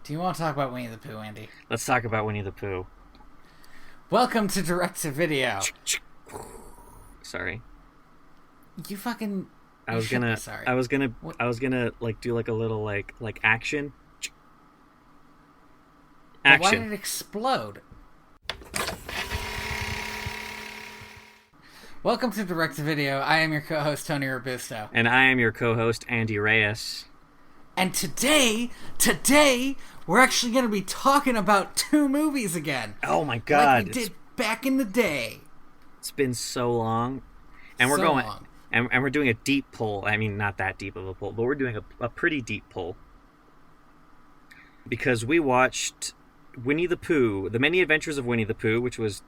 Do you want to talk about Winnie the Pooh, Andy? Let's talk about Winnie the Pooh. Welcome to Direct to Video. Sorry. You fucking. I was gonna like do like a little like action. But why did it explode? Welcome to Direct to Video. I am your co-host Tony Robusto. And I am your co-host Andy Reyes. And today, we're actually going to be talking about two movies again. Oh my god. Like we did back in the day. It's been so long. And we're long. And we're doing a deep pull. I mean, not that deep of a pull, but we're doing a pretty deep pull. Because we watched Winnie the Pooh, The Many Adventures of Winnie the Pooh, which was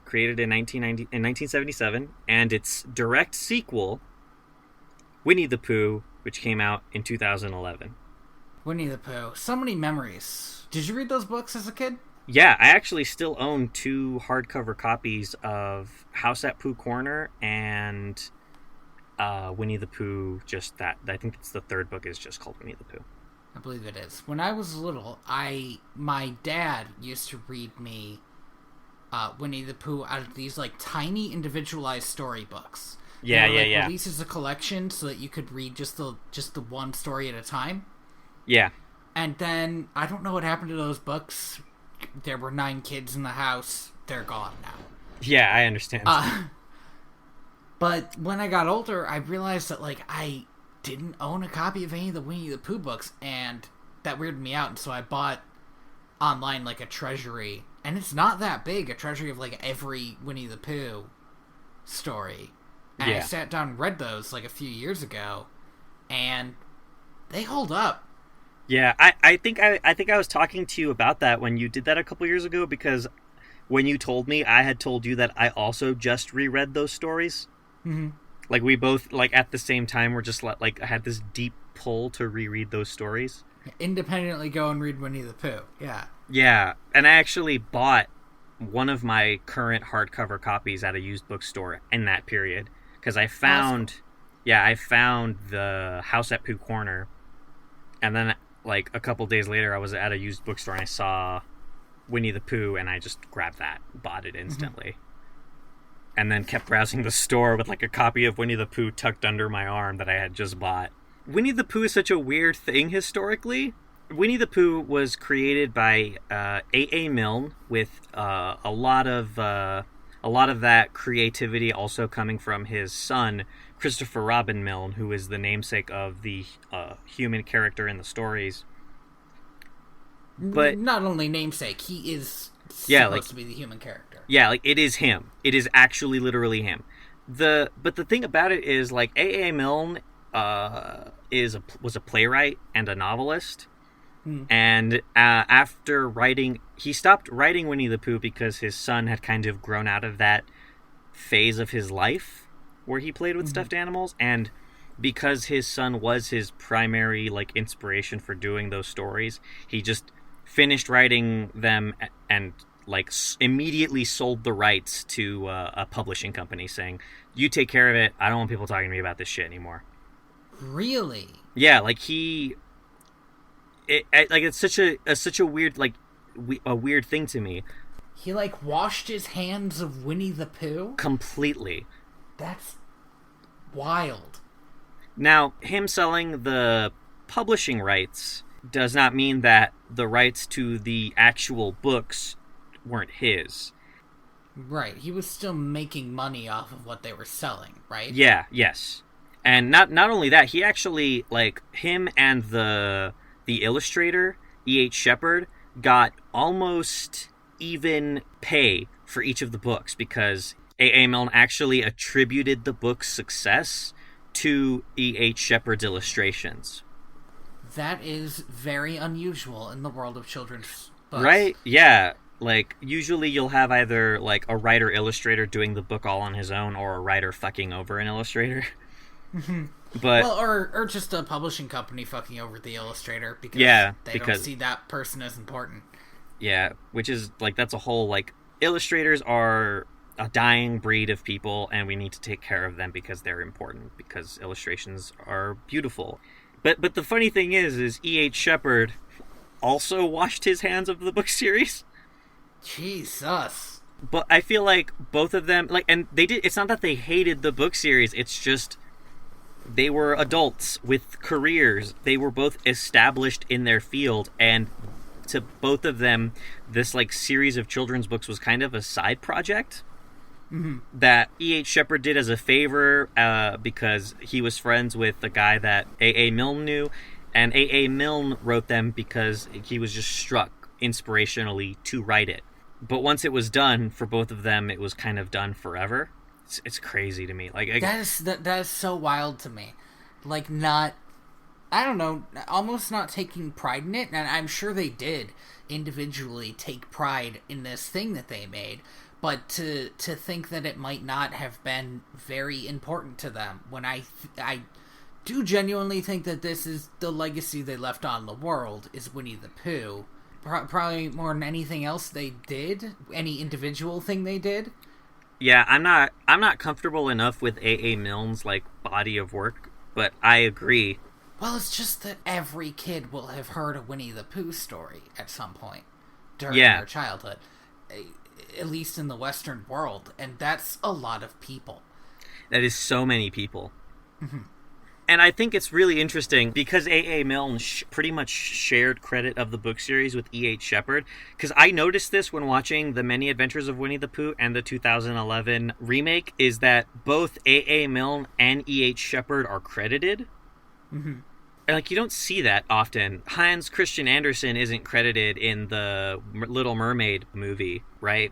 created in 1977, and its direct sequel, Winnie the Pooh, which came out in 2011. Winnie the Pooh. So many memories. Did you read those books as a kid? Yeah, I actually still own 2 hardcover copies of House at Pooh Corner and Winnie the Pooh. Just that. I think it's the third book is just called Winnie the Pooh. I believe it is. When I was little, my dad used to read me Winnie the Pooh out of these like tiny individualized storybooks. Yeah. Released as a collection so that you could read just the one story at a time. Yeah. And then I don't know what happened to those books. There were 9 kids in the house. They're gone now. Yeah, I understand. But when I got older, I realized that like I didn't own a copy of any of the Winnie the Pooh books, and that weirded me out. And so I bought online like a treasury, and it's not that big, a treasury of like every Winnie the Pooh story. And I sat down and read those like a few years ago, and they hold up. Yeah, I think I was talking to you about that when you did that a couple years ago, because when you told me, I had told you that I also just reread those stories. Mm-hmm. Like we both, like at the same time, were just like I had this deep pull to reread those stories. Independently go and read Winnie the Pooh. Yeah. Yeah, and I actually bought one of my current hardcover copies at a used bookstore in that period. Because I found, I found the House at Pooh Corner, and then like a couple days later, I was at a used bookstore and I saw Winnie the Pooh, and I just grabbed that, bought it instantly, and then kept browsing the store with like a copy of Winnie the Pooh tucked under my arm that I had just bought. Winnie the Pooh is such a weird thing historically. Winnie the Pooh was created by A.A. Milne with a lot of that creativity also coming from his son, Christopher Robin Milne, who is the namesake of the human character in the stories. But not only namesake, he is supposed to be the human character. Yeah, like it is him. It is actually literally him. But the thing about it is like A.A. Milne was a playwright and a novelist. And after writing, he stopped writing Winnie the Pooh because his son had kind of grown out of that phase of his life where he played with stuffed animals, and because his son was his primary like inspiration for doing those stories, he just finished writing them and like immediately sold the rights to a publishing company, saying, "You take care of it. I don't want people talking to me about this shit anymore." Really? Yeah, like it's such a weird a weird thing to me. He like washed his hands of Winnie the Pooh? Completely. That's wild. Now, him selling the publishing rights does not mean that the rights to the actual books weren't his. Right, he was still making money off of what they were selling, right? Yeah, yes. And not only that, he actually, like, him and the illustrator, E.H. Shepard, got almost even pay for each of the books because A.A. Milne actually attributed the book's success to E.H. Shepard's illustrations. That is very unusual in the world of children's books. Right? Yeah. Like, usually you'll have either, like, a writer-illustrator doing the book all on his own or a writer fucking over an illustrator. But or just a publishing company fucking over the illustrator because they don't see that person as important. Yeah, which is like that's a whole like illustrators are a dying breed of people, and we need to take care of them because they're important, because illustrations are beautiful. But the funny thing is E.H. Shepard also washed his hands of the book series. Jesus. But I feel like both of them, like, and they did, it's not that they hated the book series, it's just they were adults with careers. They were both established in their field, and to both of them, this, like, series of children's books was kind of a side project. Mm-hmm. That E.H. Shepard did as a favor because he was friends with the guy that A.A. Milne knew, and A.A. Milne wrote them because he was just struck inspirationally to write it. But once it was done, for both of them, it was kind of done forever. It's crazy to me. Like that is so wild to me. Like, not, I don't know, almost not taking pride in it, and I'm sure they did individually take pride in this thing that they made. But to think that it might not have been very important to them, when I do genuinely think that this is the legacy they left on the world, is Winnie the Pooh. Probably more than anything else they did, any individual thing they did. Yeah, I'm not comfortable enough with A.A. Milne's, like, body of work, but I agree. Well, it's just that every kid will have heard a Winnie the Pooh story at some point during their childhood. At least in the Western world, and that's a lot of people. That is so many people. Mm-hmm. And I think it's really interesting because A.A. Milne pretty much shared credit of the book series with E.H. Shepard, because I noticed this when watching The Many Adventures of Winnie the Pooh and the 2011 remake, is that both A.A. Milne and E.H. Shepard are credited. Mm-hmm. And, like, you don't see that often. Hans Christian Andersen isn't credited in the Little Mermaid movie, right?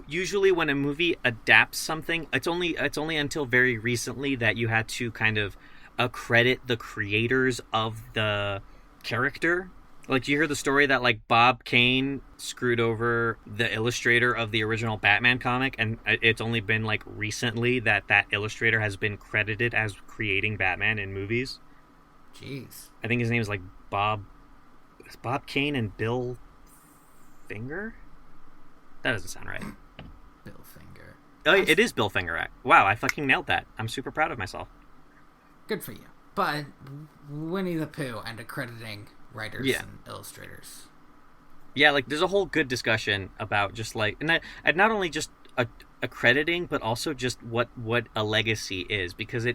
Usually when a movie adapts something, it's only until very recently that you had to kind of accredit the creators of the character. Like, you hear the story that, like, Bob Kane screwed over the illustrator of the original Batman comic, and it's only been, like, recently that illustrator has been credited as creating Batman in movies. Jeez. I think his name is, like, Bob Kane and Bill Finger? That doesn't sound right. Bill Finger. Oh, it is Bill Finger. Wow, I fucking nailed that. I'm super proud of myself. Good for you. But Winnie the Pooh and accrediting writers and illustrators. Yeah, like, there's a whole good discussion about just, like, and not only just accrediting, but also just what a legacy is, because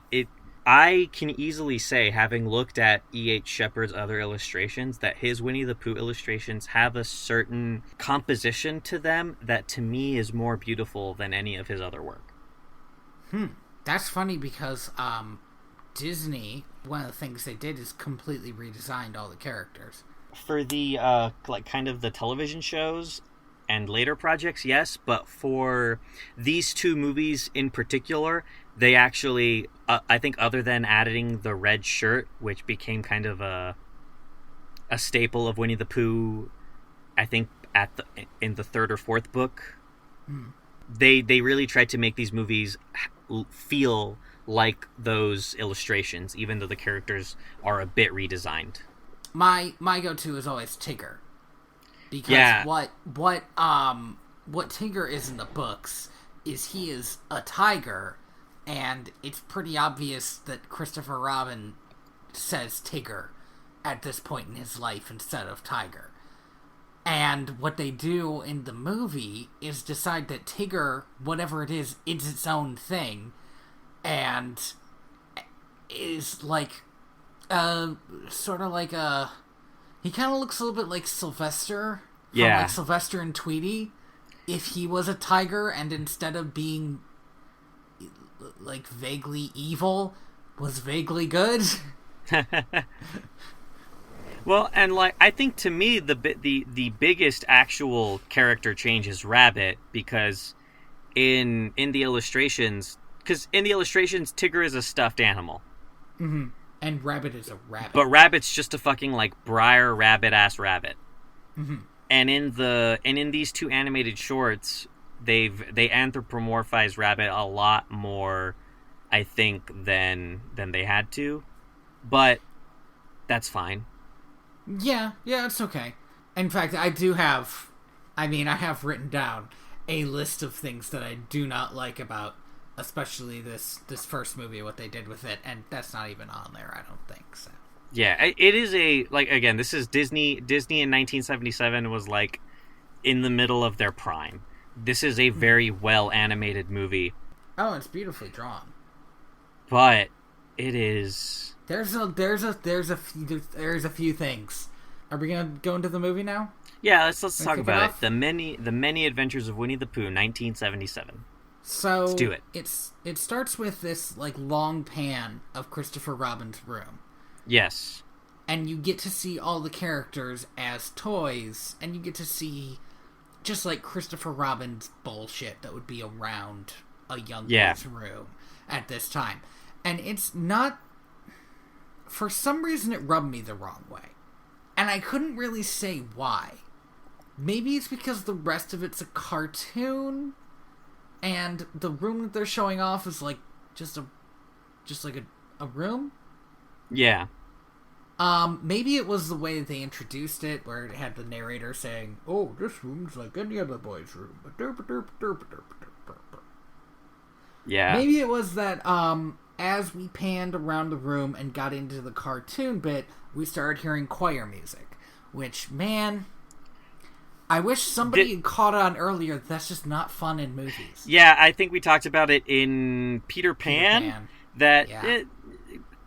I can easily say, having looked at E.H. Shepard's other illustrations, that his Winnie the Pooh illustrations have a certain composition to them that, to me, is more beautiful than any of his other work. That's funny because Disney, one of the things they did is completely redesigned all the characters. For the, like, kind of the television shows and later projects, yes, but for these two movies in particular, they actually, I think, other than adding the red shirt, which became kind of a staple of Winnie the Pooh, I think in the third or fourth book, they really tried to make these movies feel like those illustrations, even though the characters are a bit redesigned. My go-to is always Tigger, because what Tigger is in the books is he is a tiger. And it's pretty obvious that Christopher Robin says Tigger at this point in his life instead of Tiger. And what they do in the movie is decide that Tigger, whatever it is its own thing. And is like, sort of like he kind of looks a little bit like Sylvester. From, like, Sylvester and Tweety. If he was a tiger and instead of being, like, vaguely evil, was vaguely good. Well, and, like, I think to me the biggest actual character change is Rabbit, because in the illustrations, Tigger is a stuffed animal. Mm-hmm. And Rabbit is a rabbit. But Rabbit's just a fucking, like, Briar Rabbit ass rabbit. Mm-hmm. And in these two animated shorts, they anthropomorphize Rabbit a lot more, I think, than they had to. But that's fine. Yeah, it's okay. In fact, I have written down a list of things that I do not like about, especially this first movie, what they did with it, and that's not even on there, I don't think, so. Yeah, it is a, like, again, this is Disney. Disney in 1977 was like in the middle of their prime. This is a very well animated movie, Oh, it's beautifully drawn. but it is. There's a few things. Are we gonna go into the movie now? Yeah, let's talk kick it about it. off? The many adventures of Winnie the Pooh, 1977. So Let's do it. It starts with this like long pan of Christopher Robin's room, Yes. and you get to see all the characters as toys, and you get to see just like Christopher Robin's bullshit that would be around a young boy's room at this time. And it's not, for some reason it rubbed me the wrong way. And I couldn't really say why. Maybe it's because the rest of it's a cartoon, and the room that they're showing off is like just like a room. Yeah. Maybe it was the way that they introduced it, where it had the narrator saying, "Oh, this room's like any other boy's room." Yeah. Maybe it was that, as we panned around the room and got into the cartoon bit, we started hearing choir music. Which, man, I wish somebody had caught on earlier. That's just not fun in movies. Yeah, I think we talked about it in Peter Pan.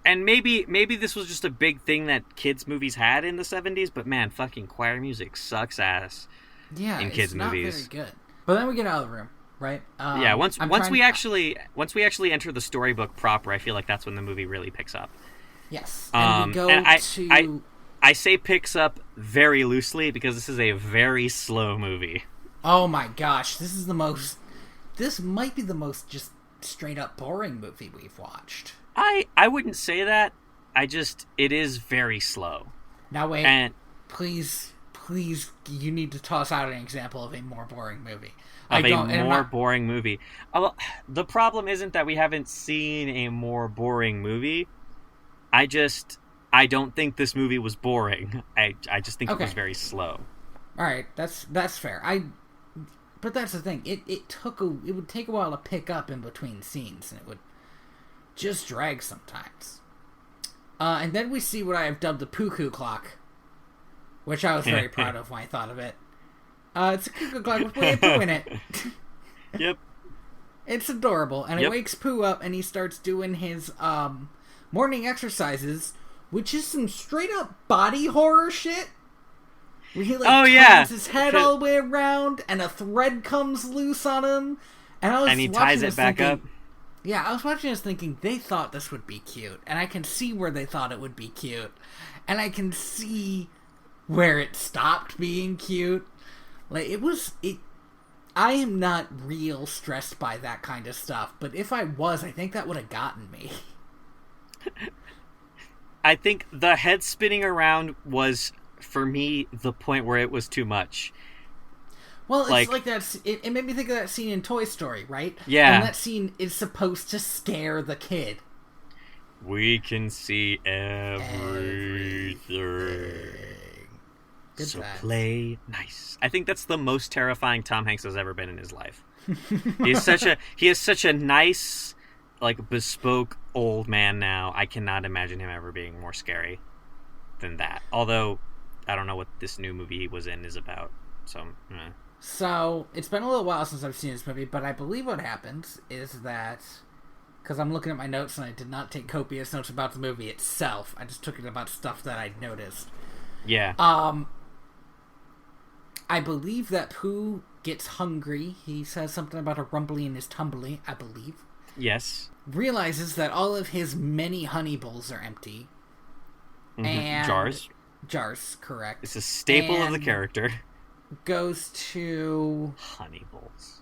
And maybe this was just a big thing that kids' movies had in the 70s, but man, fucking choir music sucks ass in kids' movies. It's not very good. But then we get out of the room, right? Yeah, once we actually enter the storybook proper, I feel like that's when the movie really picks up. Yes. And we go to... I say picks up very loosely because this is a very slow movie. Oh my gosh, this might be the most just straight up boring movie we've watched. I wouldn't say that. It is very slow. Now wait, and please, you need to toss out an example of a more boring movie. Boring movie. The problem isn't that we haven't seen a more boring movie. I don't think this movie was boring. I just think it was very slow. All right, that's fair. But that's the thing. It would take a while to pick up in between scenes, and it would just drag sometimes. And then we see what I have dubbed the Pooh clock, which I was very proud of when I thought of it. It's a cuckoo clock with Winnie Pooh in it. Yep. It's adorable, and it wakes Pooh up, and he starts doing his morning exercises, which is some straight up body horror shit. Where he turns his head all the way around, and a thread comes loose on him, and he ties it back up. Yeah, I was watching this thinking, they thought this would be cute. And I can see where they thought it would be cute. And I can see where it stopped being cute. Like, I am not real stressed by that kind of stuff. But if I was, I think that would have gotten me. I think the head spinning around was, for me, the point where it was too much. Well, it's like that. It made me think of that scene in Toy Story, right? Yeah. And that scene is supposed to scare the kid. We can see everything. So play nice. I think that's the most terrifying Tom Hanks has ever been in his life. He is such a nice, like, bespoke old man now. I cannot imagine him ever being more scary than that. Although, I don't know what this new movie he was in is about. So, it's been a little while since I've seen this movie, but I believe what happens is that, because I'm looking at my notes and I did not take copious notes about the movie itself, I just took it about stuff that I'd noticed. Yeah. I believe that Pooh gets hungry. He says something about a rumbly in his tumbly, I believe. Yes. Realizes that all of his many honey bowls are empty. Mm-hmm. And Jars, correct. It's a staple of the character. Goes to honey bowls,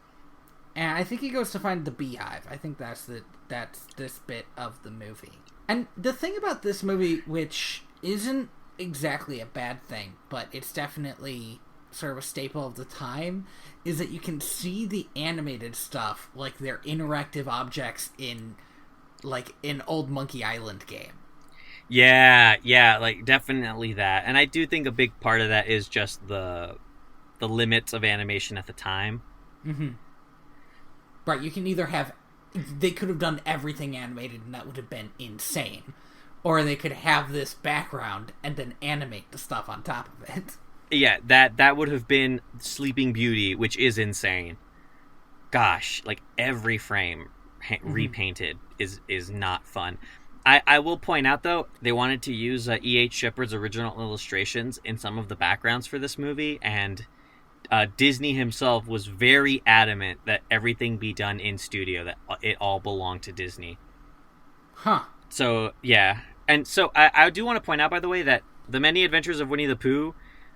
and I think he goes to find the beehive. I think that's this bit of the movie. And the thing about this movie, which isn't exactly a bad thing, but it's definitely sort of a staple of the time, is that you can see the animated stuff like they're interactive objects in like an old Monkey Island game. Yeah, like definitely that. And I do think a big part of that is just the limits of animation at the time. Mm-hmm. Right, you can either have... They could have done everything animated and that would have been insane. or they could have this background and then animate the stuff on top of it. Yeah, that would have been Sleeping Beauty, which is insane. Gosh, like every frame repainted is not fun. I will point out, though, they wanted to use E.H. Shepard's original illustrations in some of the backgrounds for this movie, and Disney himself was very adamant that everything be done in studio, that it all belonged to Disney. Huh. So, yeah. And so I do want to point out, by the way, that The Many Adventures of Winnie the Pooh,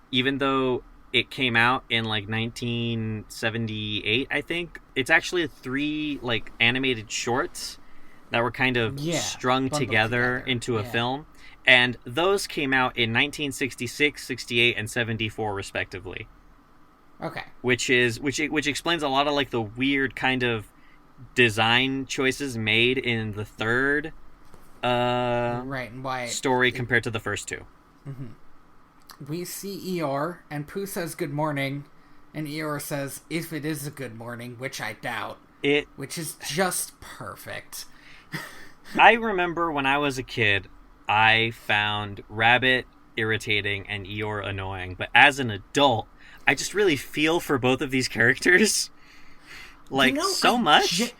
even though it came out in, like, 1978, I think, it's actually 3, like, animated shorts that were kind of strung together into a film. And those came out in 1966, 68, and 74, respectively. Okay. Which explains a lot of, like, the weird kind of design choices made in the third right, and why story compared to the first two. Mm-hmm. We see Eeyore, and Pooh says good morning, and Eeyore says, if it is a good morning, which I doubt. Which is just perfect. I remember when I was a kid, I found Rabbit irritating and Eeyore annoying, but as an adult, I just really feel for both of these characters. Like, so much.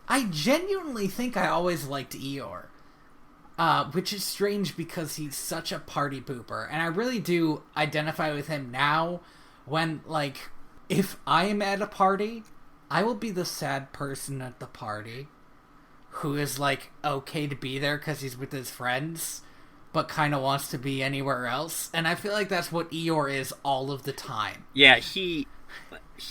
I genuinely think I always liked Eeyore. Which is strange because he's such a party pooper. And I really do identify with him now when, like, if I am at a party, I will be the sad person at the party who is, like, okay to be there because he's with his friends, but kind of wants to be anywhere else. And I feel like that's what Eeyore is all of the time. Yeah, he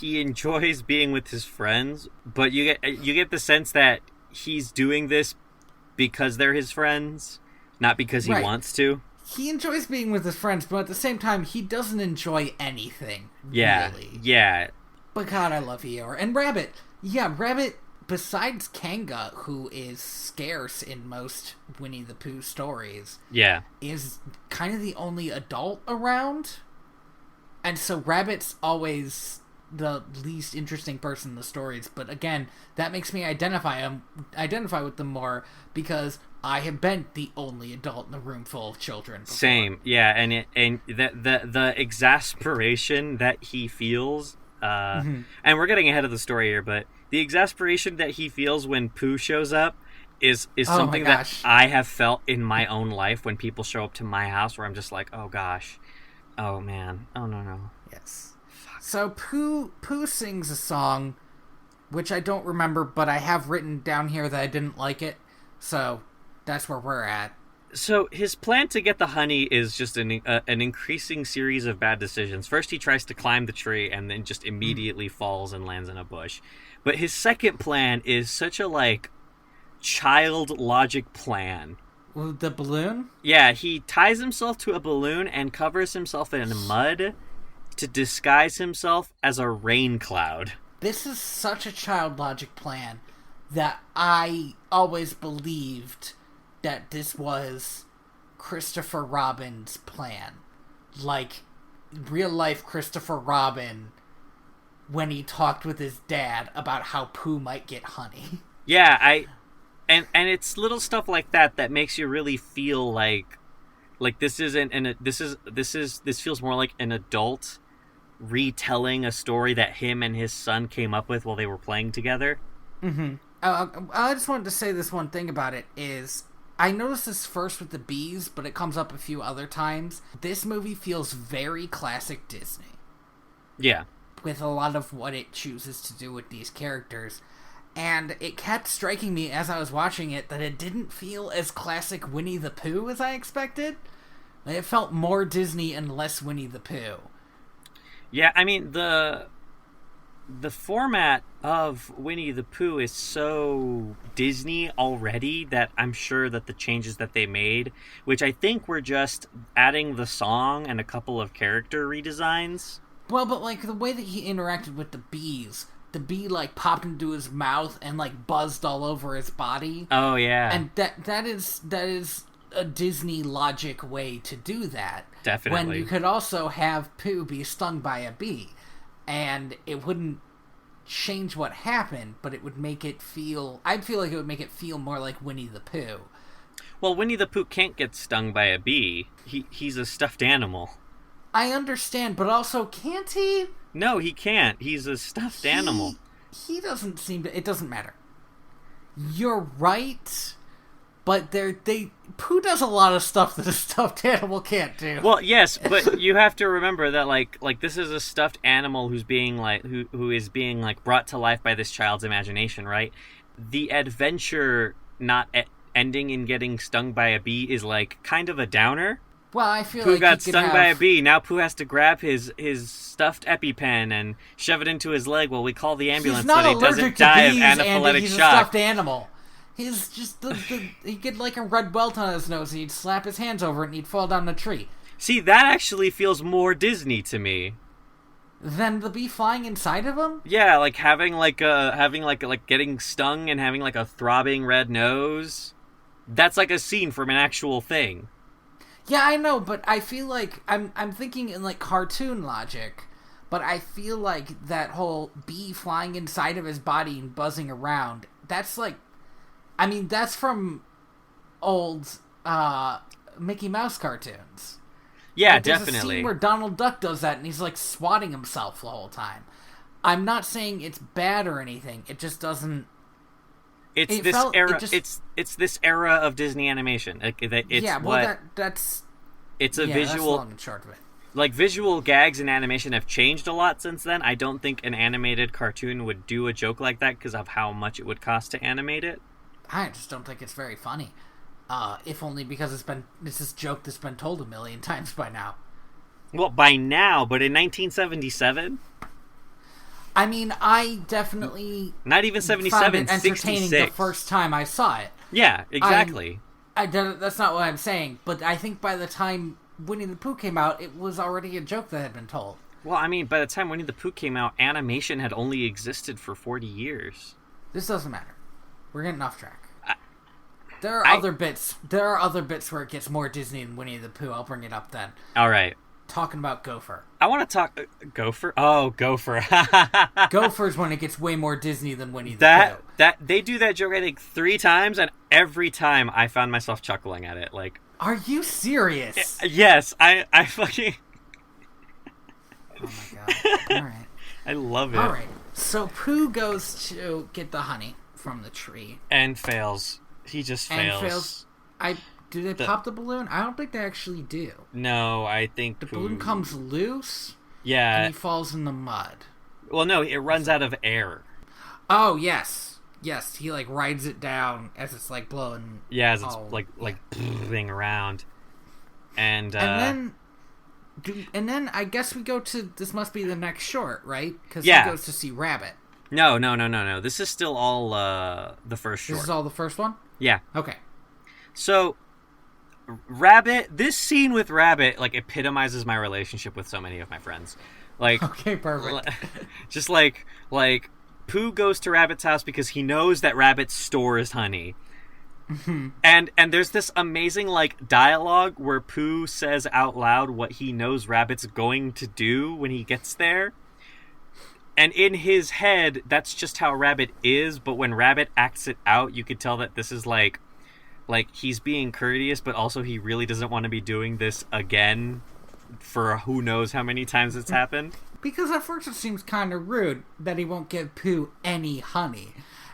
enjoys being with his friends, but you get the sense that he's doing this because they're his friends, not because he wants to. He enjoys being with his friends, but at the same time, he doesn't enjoy anything, really. Yeah. But God, I love Eeyore. And Rabbit. Yeah, Rabbit, besides Kanga, who is scarce in most Winnie the Pooh stories, is kind of the only adult around. And so Rabbit's always the least interesting person in the stories, but again, that makes me identify with them more because I have been the only adult in a room full of children before. Same, yeah, and the exasperation that he feels, and we're getting ahead of the story here, but the exasperation that he feels when Pooh shows up is something that I have felt in my own life when people show up to my house, where I'm just like, oh gosh, oh man, oh no. Yes. So Pooh sings a song, which I don't remember, but I have written down here that I didn't like it. So that's where we're at. So his plan to get the honey is just an increasing series of bad decisions. First, he tries to climb the tree and then just immediately falls and lands in a bush. But his second plan is such a, like, child logic plan. The balloon? Yeah, he ties himself to a balloon and covers himself in mud to disguise himself as a rain cloud. This is such a child logic plan that I always believed that this was Christopher Robin's plan. Like, real life Christopher Robin when he talked with his dad about how Pooh might get honey. Yeah, and it's little stuff like that makes you really feel like this feels more like an adult retelling a story that him and his son came up with while they were playing together. Mm-hmm. I just wanted to say this one thing about it is, I noticed this first with the bees, but it comes up a few other times. This movie feels very classic Disney. Yeah. With a lot of what it chooses to do with these characters. And it kept striking me as I was watching it that it didn't feel as classic Winnie the Pooh as I expected. It felt more Disney and less Winnie the Pooh. Yeah, I mean, the format of Winnie the Pooh is so Disney already that I'm sure that the changes that they made, which I think were just adding the song and a couple of character redesigns. Well, but, like, the way that he interacted with the bees, the bee, like, popped into his mouth and, like, buzzed all over his body. Oh, yeah. And that is a Disney logic way to do that. Definitely. When you could also have Pooh be stung by a bee, and it wouldn't change what happened, but it would make it feel... I'd feel like it would make it feel more like Winnie the Pooh. Well, Winnie the Pooh can't get stung by a bee. He's a stuffed animal. I understand, but also, can't he? No, he can't. He's a stuffed animal. He doesn't seem to... It doesn't matter. You're right, but Pooh does a lot of stuff that a stuffed animal can't do. Well, yes, but you have to remember that like this is a stuffed animal who's being like who is being like brought to life by this child's imagination, right? The adventure not ending in getting stung by a bee is like kind of a downer. Well, I feel Pooh like got stung by a bee. Now Pooh has to grab his stuffed EpiPen and shove it into his leg while we call the ambulance so that he doesn't die of anaphylactic he's shock. A stuffed animal. He's just he'd get like a red welt on his nose and he'd slap his hands over it and he'd fall down the tree. See, that actually feels more Disney to me. Than the bee flying inside of him? Yeah, like having getting stung and having like a throbbing red nose. That's like a scene from an actual thing. Yeah, I know, but I feel like I'm thinking in like cartoon logic, but I feel like that whole bee flying inside of his body and buzzing around, that's like, I mean, that's from old Mickey Mouse cartoons. Yeah, like, there's definitely. a scene where Donald Duck does that and he's like swatting himself the whole time. I'm not saying it's bad or anything, it just doesn't... It's this era of Disney animation. That's a visual. That's long and short of it. Like visual gags in animation have changed a lot since then. I don't think an animated cartoon would do a joke like that because of how much it would cost to animate it. I just don't think it's very funny. If only because it's this joke that's been told a million times by now. Well, by now, but in 1977. I mean, I definitely not even 77, found it entertaining 66. the first time I saw it. Yeah, exactly. That's not what I'm saying, but I think by the time Winnie the Pooh came out, it was already a joke that had been told. Well, I mean, by the time Winnie the Pooh came out, animation had only existed for 40 years. This doesn't matter. We're getting off track. There are other bits where it gets more Disney than Winnie the Pooh. I'll bring it up then. All right. Talking about Gopher. I want to talk... Gopher? Oh, Gopher. Gopher's when it gets way more Disney than Winnie the Pooh. They do that joke, I think, 3 times, and every time I found myself chuckling at it. Like, are you serious? Yes, I fucking... Oh my god. Alright. I love it. Alright. So Pooh goes to get the honey from the tree. And fails. He just fails. Do they pop the balloon? I don't think they actually do. No, I think the balloon comes loose. Yeah, and he falls in the mud. Well, no, it runs out of air. Oh yes. He like rides it down as it's like blowing. Yeah, as it's blowing around, and then I guess we go to this. Must be the next short, right? Because he goes to see Rabbit. No. This is still all the first short. This is all the first one? Yeah. Okay. So, Rabbit, this scene with Rabbit, like, epitomizes my relationship with so many of my friends. Like, okay, perfect. Just like Pooh goes to Rabbit's house because he knows that Rabbit stores honey. Mm-hmm. And there's this amazing, like, dialogue where Pooh says out loud what he knows Rabbit's going to do when he gets there. And in his head, that's just how Rabbit is, but when Rabbit acts it out, you could tell that this is like he's being courteous, but also he really doesn't want to be doing this again for who knows how many times it's happened. Because at first it seems kind of rude that he won't give Pooh any honey.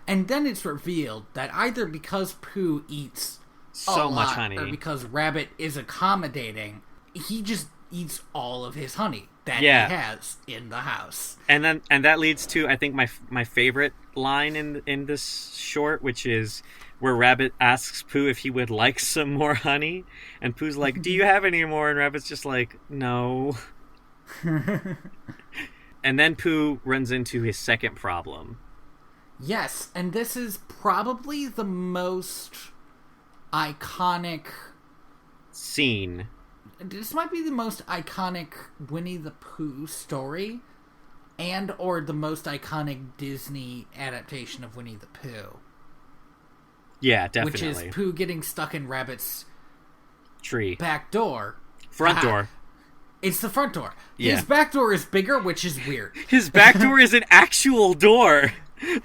And then it's revealed that either because Pooh eats so much honey, or because Rabbit is accommodating, he just eats all of his honey that he has in the house. And that leads to, I think, my favorite line in this short, which is where Rabbit asks Pooh if he would like some more honey, and Pooh's like, "Do you have any more?" And Rabbit's just like, "No." And then Pooh runs into his second problem. Yes, and this is probably the most iconic scene. This might be the most iconic Winnie the Pooh story, and or the most iconic Disney adaptation of Winnie the Pooh. Yeah, definitely. Which is Pooh getting stuck in Rabbit's tree. Back door. Front door. It's the front door. Yeah. His back door is bigger, which is weird. His back door is an actual door.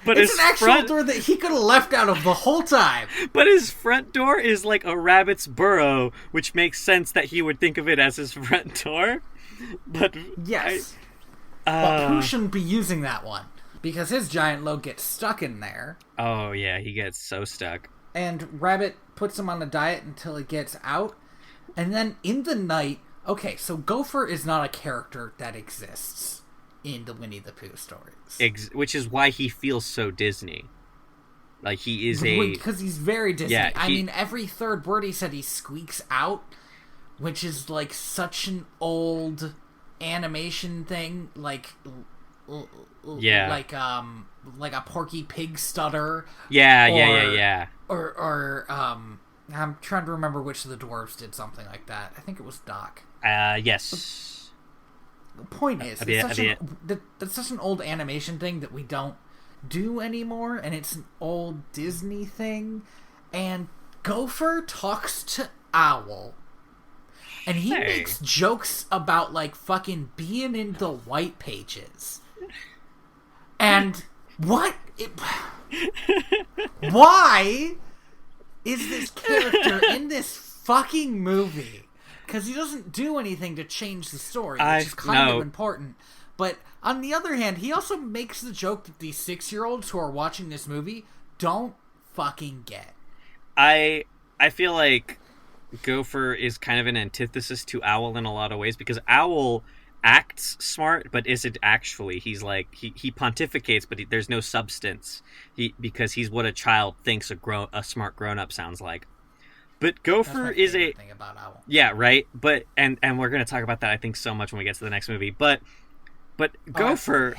But it's an actual door that he could have left out of the whole time. But his front door is like a rabbit's burrow, which makes sense that he would think of it as his front door. But yes. But Pooh shouldn't be using that one, because his giant load gets stuck in there. Oh, yeah, he gets so stuck. And Rabbit puts him on a diet until he gets out. And then in the night... Okay, so Gopher is not a character that exists in the Winnie the Pooh stories. Which is why he feels so Disney. Like, he is because he's very Disney. Yeah, I mean, every third word he said he squeaks out, which is, like, such an old animation thing. Like a Porky Pig stutter. Yeah. Or I'm trying to remember which of the dwarves did something like that. I think it was Doc. Yes. The point is, that's such an old animation thing that we don't do anymore, and it's an old Disney thing. And Gopher talks to Owl, and he makes jokes about, like, fucking being in the white pages. And what? Why is this character in this fucking movie? Because he doesn't do anything to change the story, which is kind of important. But on the other hand, he also makes the joke that these 6-year-olds who are watching this movie don't fucking get. I feel like Gopher is kind of an antithesis to Owl in a lot of ways, because Owl acts smart but isn't actually. He's like he pontificates, but there's no substance. Because he's what a child thinks a smart grown-up sounds like. But Gopher is a thing about Owl. Yeah, right. But and we're going to talk about that, I think, so much when we get to the next movie. But Gopher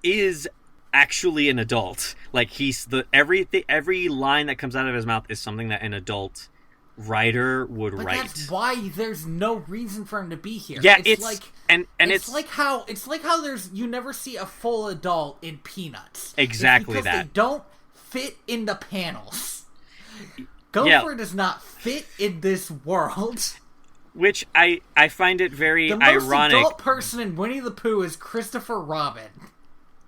is actually an adult. Like, he's every line that comes out of his mouth is something that an adult writer would write. That's why there's no reason for him to be here. Yeah, it's like how there's you never see a full adult in Peanuts. Exactly, because that they don't fit in the panels. Gopher does not fit in this world. Which I find it very ironic. The most adult person in Winnie the Pooh is Christopher Robin.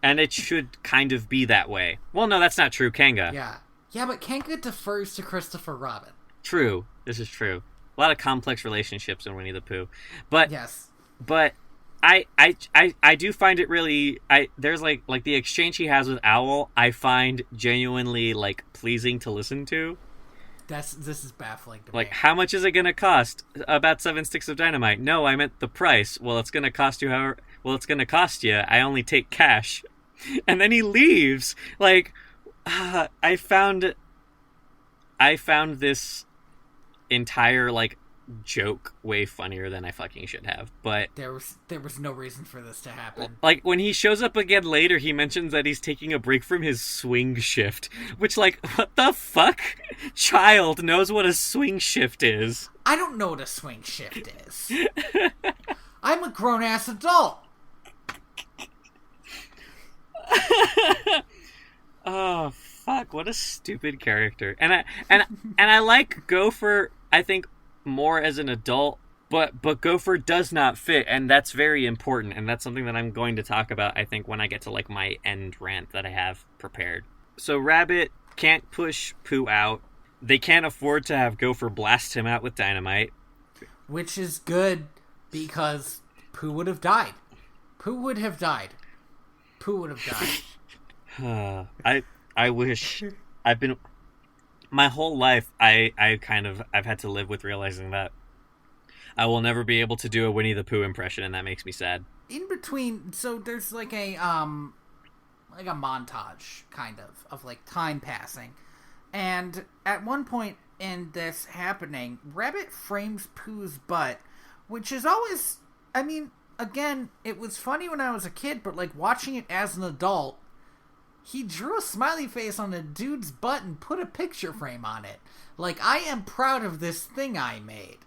And it should kind of be that way. Well, no, that's not true. Kanga. Yeah, but Kanga defers to Christopher Robin. True. This is true. A lot of complex relationships in Winnie the Pooh. But yes. But I do find it really there's like the exchange he has with Owl, I find genuinely, like, pleasing to listen to. This is baffling to me. Like, how much is it gonna cost? About 7 sticks of dynamite. No, I meant the price. Well, it's gonna cost you it's gonna cost you. I only take cash. And then he leaves. Like, I found this entire, like, joke way funnier than I fucking should have. But there was no reason for this to happen. Like, when he shows up again later, he mentions that he's taking a break from his swing shift, which, like, what the fuck? Child knows what a swing shift is. I don't know what a swing shift is. I'm a grown-ass adult. Oh, fuck, what a stupid character. And I like Gopher, I think, more as an adult, but Gopher does not fit, and that's very important, and that's something that I'm going to talk about, I think, when I get to, like, my end rant that I have prepared. So Rabbit can't push Pooh out. They can't afford to have Gopher blast him out with dynamite. Which is good, because Pooh would have died. Pooh would have died. I wish. My whole life, I've had to live with realizing that I will never be able to do a Winnie the Pooh impression, and that makes me sad. In between, so there's like a montage, kind of like time passing. And at one point in this happening, Rabbit frames Pooh's butt, which is always, I mean, again, it was funny when I was a kid, but, like, watching it as an adult, he drew a smiley face on a dude's butt and put a picture frame on it. Like, I am proud of this thing I made.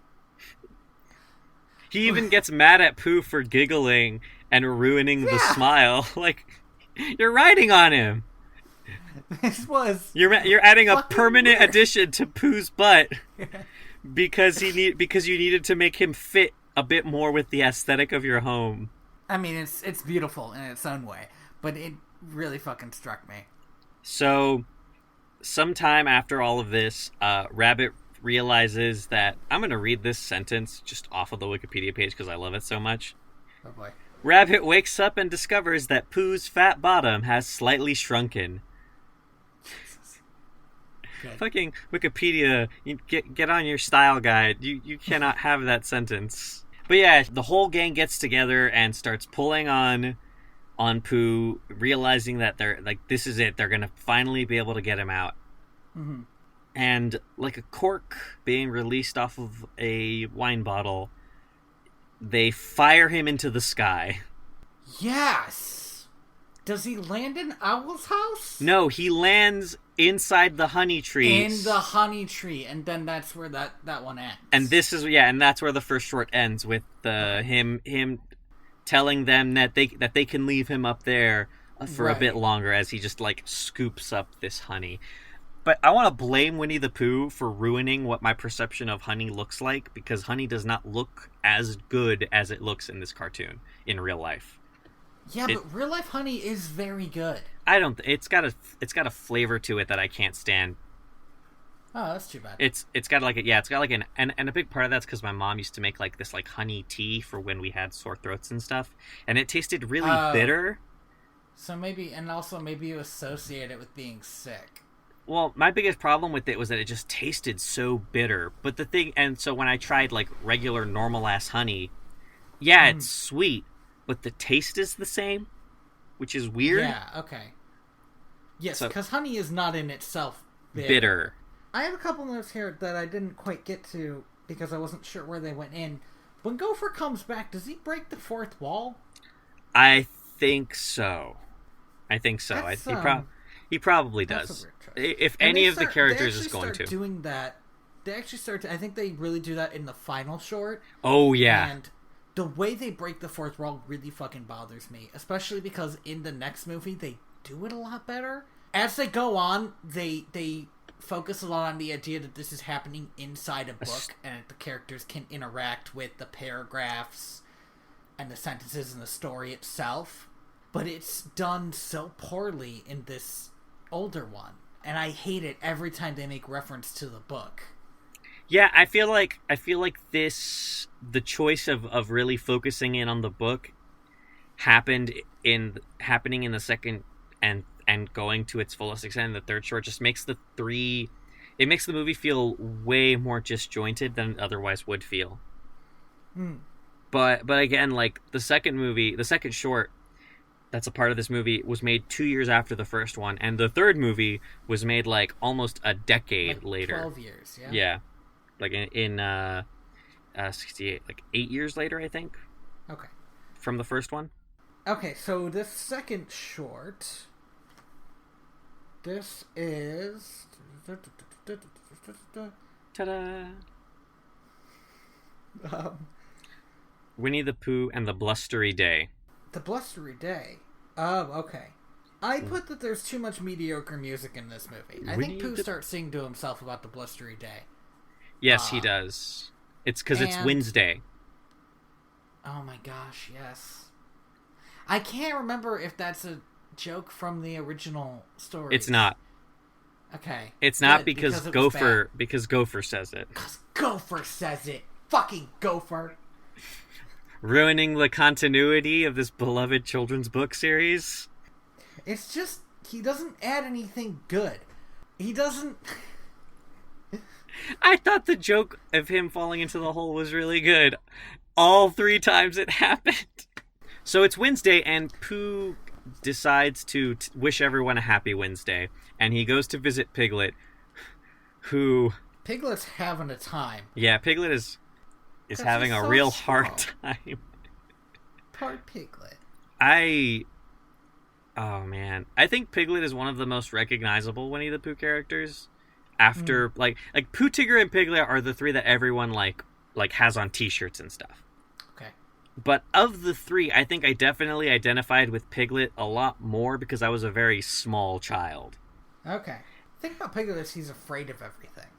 He even gets mad at Pooh for giggling and ruining the smile. Like, you're riding on him. This was... You're adding a permanent weird addition to Pooh's butt because you needed to make him fit a bit more with the aesthetic of your home. I mean, it's beautiful in its own way, but really fucking struck me. So, sometime after all of this, Rabbit realizes that I'm going to read this sentence just off of the Wikipedia page because I love it so much. Oh boy. Rabbit wakes up and discovers that Pooh's fat bottom has slightly shrunken. Jesus. Good. Fucking Wikipedia, you get on your style guide. You cannot have that sentence. But yeah, the whole gang gets together and starts pulling on Pooh, realizing that they're like, this is it. They're gonna finally be able to get him out. Mm-hmm. And like a cork being released off of a wine bottle, they fire him into the sky. Yes. Does he land in Owl's house? No, he lands inside the honey tree. In the honey tree, and then that's where that one ends. And and that's where the first short ends with him telling them that they can leave him up there for a bit longer as he just like scoops up this honey. But I want to blame Winnie the Pooh for ruining what my perception of honey looks like, because honey does not look as good as it looks in this cartoon in real life. Yeah, but real life honey is very good. I don't. It's got a flavor to it that I can't stand. Oh, that's too bad. It's got like a big part of that's because my mom used to make like this like honey tea for when we had sore throats and stuff, and it tasted really bitter. So maybe you associate it with being sick. Well, my biggest problem with it was that it just tasted so bitter. But so when I tried like regular normal ass honey, yeah, it's sweet, but the taste is the same, which is weird. Yeah, okay. Yes, because honey is not in itself bitter. I have a couple notes here that I didn't quite get to because I wasn't sure where they went in. When Gopher comes back, does he break the fourth wall? I think so. He probably does. If any of the characters is going to doing that, they actually start. I think they really do that in the final short. Oh yeah. And the way they break the fourth wall really fucking bothers me, especially because in the next movie they do it a lot better. As they go on, they focus a lot on the idea that this is happening inside a book and that the characters can interact with the paragraphs and the sentences and the story itself. But it's done so poorly in this older one. And I hate it every time they make reference to the book. Yeah, I feel like the choice of really focusing in on the book happening in the second and going to its fullest extent in the third short just makes the movie feel way more disjointed than it otherwise would feel. But again, like the second short that's a part of this movie was made 2 years after the first one, and the third movie was made like almost a decade later. 12 years, yeah. Yeah. Like in 68, like 8 years later, I think. Okay. From the first one. Okay, so this second short, this is ta-da! Winnie the Pooh and the Blustery Day. The Blustery Day. Oh, okay. I put that there's too much mediocre music in this movie. I think Pooh starts singing to himself about the Blustery Day. Yes, he does. It's because it's Wednesday. Oh my gosh, yes. I can't remember if that's a joke from the original story. It's not. Okay. It's not because Gopher says it. Because Gopher says it. Fucking Gopher. Ruining the continuity of this beloved children's book series. It's just, he doesn't add anything good. He doesn't... I thought the joke of him falling into the hole was really good. All 3 times it happened. So it's Wednesday, and Pooh decides to wish everyone a happy Wednesday. And he goes to visit Piglet, who... Piglet's having a time. Yeah, Piglet is having a real hard time. Poor Piglet. Oh man, I think Piglet is one of the most recognizable Winnie the Pooh characters. After like Pooh, Tigger, and Piglet are the 3 that everyone like has on T-shirts and stuff. Okay. But of the 3, I think I definitely identified with Piglet a lot more because I was a very small child. Okay. The thing about Piglet is he's afraid of everything.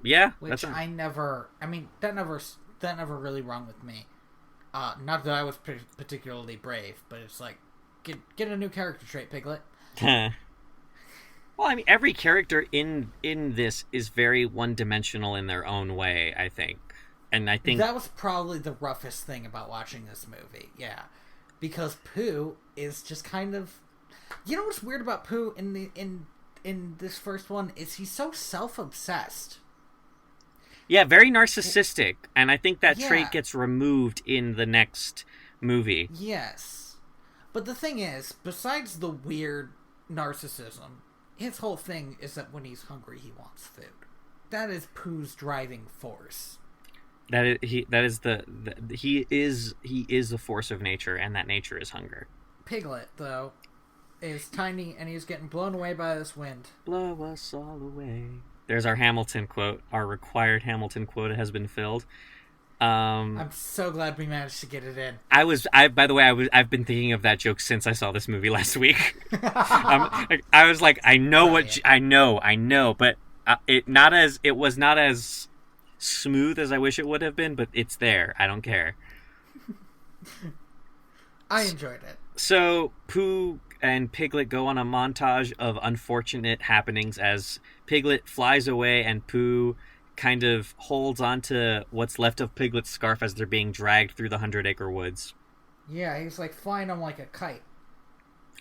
Yeah, which that never really rung with me. Not that I was particularly brave, but it's like get a new character trait, Piglet. Well, I mean, every character in this is very one-dimensional in their own way, I think. And I think that was probably the roughest thing about watching this movie, yeah. Because Pooh is just kind of... You know what's weird about Pooh in this first one is he's so self-obsessed. Yeah, very narcissistic. And I think that trait gets removed in the next movie. Yes. But the thing is, besides the weird narcissism, his whole thing is that when he's hungry, he wants food. That is Pooh's driving force. He is the force of nature, and that nature is hunger. Piglet, though, is tiny, and he's getting blown away by this wind. Blow us all away. There's our Hamilton quote. Our required Hamilton quota has been filled. I'm so glad we managed to get it in. By the way, I've been thinking of that joke since I saw this movie last week. I was like, I know I know, but it was not as smooth as I wish it would have been, but it's there. I don't care. I enjoyed it. So Pooh and Piglet go on a montage of unfortunate happenings as Piglet flies away and Pooh kind of holds onto what's left of Piglet's scarf as they're being dragged through the 100 Acre Woods. Yeah, he's like flying on like a kite.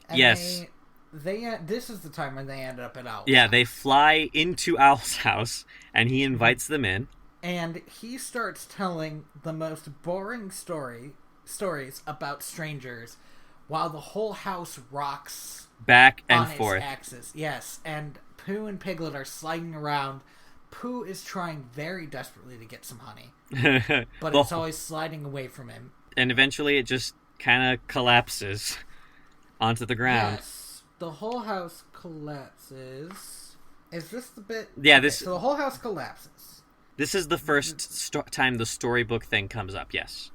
And yes. This is the time when they end up at Owl's house. They fly into Owl's house and he invites them in. And he starts telling the most boring stories about strangers while the whole house rocks back and on forth. Its axis. Yes, and Pooh and Piglet are sliding around. Pooh is trying very desperately to get some honey, but it's always sliding away from him. And eventually it just kind of collapses onto the ground. Yes, the whole house collapses. Is this the bit? Yeah, okay, so the whole house collapses. This is the first time the storybook thing comes up, yes.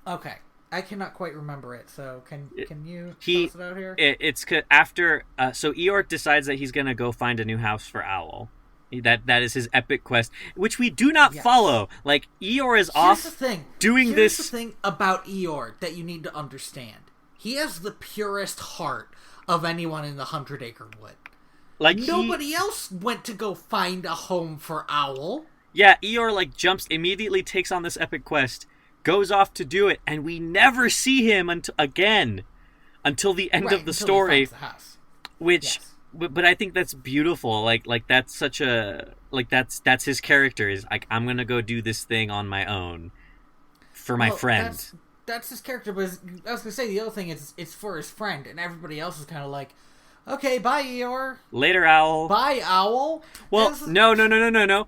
Okay. I cannot quite remember it, so can you tell us it out here? It's after... so Eeyore decides that he's going to go find a new house for Owl. That is his epic quest, which we do not follow. Like, Eeyore is off doing this... Here's the thing about Eeyore that you need to understand. He has the purest heart of anyone in the 100 Acre Wood. Like nobody else went to go find a home for Owl. Yeah, Eeyore jumps, immediately takes on this epic quest, goes off to do it, and we never see him until the end of the story. He finds the house. Which, but I think that's beautiful. Like that's such a that's his character. Is like, I'm gonna go do this thing on my own for my friend. That's his character. But I was gonna say the other thing is it's for his friend, and everybody else is kind of like, okay, bye, Eeyore. Later, Owl. Bye, Owl. Well, no.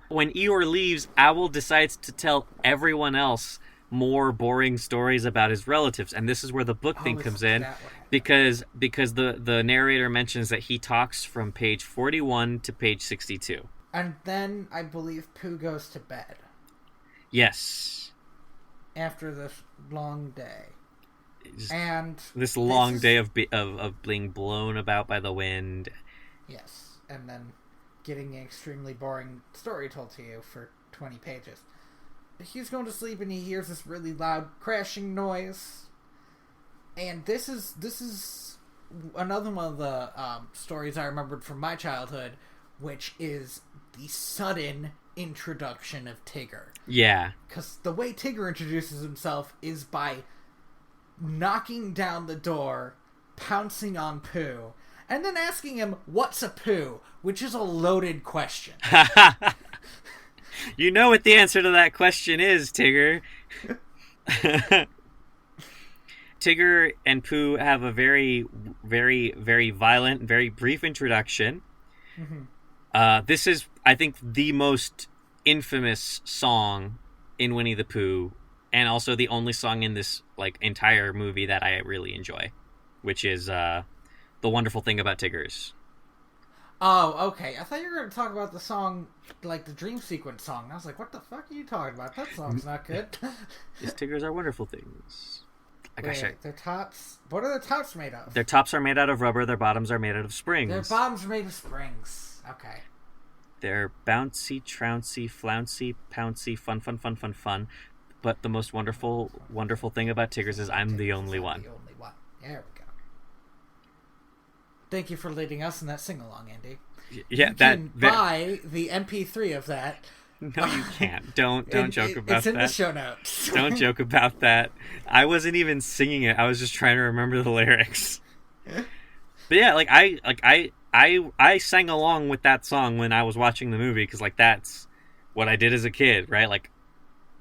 When Eeyore leaves, Owl decides to tell everyone else more boring stories about his relatives, and this is where the book thing comes in, because the narrator mentions that he talks from page 41 to page 62. And then I believe Pooh goes to bed. Yes. After this long day. And this long day of being blown about by the wind. Yes, and then getting an extremely boring story told to you for 20 pages. He's going to sleep and he hears this really loud crashing noise. And this is another one of the stories I remembered from my childhood, which is the sudden introduction of Tigger. Yeah. Because the way Tigger introduces himself is by knocking down the door, pouncing on Pooh, and then asking him, "What's a Pooh?" which is a loaded question. You know what the answer to that question is, Tigger. Tigger and Pooh have a very, very, very violent, very brief introduction. Mm-hmm. This is, I think, the most infamous song in Winnie the Pooh, and also the only song in this entire movie that I really enjoy, which is The Wonderful Thing About Tiggers. Oh, okay. I thought you were going to talk about the song, the Dream Sequence song. And I was like, what the fuck are you talking about? That song's not good. These Tiggers are wonderful things. Their tops... What are their tops made of? Their tops are made out of rubber. Their bottoms are made out of springs. Their bottoms are made of springs. Okay. They're bouncy, trouncy, flouncy, pouncy, fun. But the most wonderful thing about Tiggers is I'm the only one. The only one. There we go. Thank you for leading us in that sing-along, Andy. Yeah, you can buy the MP3 of that. No, you can't. Don't joke about that. It's in the show notes. Don't joke about that. I wasn't even singing it. I was just trying to remember the lyrics. But yeah, like I sang along with that song when I was watching the movie because like that's what I did as a kid, right? Like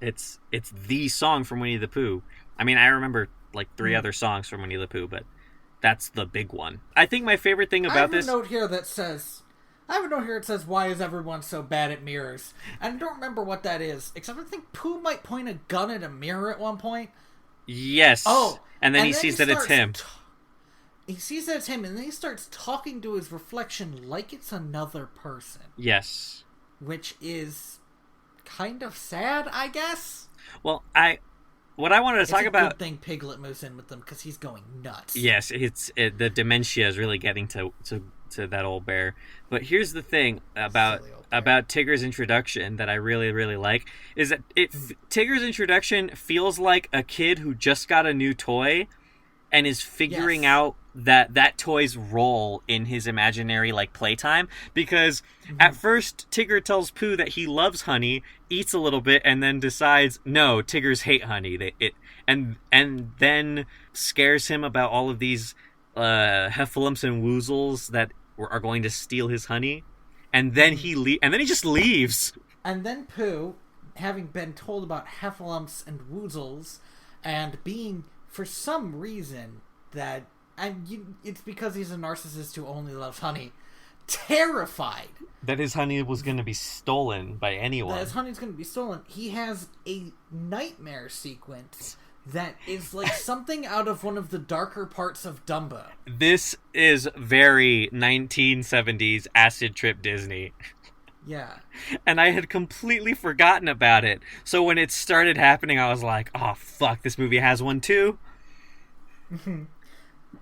it's the song from Winnie the Pooh. I mean, I remember like 3 other songs from Winnie the Pooh, but that's the big one. I think my favorite thing about this... I have a note here that says, why is everyone so bad at mirrors? And I don't remember what that is, except I think Pooh might point a gun at a mirror at one point. Yes. Oh. And then he sees that it's him. He sees that it's him, and then he starts talking to his reflection like it's another person. Yes. Which is kind of sad, I guess. Well, what I wanted to talk about... It's a good thing Piglet moves in with them, because he's going nuts. Yes, the dementia is really getting to that old bear. But here's the thing about Tigger's introduction that I really, really like, is that Tigger's introduction feels like a kid who just got a new toy and is figuring out that toy's role in his imaginary like playtime, because at first Tigger tells Pooh that he loves honey, eats a little bit, and then decides no, Tiggers hate honey. And then scares him about all of these heffalumps and woozles that are going to steal his honey, and then he just leaves. And then Pooh, having been told about heffalumps and woozles, and being for some reason that it's because he's a narcissist who only loves honey, terrified that his honey was going to be stolen by anyone. That his honey's going to be stolen. He has a nightmare sequence that is like something out of one of the darker parts of Dumbo. This is very 1970s acid trip Disney. Yeah. And I had completely forgotten about it. So when it started happening, I was like, oh, fuck, this movie has one too.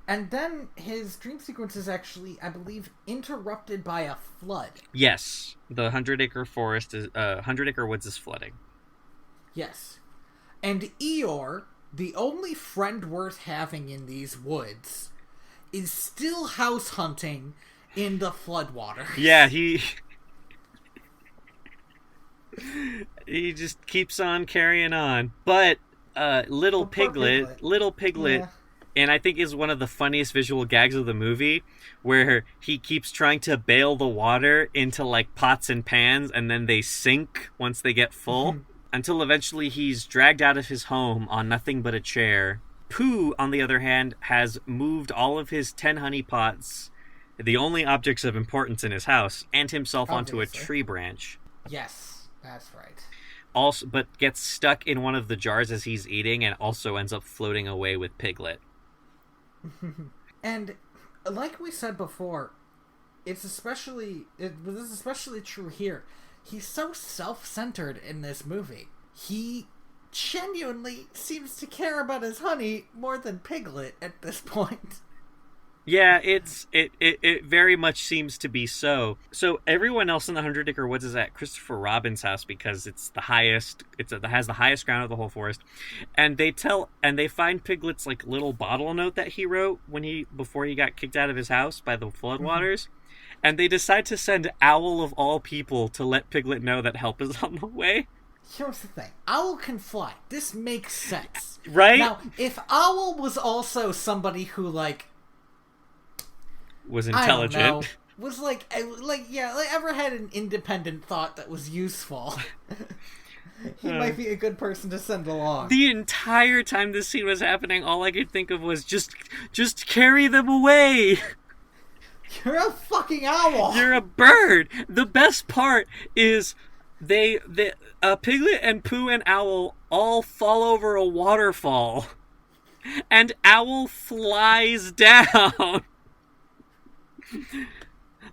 And then his dream sequence is actually, I believe, interrupted by a flood. Yes. The 100 Acre Woods is flooding. Yes. And Eeyore, the only friend worth having in these woods, is still house hunting in the floodwater. Yeah, he just keeps on carrying on. But Little Piglet, yeah. And I think is one of the funniest visual gags of the movie, where he keeps trying to bail the water into like pots and pans, and then they sink once they get full, until eventually he's dragged out of his home on nothing but a chair. Pooh, on the other hand, has moved all of his 10 honey pots, the only objects of importance in his house, and himself onto a tree branch. Yes, that's right. Also, but gets stuck in one of the jars as he's eating, and also ends up floating away with Piglet. And like we said before, this is especially true here. He's so self-centered in this movie. He genuinely seems to care about his honey more than Piglet at this point. Yeah, it very much seems to be so. So everyone else in the 100 Acre Woods is at Christopher Robin's house because it's the highest. It has the highest ground of the whole forest, and they find Piglet's like little bottle note that he wrote before he got kicked out of his house by the floodwaters, and they decide to send Owl of all people to let Piglet know that help is on the way. Here's the thing. Owl can fly. This makes sense. Right? Now, if Owl was also somebody who like was intelligent. I don't know, was ever had an independent thought that was useful. He might be a good person to send along. The entire time this scene was happening, all I could think of was just carry them away. You're a fucking owl. You're a bird. The best part is Piglet and Pooh and Owl all fall over a waterfall, and Owl flies down.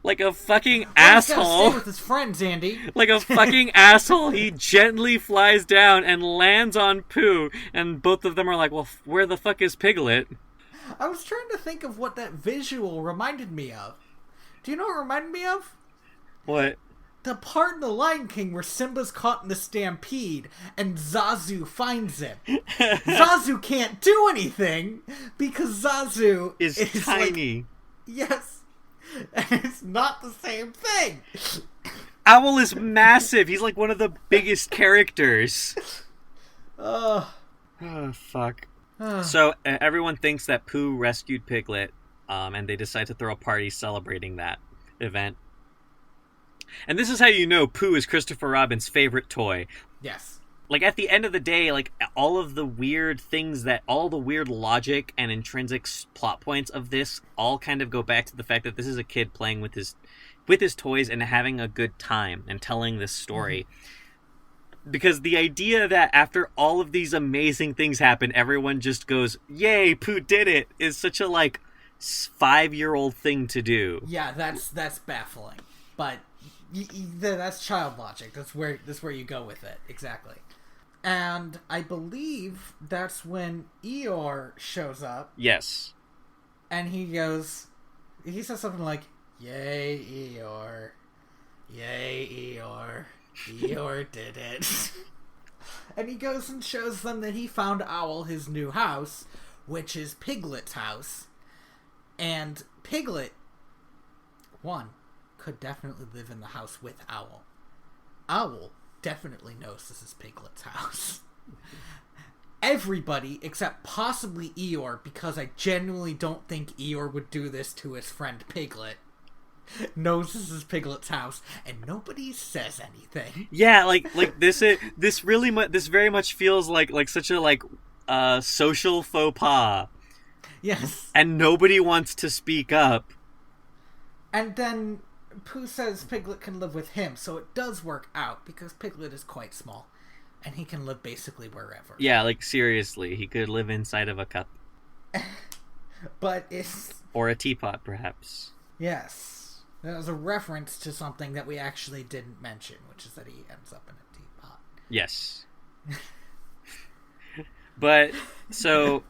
Like a fucking asshole. Stay with his friends, Andy. Like a fucking asshole, he gently flies down and lands on Pooh, and both of them are like, well, where the fuck is Piglet? I was trying to think of what that visual reminded me of. Do you know what it reminded me of? What? The part in The Lion King where Simba's caught in the stampede and Zazu finds him. Zazu can't do anything because Zazu is tiny. Yes. And it's not the same thing. Owl is massive. He's like one of the biggest characters. Oh, fuck. So everyone thinks that Pooh rescued Piglet, and they decide to throw a party celebrating that event. And this is how you know Pooh is Christopher Robin's favorite toy. Yes. Like, at the end of the day, like, all of the weird things all the weird logic and intrinsic plot points of this all kind of go back to the fact that this is a kid playing with his toys and having a good time and telling this story. Mm-hmm. Because the idea that after all of these amazing things happen, everyone just goes, yay, Pooh did it, is such a, like, 5-year-old thing to do. Yeah, that's baffling. But that's child logic. That's where you go with it. Exactly. And I believe that's when Eeyore shows up. Yes. And he says something like, yay, Eeyore. Yay, Eeyore. Eeyore did it. And he goes and shows them that he found Owl his new house, which is Piglet's house. And Piglet, could definitely live in the house with Owl. Owl definitely knows this is Piglet's house. Everybody, except possibly Eeyore, because I genuinely don't think Eeyore would do this to his friend Piglet, knows this is Piglet's house, and nobody says anything. Yeah, like this very much feels like such a social faux pas. Yes. And nobody wants to speak up. And then Pooh says Piglet can live with him, so it does work out, because Piglet is quite small, and he can live basically wherever. Yeah, like, seriously, he could live inside of a cup. But it's... Or a teapot, perhaps. Yes. That was a reference to something that we actually didn't mention, which is that he ends up in a teapot. Yes. But, so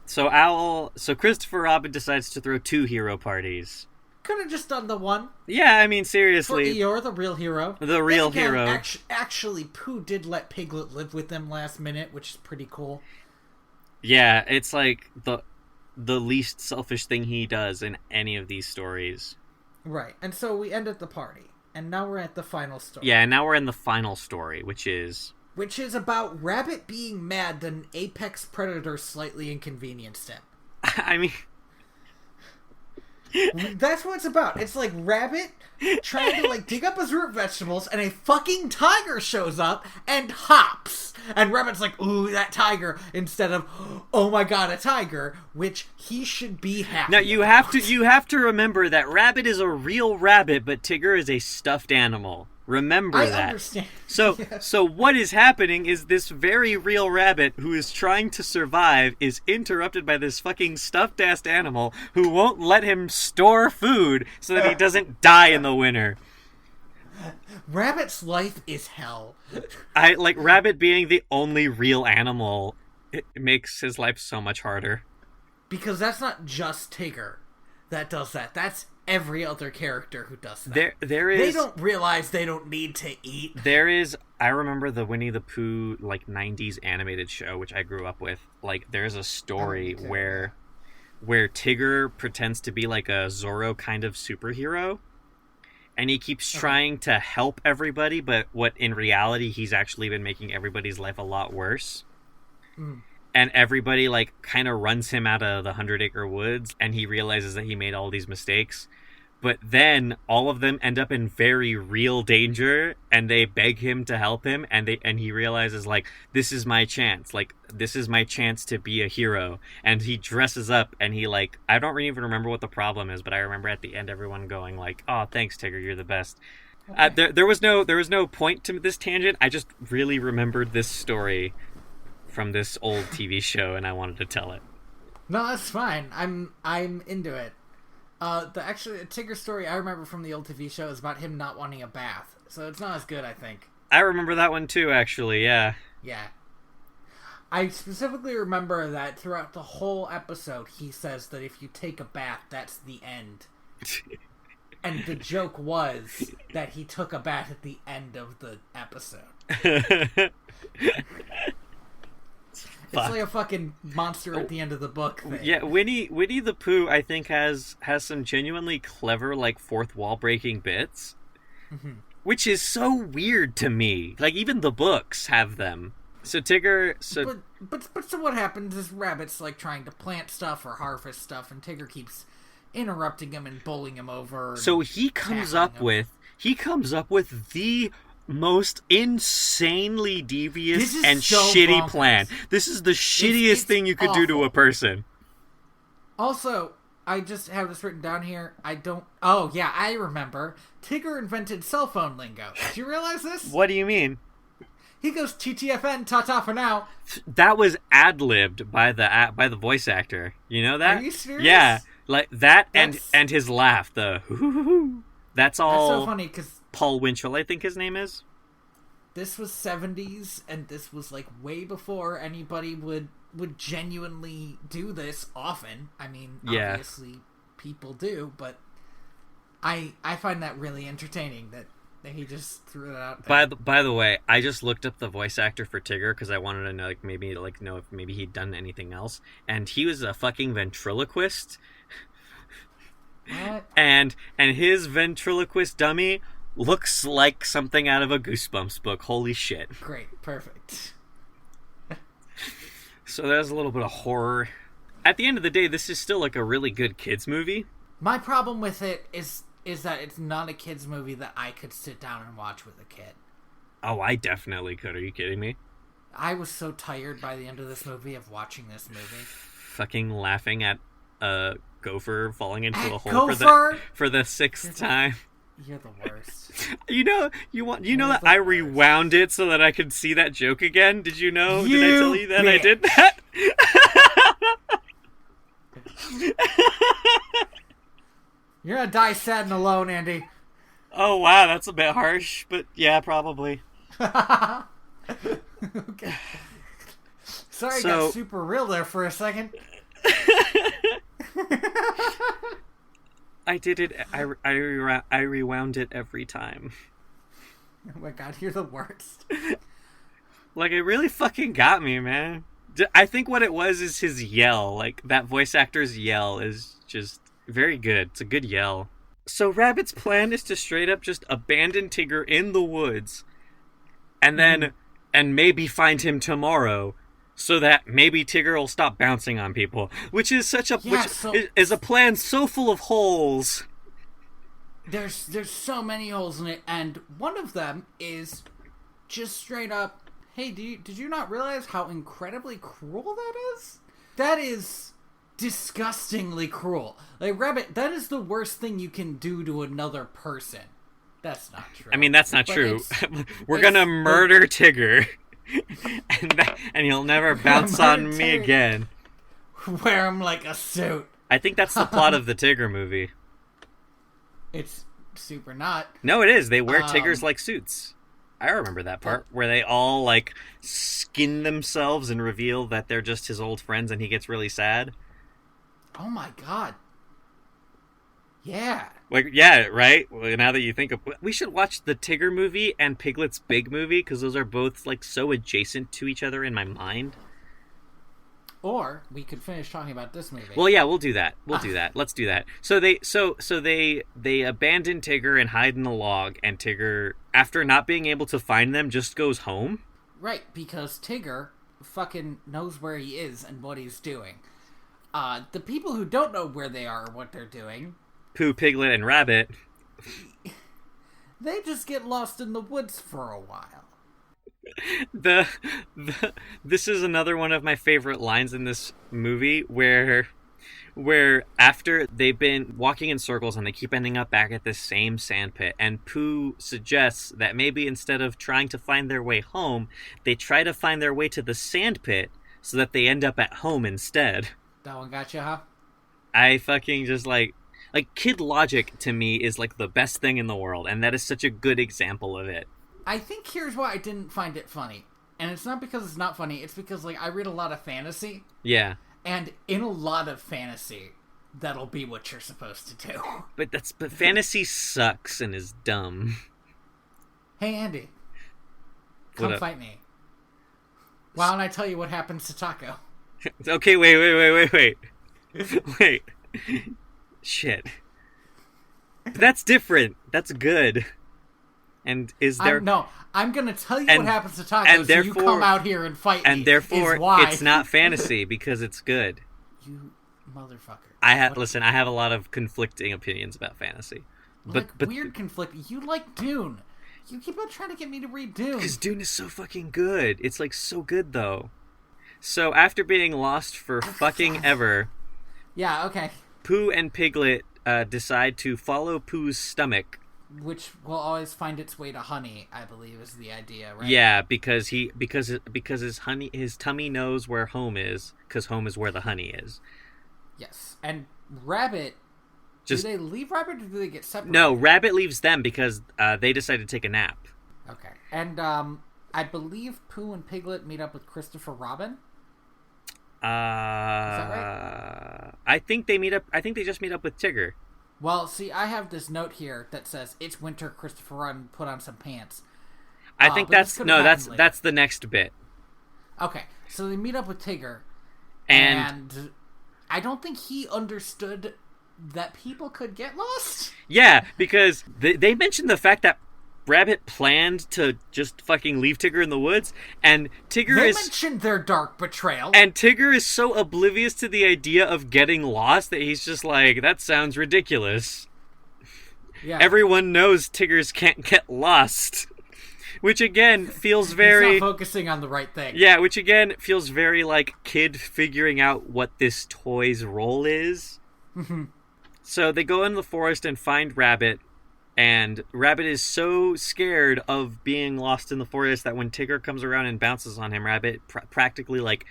Christopher Robin decides to throw 2 hero parties. Could have just done the one. Yeah, I mean, seriously. For Eeyore, the real hero. The real hero. Actually, Pooh did let Piglet live with them last minute, which is pretty cool. Yeah, it's like the least selfish thing he does in any of these stories. Right, and so we end at the party, and now we're at the final story. Yeah, and now we're in the final story, which is about Rabbit being mad that an apex predator slightly inconvenienced him. I mean... That's what it's about. It's like Rabbit trying to dig up his root vegetables, and a fucking tiger shows up and hops. And Rabbit's like, ooh, that tiger, instead of, oh my god, a tiger, which he should be happy. Now you have to remember that Rabbit is a real rabbit, but Tigger is a stuffed animal. Remember that. I understand. So what is happening is this very real rabbit who is trying to survive is interrupted by this fucking stuffed-ass animal who won't let him store food so that he doesn't die in the winter. Rabbit's life is hell. Rabbit being the only real animal, it makes his life so much harder. Because that's not just Tigger that does that. That's every other character who does that. There is... They don't realize they don't need to eat. There is... I remember the Winnie the Pooh, 90s animated show, which I grew up with. There's a story where Tigger pretends to be like a Zorro kind of superhero. And he keeps trying to help everybody, but what in reality, he's actually been making everybody's life a lot worse. Mm. And everybody, kind of runs him out of the 100 Acre Woods, and he realizes that he made all these mistakes. But then all of them end up in very real danger, and they beg him to help him, and he realizes, this is my chance. This is my chance to be a hero. And he dresses up, and he, I don't even remember what the problem is, but I remember at the end everyone going, oh, thanks, Tigger, you're the best. Okay. There was no point to this tangent. I just really remembered this story from this old TV show, and I wanted to tell it. No, that's fine. I'm into it. The Tigger story I remember from the old TV show is about him not wanting a bath, so it's not as good, I think. I remember that one too, actually. Yeah. Yeah. I specifically remember that throughout the whole episode, he says that if you take a bath, that's the end. And the joke was that he took a bath at the end of the episode. It's like a fucking monster at the end of the book thing. Yeah, Winnie the Pooh, I think, has some genuinely clever, like, fourth wall breaking bits, which is so weird to me. Like, even the books have them. So Tigger, But so what happens is Rabbit's like trying to plant stuff or harvest stuff, and Tigger keeps interrupting him and bowling him over. So he comes up with the most insanely devious and shitty plan. This is the shittiest thing you could do to a person. Also, I just have this written down here. Oh yeah, I remember. Tigger invented cell phone lingo. Did you realize this? What do you mean? He goes TTFN, ta-ta for now. That was ad-libbed by the voice actor. You know that? Are you serious? Yeah, like that and his laugh, the hoo-hoo-hoo. That's all. That's so funny because Paul Winchell, I think his name is. This was 70s, and this was like way before anybody would genuinely do this often. I mean, obviously people do, but I find that really entertaining that he just threw it out there. By the way, I just looked up the voice actor for Tigger because I wanted to know, know if maybe he'd done anything else, and he was a fucking ventriloquist. What? And his ventriloquist dummy looks like something out of a Goosebumps book. Holy shit! Great, perfect. So there's a little bit of horror. At the end of the day, this is still like a really good kids movie. My problem with it is that it's not a kids movie that I could sit down and watch with a kid. Oh, I definitely could. Are you kidding me? I was so tired by the end of this movie of watching this movie. Fucking laughing at a gopher falling into a hole for the sixth time. You're the worst. You know that I rewound it so that I could see that joke again? Did you know? Did I tell you that I did that? You're gonna die sad and alone, Andy. Oh, wow, that's a bit harsh, but yeah, probably. Okay. Sorry, I got super real there for a second. I did it. I rewound it every time. Oh my god, you're the worst. Like, it really fucking got me, man. I think what it was is his yell. Like, that voice actor's yell is just very good. It's a good yell. So Rabbit's plan is to straight up just abandon Tigger in the woods and then and maybe find him tomorrow so that maybe Tigger will stop bouncing on people, which is is a plan so full of holes. There's so many holes in it, and one of them is just straight up, hey, did you not realize how incredibly cruel that is? That is disgustingly cruel. Like, Rabbit, that is the worst thing you can do to another person. That's not true. I mean, that's not true. We're gonna murder Tigger, and he'll never bounce on me again. Wear him like a suit. I think that's the plot of the Tigger movie. It's super not. No, it is. They wear Tiggers like suits. I remember that part where they all like skin themselves and reveal that they're just his old friends, and he gets really sad. Oh my god. Yeah. Like, yeah, right? Well, now that you think of... We should watch the Tigger movie and Piglet's Big movie, because those are both, like, so adjacent to each other in my mind. Or we could finish talking about this movie. Well, yeah, we'll do that. Let's do that. So they abandon Tigger and hide in the log, and Tigger, after not being able to find them, just goes home? Right, because Tigger fucking knows where he is and what he's doing. The people who don't know where they are or what they're doing... Pooh, Piglet, and Rabbit. They just get lost in the woods for a while. This is another one of my favorite lines in this movie where after they've been walking in circles and they keep ending up back at this same sand pit, and Pooh suggests that maybe instead of trying to find their way home, they try to find their way to the sand pit so that they end up at home instead. That one got you, huh? I fucking just like kid logic to me is like the best thing in the world, and that is such a good example of it. I think here's why I didn't find it funny. And it's not because it's not funny, it's because like I read a lot of fantasy. Yeah. And in a lot of fantasy, that'll be what you're supposed to do. But fantasy sucks and is dumb. Hey Andy. Come fight me. Why don't I tell you what happens to Taco? Okay, wait. Wait. Shit. But that's different. That's good. And is there... No, I'm going to tell you what happens to Taco, and so you come out here and fight me. And therefore, it's not fantasy, because it's good. You motherfucker. I have a lot of conflicting opinions about fantasy. But weird conflict. You like Dune. You keep on trying to get me to read Dune. Because Dune is so fucking good. It's, like, so good, though. So, after being lost for fucking ever... Yeah, okay. Pooh and Piglet decide to follow Pooh's stomach. Which will always find its way to honey, I believe, is the idea, right? Yeah, because his tummy knows where home is, because home is where the honey is. Yes. And Rabbit... do they leave Rabbit, or do they get separated? No, Rabbit leaves them because they decide to take a nap. Okay. And I believe Pooh and Piglet meet up with Christopher Robin? Is that right? I think they just meet up with Tigger. Well, see, I have this note here that says, "It's winter, Christopher Robin, put on some pants." I think that's the next bit. Okay, so they meet up with Tigger, and I don't think he understood that people could get lost. Yeah, because they mentioned the fact that Rabbit planned to just fucking leave Tigger in the woods, and They mentioned their dark betrayal. And Tigger is so oblivious to the idea of getting lost that he's just like, that sounds ridiculous. Yeah. Everyone knows Tiggers can't get lost. Which again feels very... He's not focusing on the right thing. Yeah, which again feels very like kid figuring out what this toy's role is. So they go in the forest and find Rabbit. And Rabbit is so scared of being lost in the forest that when Tigger comes around and bounces on him, Rabbit practically, like,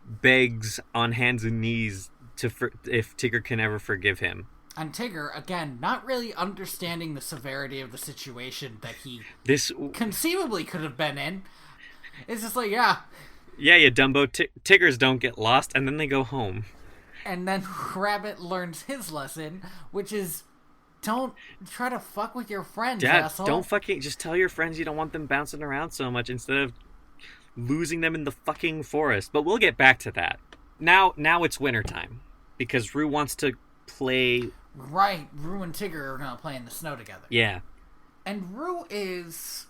begs on hands and knees if Tigger can ever forgive him. And Tigger, again, not really understanding the severity of the situation that he conceivably could have been in. It's just like, yeah. Yeah, you dumbo. Tiggers don't get lost, and then they go home. And then Rabbit learns his lesson, which is... don't try to fuck with your friends, asshole. Don't fucking... just tell your friends you don't want them bouncing around so much instead of losing them in the fucking forest. But we'll get back to that. Now it's wintertime. Because Rue wants to play... Right. Rue and Tigger are going to play in the snow together. Yeah. And Rue is...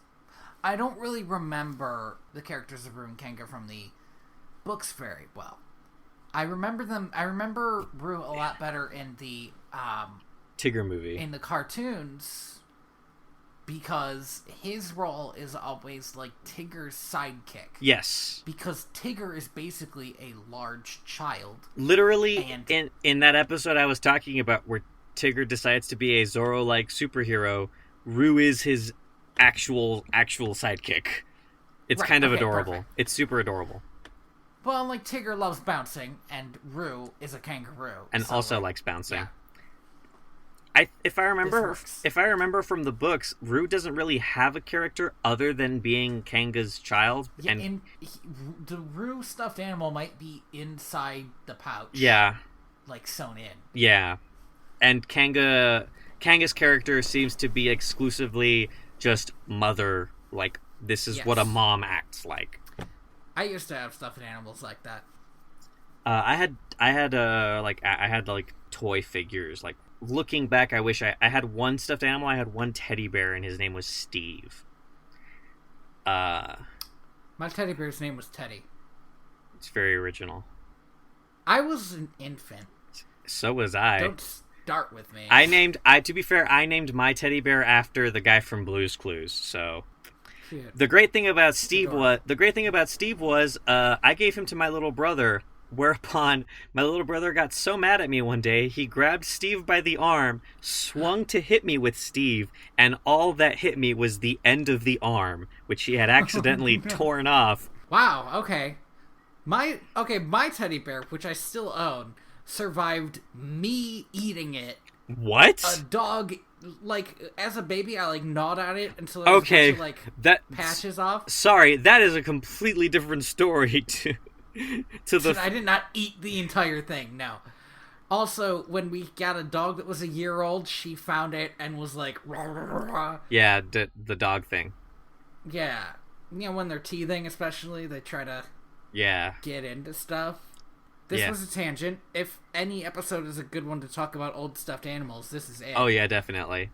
I don't really remember the characters of Rue and Kanga from the books very well. I remember Rue a lot better in the... Tigger movie. In the cartoons, because his role is always like Tigger's sidekick. Yes. Because Tigger is basically a large child. Literally, in that episode I was talking about where Tigger decides to be a Zorro-like superhero, Rue is his actual sidekick. It's kind of adorable. Perfect. It's super adorable. Well, like, Tigger loves bouncing, and Rue is a kangaroo. And also likes bouncing. Yeah. If I remember from the books, Rue doesn't really have a character other than being Kanga's child. Yeah, and the Rue stuffed animal might be inside the pouch. Yeah. Like sewn in. Yeah. And Kanga's character seems to be exclusively just mother. Like, this is what a mom acts like. I used to have stuffed animals like that. I had toy figures. Like, looking back, I wish I had one stuffed animal. I had one teddy bear, and his name was Steve. My teddy bear's name was Teddy. It's very original. I was an infant. So was I. Don't start with me. To be fair, I named my teddy bear after the guy from Blue's Clues. So the great thing about Steve was I gave him to my little brother. Whereupon my little brother got so mad at me one day, he grabbed Steve by the arm, swung to hit me with Steve, and all that hit me was the end of the arm, which he had accidentally torn off. Wow, okay. My teddy bear, which I still own, survived me eating it. What? A dog, like, as a baby, I, gnawed at it until it was actually, patches off. Sorry, that is a completely different story, I did not eat the entire thing, no. Also, when we got a dog that was a year old, she found it and was like... Rah, rah, rah. Yeah, the dog thing. Yeah. When they're teething, especially, they try to Yeah. get into stuff. This was a tangent. If any episode is a good one to talk about old stuffed animals, this is it. Oh yeah, definitely.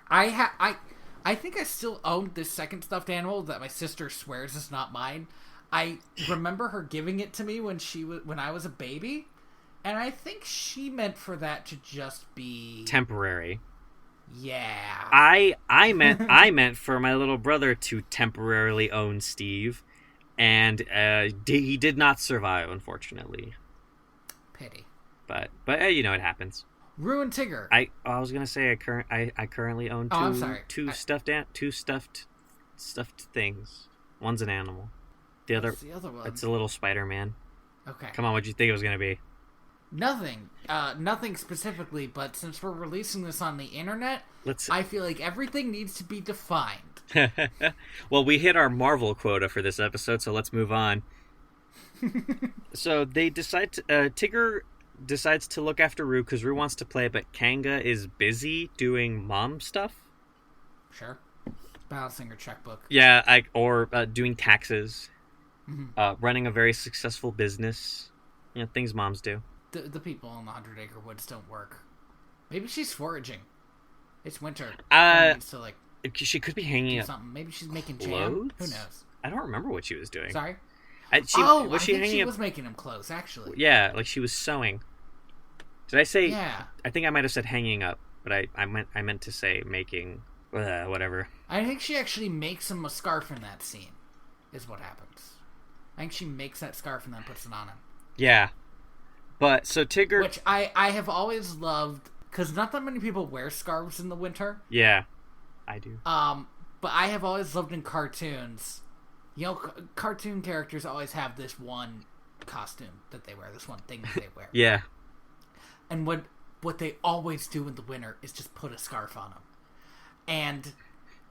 I think I still own this second stuffed animal that my sister swears is not mine. I remember her giving it to me when I was a baby, and I think she meant for that to just be temporary. Yeah. I meant for my little brother to temporarily own Steve, and he did not survive, unfortunately. Pity. But you know, it happens. Rue and Tigger. I was gonna say I currently own two stuffed things. One's an animal. The other one? It's a little Spider-Man. Okay. Come on, what'd you think it was gonna be? Nothing. Nothing specifically, but since we're releasing this on the internet, I feel like everything needs to be defined. Well, we hit our Marvel quota for this episode, so let's move on. So they decide Tigger decides to look after Rue because Rue wants to play, but Kanga is busy doing mom stuff. Sure. Balancing her checkbook. Yeah, or doing taxes. Mm-hmm. Running a very successful business. You know, things moms do. The people in the 100 Acre Woods don't work. Maybe she's foraging. It's winter. So she could be hanging up something. Maybe she's making clothes? jam. Who knows? I don't remember what she was doing. Sorry? I think she was making them clothes, actually. Yeah, like she was sewing. Did I say? Yeah. I think I might have said hanging up, but I meant to say making. Whatever. I think she actually makes him a scarf in that scene. Is what happens. I think she makes that scarf and then puts it on him. Yeah. But so Tigger, which I have always loved, because not that many people wear scarves in the winter. Yeah, I do. But I have always loved in cartoons. You know, cartoon characters always have this one costume that they wear, this one thing that they wear. Yeah. And what they always do in the winter is just put a scarf on them. And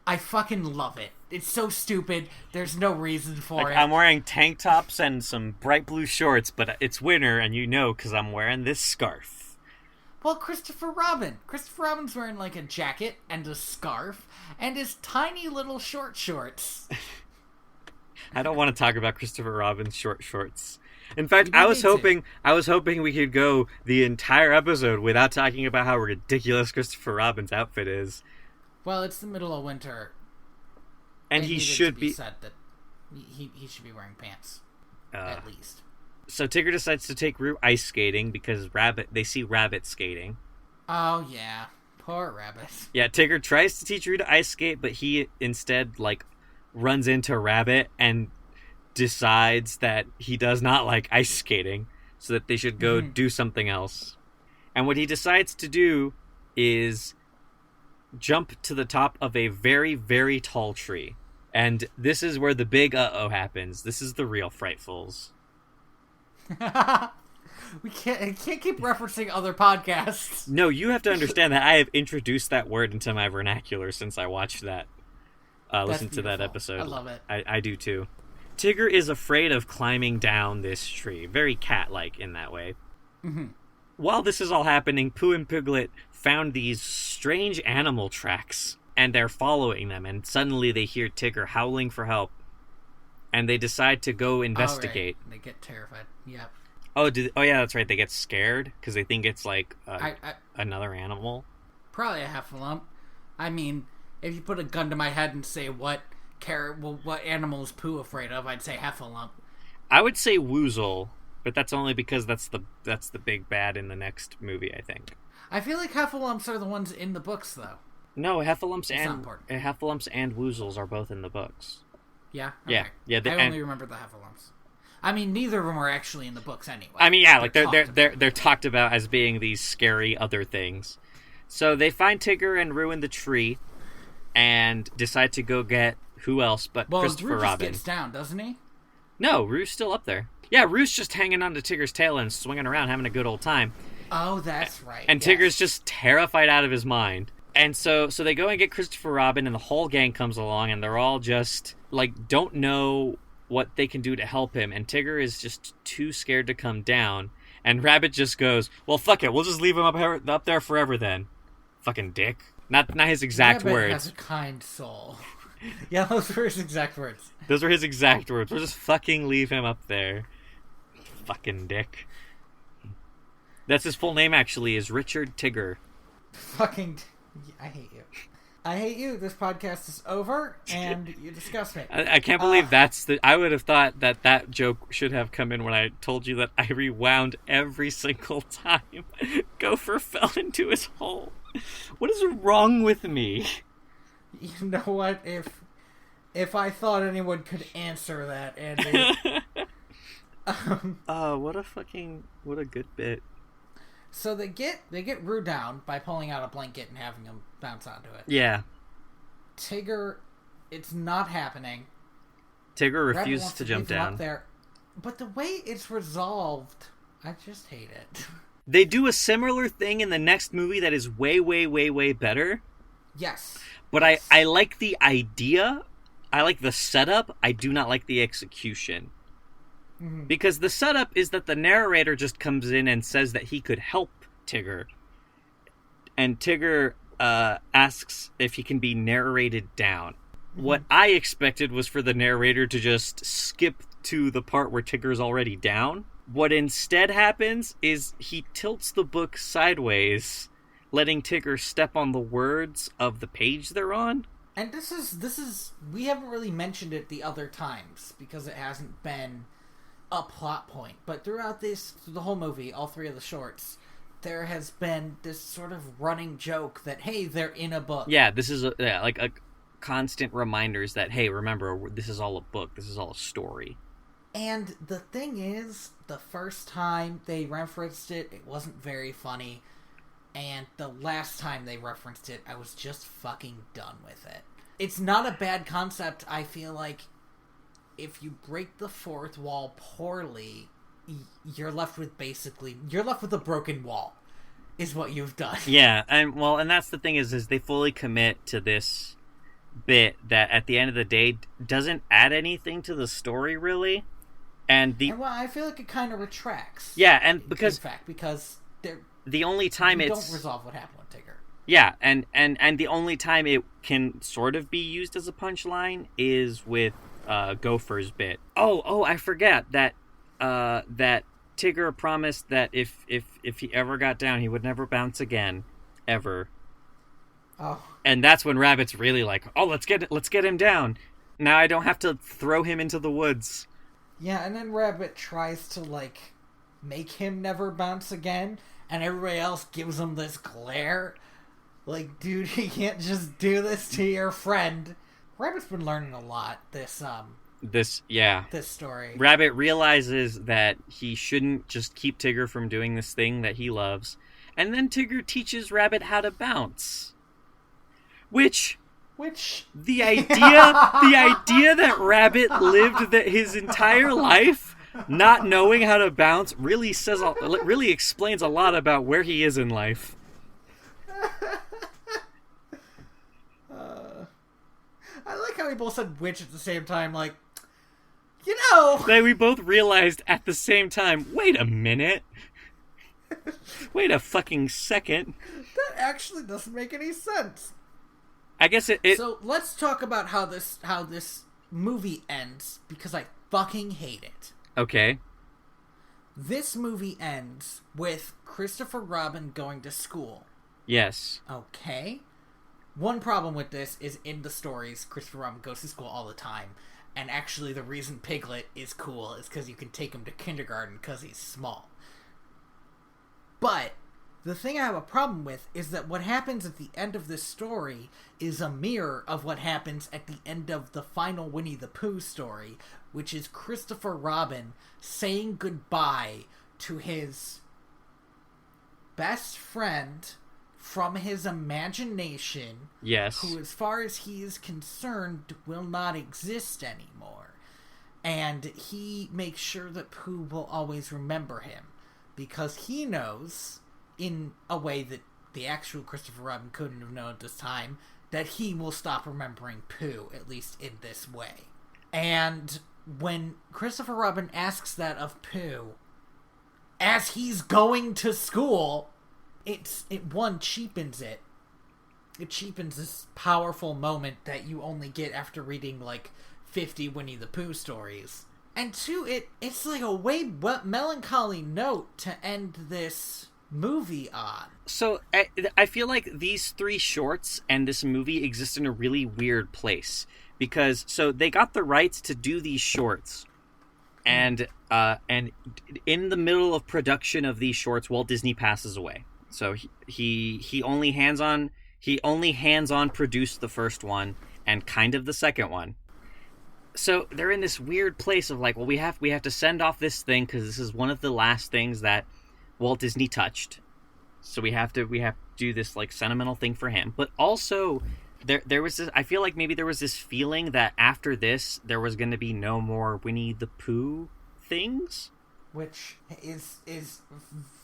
I fucking love it. It's so stupid. There's no reason for it. I'm wearing tank tops and some bright blue shorts, but it's winter, and you know because I'm wearing this scarf. Well, Christopher Robin. Christopher Robin's wearing like a jacket and a scarf and his tiny little short shorts. I don't want to talk about Christopher Robin's short shorts. In fact, I was hoping we could go the entire episode without talking about how ridiculous Christopher Robin's outfit is. Well, it's the middle of winter, and he should be said that he should be wearing pants at least. So Tigger decides to take Rue ice skating because they see Rabbit skating. Oh yeah, poor Rabbit. Yeah, Tigger tries to teach Rue to ice skate, but he instead runs into Rabbit and decides that he does not like ice skating, so that they should go do something else. And what he decides to do is jump to the top of a very, very tall tree. And this is where the big happens. This is the real Frightfuls. We can't keep referencing other podcasts. No, you have to understand that I have introduced that word into my vernacular since I watched that. Listened to that episode. I love it. I do too. Tigger is afraid of climbing down this tree. Very cat-like in that way. Mm-hmm. While this is all happening, Pooh and Piglet found these strange animal tracks, and they're following them, and suddenly they hear Tigger howling for help, and they decide to go investigate. Oh, right. They get terrified. Yep. Oh, yeah, that's right. They get scared because they think it's like another animal. Probably a heffalump. I mean, if you put a gun to my head and say what animal is Pooh afraid of, I'd say heffalump. I would say woozle, but that's only because that's the big bad in the next movie, I think. I feel like heffalumps are the ones in the books, though. No, heffalumps and woozles are both in the books. Yeah? Okay. Yeah. I only remember the heffalumps. I mean, neither of them are actually in the books anyway. I mean, yeah, they're talked about as being these scary other things. So they find Tigger and Rue in the tree, and decide to go get who else but Christopher Robin. Rue just gets down, doesn't he? No, Rue's still up there. Yeah, Rue's just hanging onto Tigger's tail and swinging around, having a good old time. Oh, that's right. And yes. Tigger's just terrified out of his mind. And so they go and get Christopher Robin, and the whole gang comes along, and they're all just, don't know what they can do to help him. And Tigger is just too scared to come down. And Rabbit just goes, well, fuck it, we'll just leave him up there forever then. Fucking dick. Not his exact Rabbit words. has a kind soul. Yeah, those were his exact words. Those were his exact words. We'll just fucking leave him up there. Fucking dick. That's his full name, actually, is Richard Tigger. Fucking... I hate you. I hate you. This podcast is over, and you disgust me. I can't believe that's the... I would have thought that joke should have come in when I told you that I rewound every single time Gopher fell into his hole. What is wrong with me? You know what? If I thought anyone could answer that, Andy... what a good bit. So they get Rue down by pulling out a blanket and having him bounce onto it. Yeah. Tigger, it's not happening. Tigger refuses to jump down. Up there. But the way it's resolved, I just hate it. They do a similar thing in the next movie that is way, way, way, way better. Yes. But yes. I like the idea. I like the setup. I do not like the execution. Mm-hmm. Because the setup is that the narrator just comes in and says that he could help Tigger. And Tigger asks if he can be narrated down. Mm-hmm. What I expected was for the narrator to just skip to the part where Tigger's already down. What instead happens is he tilts the book sideways, letting Tigger step on the words of the page they're on. And this is we haven't really mentioned it the other times because it hasn't been a plot point, but through the whole movie, all three of the shorts, there has been this sort of running joke that, hey, they're in a book. Yeah, this is like a constant reminders that, hey, remember, this is all a book, this is all a story. And the thing is, the first time they referenced it, it wasn't very funny, and the last time they referenced it, I was just fucking done with it. It's not a bad concept. I feel like if you break the fourth wall poorly, you're left with a broken wall, is what you've done. Yeah, and that's the thing is they fully commit to this bit that at the end of the day doesn't add anything to the story really, and I feel like it kind of retracts. Yeah, and because the only time don't resolve what happened with Tigger. Yeah, and the only time it can sort of be used as a punchline is with Gopher's bit. Oh, I forget that Tigger promised that if he ever got down, he would never bounce again, ever. Oh. And that's when Rabbit's really like, oh, let's get him down. Now I don't have to throw him into the woods. Yeah, and then Rabbit tries to make him never bounce again, and everybody else gives him this glare. Like, dude, you can't just do this to your friend. Rabbit's been learning a lot this story. Rabbit realizes that he shouldn't just keep Tigger from doing this thing that he loves, and then Tigger teaches Rabbit how to bounce. Which the idea that Rabbit lived his entire life not knowing how to bounce really explains a lot about where he is in life. I like how we both said which at the same time, like, we both realized at the same time, wait a minute. Wait a fucking second. That actually doesn't make any sense. I guess it... So let's talk about how this movie ends, because I fucking hate it. Okay. This movie ends with Christopher Robin going to school. Yes. Okay. One problem with this is in the stories, Christopher Robin goes to school all the time. And actually the reason Piglet is cool is because you can take him to kindergarten because he's small. But the thing I have a problem with is that what happens at the end of this story is a mirror of what happens at the end of the final Winnie the Pooh story, which is Christopher Robin saying goodbye to his best friend from his imagination. Yes. Who, as far as he is concerned, will not exist anymore. And he makes sure that Pooh will always remember him, because he knows, in a way that the actual Christopher Robin couldn't have known at this time, that he will stop remembering Pooh, at least in this way. And when Christopher Robin asks that of Pooh, as he's going to school, it cheapens it, it cheapens this powerful moment that you only get after reading like 50 Winnie the Pooh stories. And two, it's like a way melancholy note to end this movie on. So I feel like these 3 shorts and this movie exist in a really weird place, because so they got the rights to do these shorts, and in the middle of production of these shorts, Walt Disney passes away. So he only hands on produced the first one and kind of the second one. So they're in this weird place of like, well, we have to send off this thing because this is one of the last things that Walt Disney touched. So we have to do this like sentimental thing for him. But also there was this, I feel like maybe there was this feeling that after this there was going to be no more Winnie the Pooh things, which is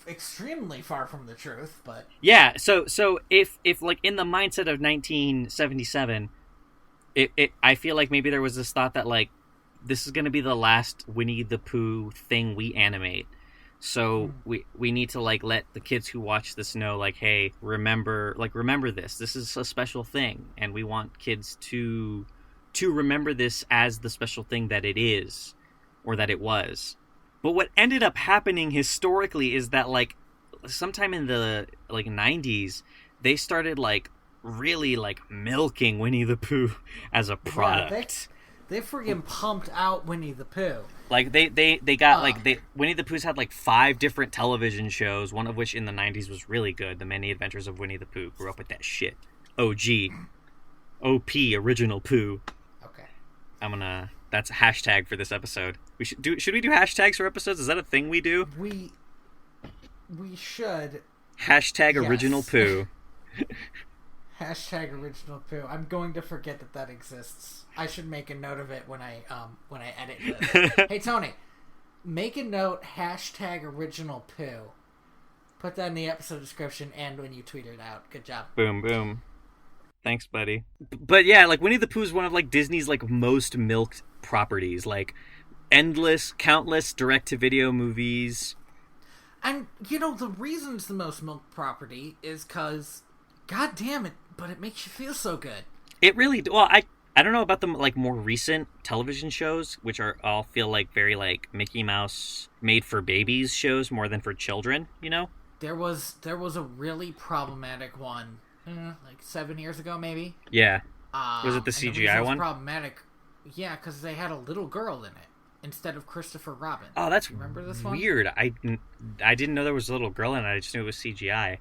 extremely far from the truth. But yeah, so if like in the mindset of 1977, I feel like maybe there was this thought that like this is going to be the last Winnie the Pooh thing we animate. So we need to like let the kids who watch this know like, hey, remember this. This is a special thing, and we want kids to remember this as the special thing that it is, or that it was. But what ended up happening historically is that like sometime in the like 90s, they started like really like milking Winnie the Pooh as a product. Yeah, they friggin' pumped out Winnie the Pooh. Like they got Winnie the Pooh's had like 5 different television shows, one of which in the 90s was really good. The Many Adventures of Winnie the Pooh. Grew up with that shit. OG. OP, original Pooh. Okay. That's a hashtag for this episode. Should we do hashtags for episodes? Is that a thing we do? We should. Hashtag yes. Original Pooh. Hashtag original Pooh. I'm going to forget that exists. I should make a note of it when I edit this. Hey Tony, make a note. Hashtag original Pooh. Put that in the episode description and when you tweet it out. Good job. Boom boom. Thanks, buddy. But yeah, like Winnie the Pooh is one of like Disney's like most milked properties. Like countless direct-to-video movies. And you know the reason it's the most milked property is because, god damn it, but it makes you feel so good. It really... Well, I don't know about the like more recent television shows, which are all feel like very like Mickey Mouse made for babies shows more than for children, you know? There was a really problematic one, like 7 years ago maybe. Yeah. Was it the CGI one? Problematic, yeah, because they had a little girl in it instead of Christopher Robin. Oh, that's remember this weird. one? I didn't know there was a little girl in it. I just knew it was CGI.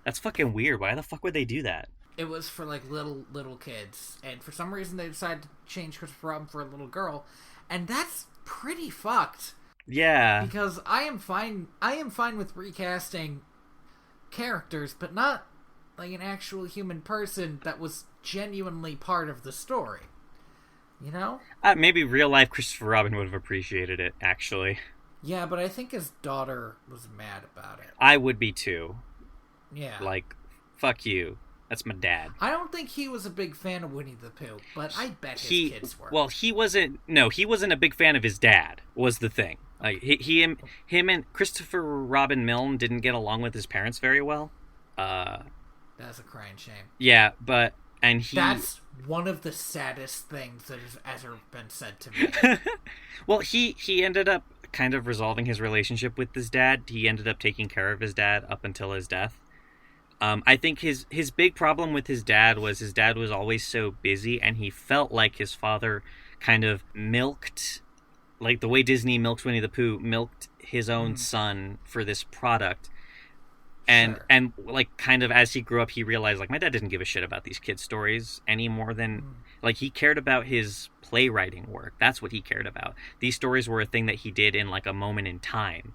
That's fucking weird. Why the fuck would they do that? It was for like little kids, and for some reason they decided to change Christopher Robin for a little girl, and that's pretty fucked. Yeah. Because I am fine with recasting characters, but not like an actual human person that was genuinely part of the story. You know? Maybe real life Christopher Robin would have appreciated it, actually. Yeah, but I think his daughter was mad about it. I would be too. Yeah. Like, fuck you. That's my dad. I don't think he was a big fan of Winnie the Pooh, but I bet his kids were. Well, he wasn't a big fan of his dad, was the thing. Like, him and Christopher Robin Milne didn't get along with his parents very well. That's a crying shame. Yeah, that's one of the saddest things that has ever been said to me. Well, he ended up kind of resolving his relationship with his dad. He ended up taking care of his dad up until his death. I think his big problem with his dad was always so busy, and he felt like his father kind of milked, like the way Disney milked Winnie the Pooh, milked his own son for this product. And like kind of as he grew up, he realized like my dad didn't give a shit about these kids' stories any more than like he cared about his playwriting work. That's what he cared about. These stories were a thing that he did in like a moment in time.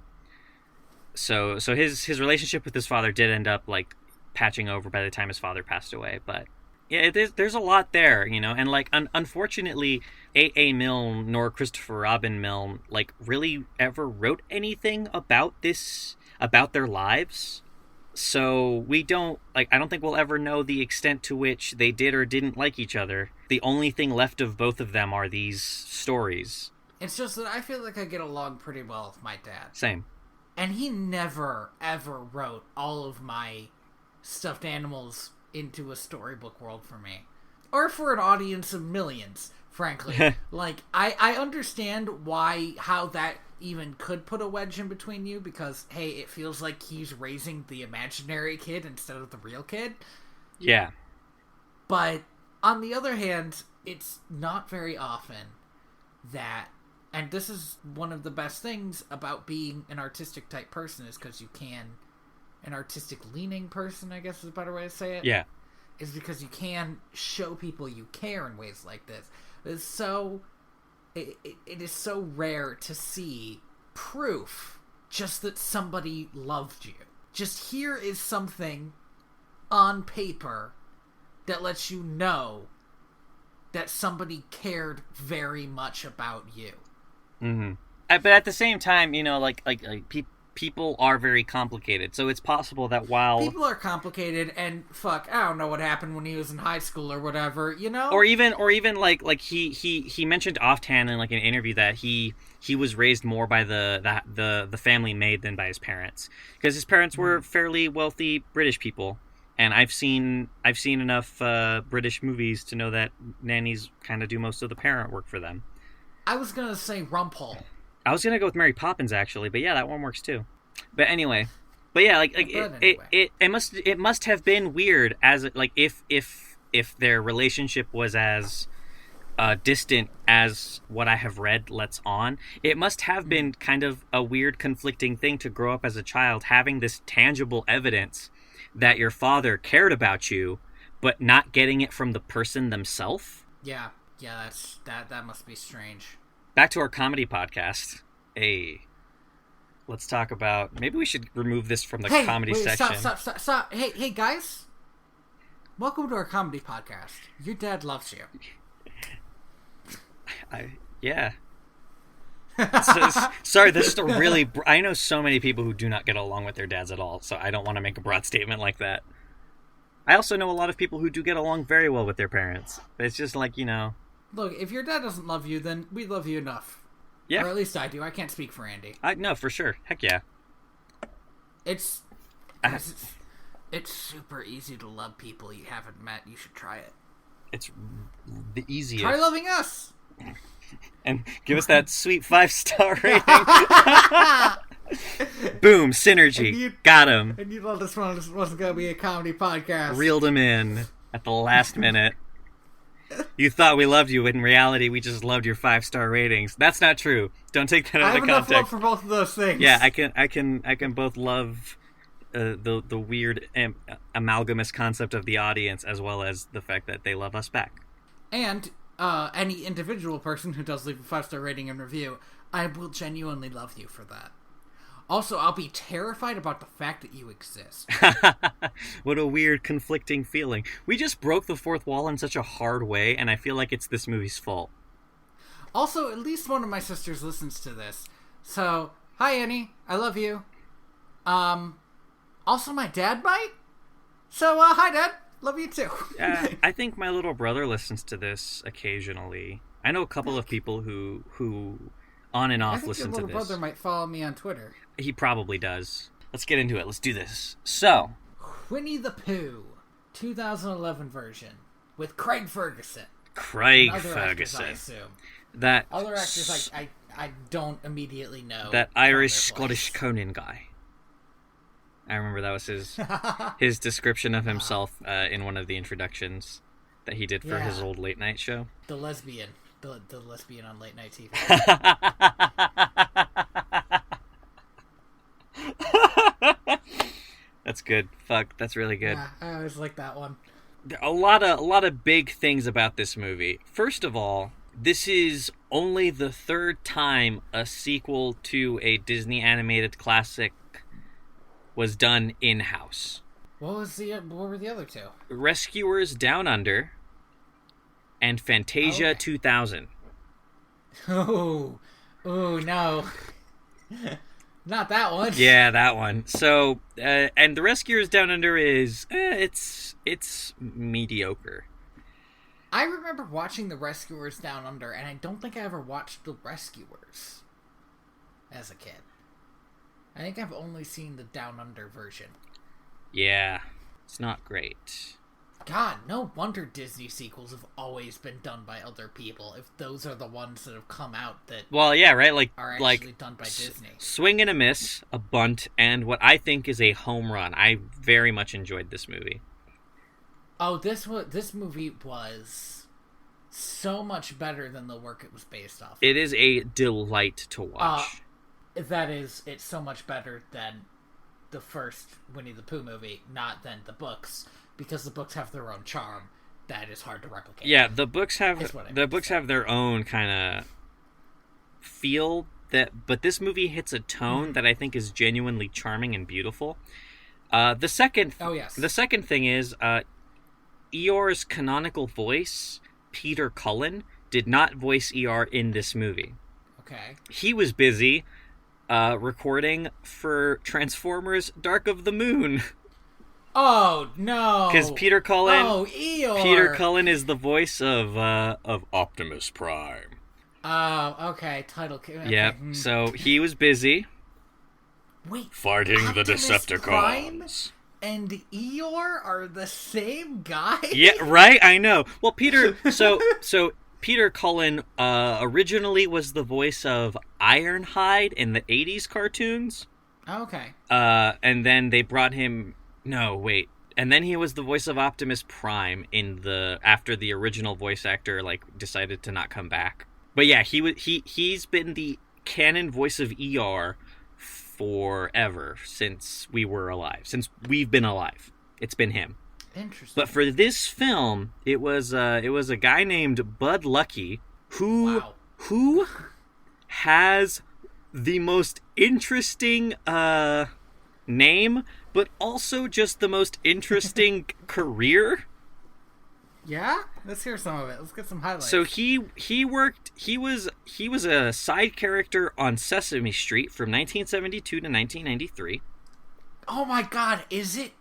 So his relationship with his father did end up like patching over by the time his father passed away. But yeah, there's a lot there, you know. And like unfortunately, A. Milne nor Christopher Robin Milne like really ever wrote anything about their lives. So we don't like. I don't think we'll ever know the extent to which they did or didn't like each other. The only thing left of both of them are these stories. It's just that I feel like I get along pretty well with my dad. Same. And he never, ever wrote all of my stuffed animals into a storybook world for me. Or for an audience of millions, frankly. Like, I understand how that even could put a wedge in between you, because, hey, it feels like he's raising the imaginary kid instead of the real kid. Yeah. But, on the other hand, it's not very often that, and this is one of the best things about being an artistic type person, is because you can, an artistic leaning person, I guess is a better way to say it. Yeah. Is because you can show people you care in ways like this. It is so rare to see proof just that somebody loved you. Just here is something on paper that lets you know that somebody cared very much about you. Mm-hmm. But at the same time, you know, like people are very complicated, so it's possible that while people are complicated, and fuck, I don't know what happened when he was in high school or whatever, you know, or even like he mentioned offhand in like an interview that he was raised more by the family maid than by his parents, because his parents were fairly wealthy British people, and I've seen enough British movies to know that nannies kind of do most of the parent work for them. I was gonna say Rumpole. I was gonna go with Mary Poppins actually, but yeah, that one works too. But anyway, it must have been weird as like if their relationship was as distant as what I have read lets on. It must have been kind of a weird, conflicting thing to grow up as a child, having this tangible evidence that your father cared about you, but not getting it from the person themselves. Yeah, that must be strange. Back to our comedy podcast. Hey, let's talk about... Maybe we should remove this from the comedy section. Stop. Hey, guys. Welcome to our comedy podcast. Your dad loves you. Yeah. Sorry, this is a really... I know so many people who do not get along with their dads at all, so I don't want to make a broad statement like that. I also know a lot of people who do get along very well with their parents. But it's just like, you know... Look, if your dad doesn't love you, then we love you enough. Yeah. Or at least I do. I can't speak for Andy. No, for sure. Heck yeah. It's super easy to love people you haven't met. You should try it. It's the easiest. Try loving us! And give us that sweet 5-star rating. Boom, synergy. Got him. And you thought this one wasn't going to be a comedy podcast. Reeled him in at the last minute. You thought we loved you, but in reality, we just loved your 5-star ratings. That's not true. Don't take that out of context. I have enough love for both of those things. Yeah, I can both love the weird amalgamous concept of the audience, as well as the fact that they love us back. And any individual person who does leave a 5-star rating and review, I will genuinely love you for that. Also, I'll be terrified about the fact that you exist. What a weird, conflicting feeling. We just broke the fourth wall in such a hard way, and I feel like it's this movie's fault. Also, at least one of my sisters listens to this. So, hi, Annie. I love you. Also, my dad might. So, hi, Dad. Love you, too. I think my little brother listens to this occasionally. I know a couple of people who on and off listen to this. I think your little brother might follow me on Twitter. He probably does. Let's get into it. Let's do this. So, Winnie the Pooh, 2011 version with Craig Ferguson. Actors, I assume. That other actors I don't immediately know. That Irish Scottish Conan guy. I remember that was his description of himself in one of the introductions that he did for his old late night show. The lesbian. The lesbian on late night TV. That's good. Fuck, that's really good. Yeah, I always like that one. A lot of big things about this movie. First of all, this is only the third time a sequel to a Disney animated classic was done in-house. What were the other two? Rescuers Down Under and Fantasia 2000. Oh, no. Not that one. Yeah, that one. So, and The Rescuers Down Under is, it's mediocre. I remember watching The Rescuers Down Under, and I don't think I ever watched The Rescuers as a kid. I think I've only seen the Down Under version. Yeah, it's not great. God, no wonder Disney sequels have always been done by other people, if those are the ones that have come out that Well, yeah, right? are actually done by Disney. Swing and a miss, a bunt, and what I think is a home run. I very much enjoyed this movie. Oh, this movie was so much better than the work it was based off of. It is a delight to watch. It's so much better than the first Winnie the Pooh movie, not than the books, because the books have their own charm that is hard to replicate. Yeah, the books have their own kind of feel but this movie hits a tone that I think is genuinely charming and beautiful. The second thing is Eeyore's canonical voice, Peter Cullen, did not voice Eeyore in this movie. Okay. He was busy recording for Transformers: Dark of the Moon. Oh no! Because Peter Cullen. Oh, Eeyore. Peter Cullen is the voice of Optimus Prime. Oh, okay. Okay. Yep. So he was busy. Wait. Fighting Optimus the Decepticons. Prime and Eeyore are the same guy? Yeah. Right. I know. Well, Peter. So Peter Cullen originally was the voice of Ironhide in the '80s cartoons. Okay. And then they brought him. No, wait. And then he was the voice of Optimus Prime after the original voice actor decided to not come back. But yeah, he's been the canon voice of ER forever since we were alive. Since we've been alive. It's been him. Interesting. But for this film, it was a guy named Bud Lucky who has the most interesting name, but also just the most interesting career. Yeah? Let's hear some of it. Let's get some highlights. So he was a side character on Sesame Street from 1972 to 1993. Oh my god, is it?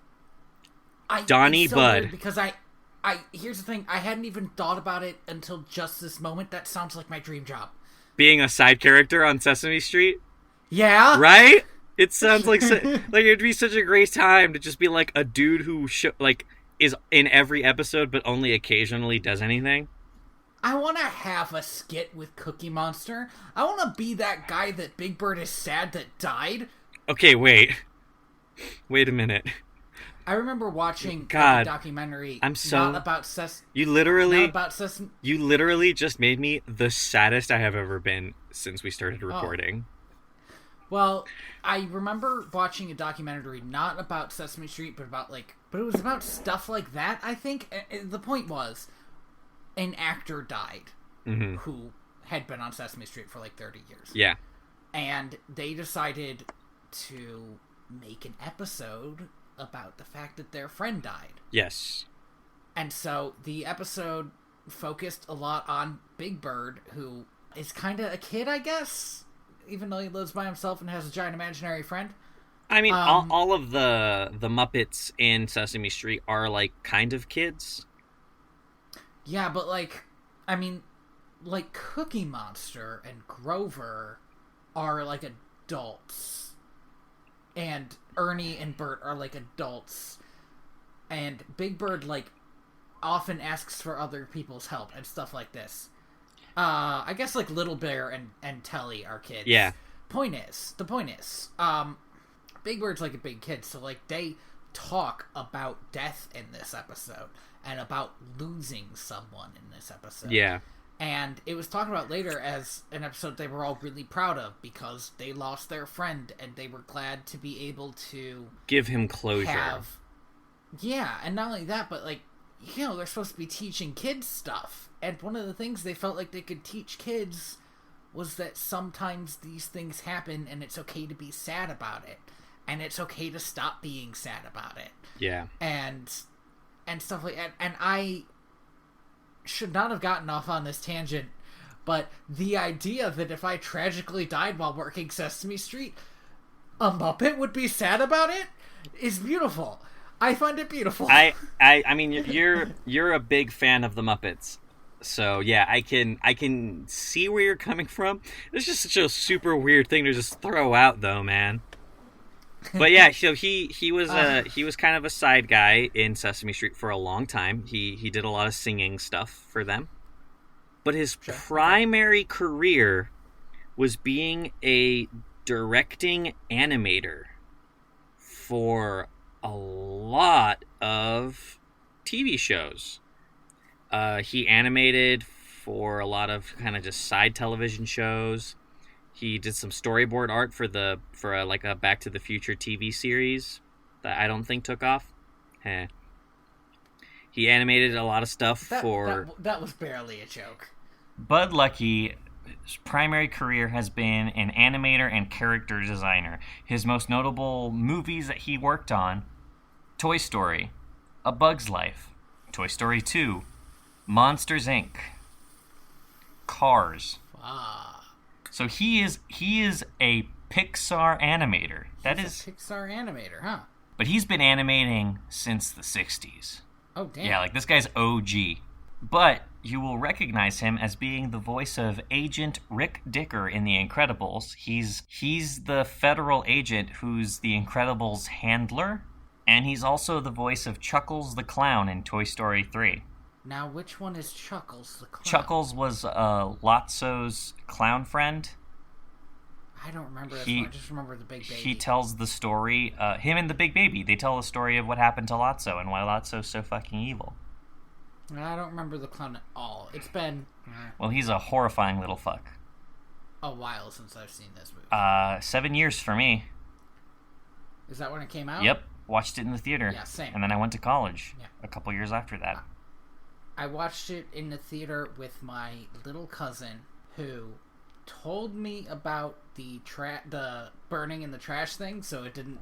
Donnie it's so Bud. Weird because here's the thing, I hadn't even thought about it until just this moment. That sounds like my dream job. Being a side character on Sesame Street? Yeah. Right? It sounds like it'd be such a great time to just be a dude who is in every episode but only occasionally does anything. I want to have a skit with Cookie Monster. I want to be that guy that Big Bird is sad that died. Okay, wait a minute. I remember watching a documentary. not about Sesame. You literally just made me the saddest I have ever been since we started recording. Well, I remember watching a documentary not about Sesame Street, but it was about stuff like that, I think. The point was, an actor died who had been on Sesame Street for 30 years. Yeah. And they decided to make an episode about the fact that their friend died. Yes. And so the episode focused a lot on Big Bird, who is kind of a kid, I guess, even though he lives by himself and has a giant imaginary friend. I mean, all of the Muppets in Sesame Street are kind of kids. Yeah, but Cookie Monster and Grover are adults, and Ernie and Bert are adults, and Big Bird often asks for other people's help and stuff like this. I guess Little Bear and Telly are kids. Yeah. The point is, Big Bird's a big kid, so they talk about death in this episode and about losing someone in this episode. Yeah. And it was talked about later as an episode they were all really proud of because they lost their friend and they were glad to be able to give him closure. Yeah, and not only that, but they're supposed to be teaching kids stuff. And one of the things they felt like they could teach kids was that sometimes these things happen and it's okay to be sad about it. And it's okay to stop being sad about it. Yeah. And stuff like that. And I should not have gotten off on this tangent, but the idea that if I tragically died while working Sesame Street, a Muppet would be sad about it is beautiful. I find it beautiful. I mean, you're a big fan of the Muppets, so yeah, I can see where you're coming from. It's just such a super weird thing to just throw out, though, man. I But yeah, so he was kind of a side guy in Sesame Street for a long time. He did a lot of singing stuff for them. But his primary career was being a directing animator for a lot of TV shows. He animated for a lot of kind of just side television shows. He did some storyboard art for a Back to the Future TV series that I don't think took off. He animated a lot of stuff that was barely a joke. Bud Lucky's primary career has been an animator and character designer. His most notable movies that he worked on: Toy Story, A Bug's Life, Toy Story 2, Monsters Inc., Cars. So he is a Pixar animator. He's a Pixar animator, huh? But he's been animating since the 60s. Oh, damn. Yeah, like this guy's OG. But you will recognize him as being the voice of Agent Rick Dicker in The Incredibles. He's the federal agent who's The Incredibles' handler, and he's also the voice of Chuckles the Clown in Toy Story 3. Now, which one is Chuckles the Clown? Chuckles was Lotso's clown friend. I don't remember this one. I just remember the Big Baby. He tells the story, him and the Big Baby, they tell the story of what happened to Lotso and why Lotso's so fucking evil. I don't remember the clown at all. It's been... Well, he's a horrifying little fuck. A while since I've seen this movie. 7 years for me. Is that when it came out? Yep. Watched it in the theater. Yeah, same. And then I went to college a couple years after that. I watched it in the theater with my little cousin, who told me about the burning in the trash thing, so it didn't...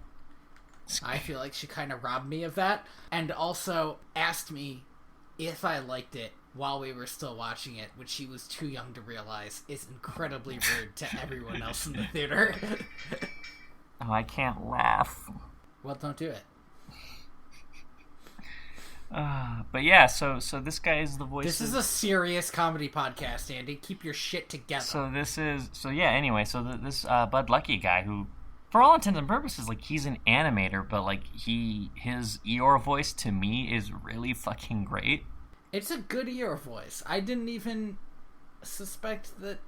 I feel like she kind of robbed me of that. And also asked me if I liked it while we were still watching it, which she was too young to realize is incredibly rude to everyone else in the theater. Oh, I can't laugh. Well, don't do it. But yeah, so this guy is the voice. This is a serious comedy podcast, Andy. Keep your shit together. Anyway, this Bud Lucky guy, who, for all intents and purposes, like, he's an animator, but like his Eeyore voice to me is really fucking great. It's a good Eeyore voice. I didn't even suspect that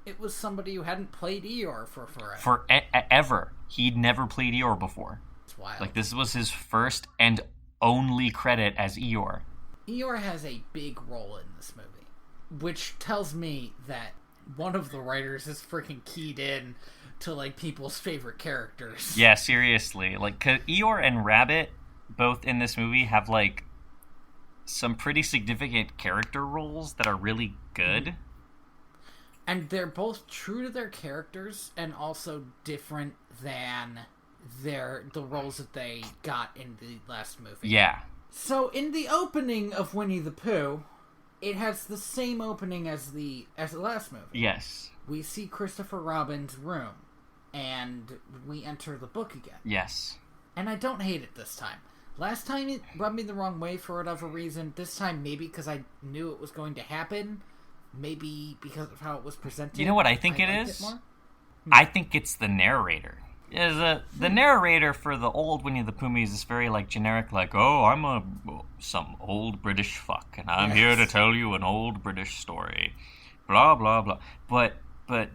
it was somebody who hadn't played Eeyore for forever. Ever. He'd never played Eeyore before. It's wild. Like, this was his first and only credit as Eeyore. Eeyore has a big role in this movie, which tells me that one of the writers is freaking keyed in to, like, people's favorite characters. Yeah, seriously. Like, 'cause Eeyore and Rabbit, both in this movie, have, like, some pretty significant character roles that are really good. And they're both true to their characters and also different than the roles that they got in the last movie. Yeah. So in the opening of Winnie the Pooh, it has the same opening as the last movie. Yes. We see Christopher Robin's room, and we enter the book again. Yes. And I don't hate it this time. Last time it rubbed me the wrong way for whatever reason. This time maybe because I knew it was going to happen. Maybe because of how it was presented. You know what I think it is? I think it's the narrator. The narrator for the old Winnie the Pooh movies is very, like, generic, like, oh, I'm some old British fuck, and I'm here to tell you an old British story. Blah, blah, blah. But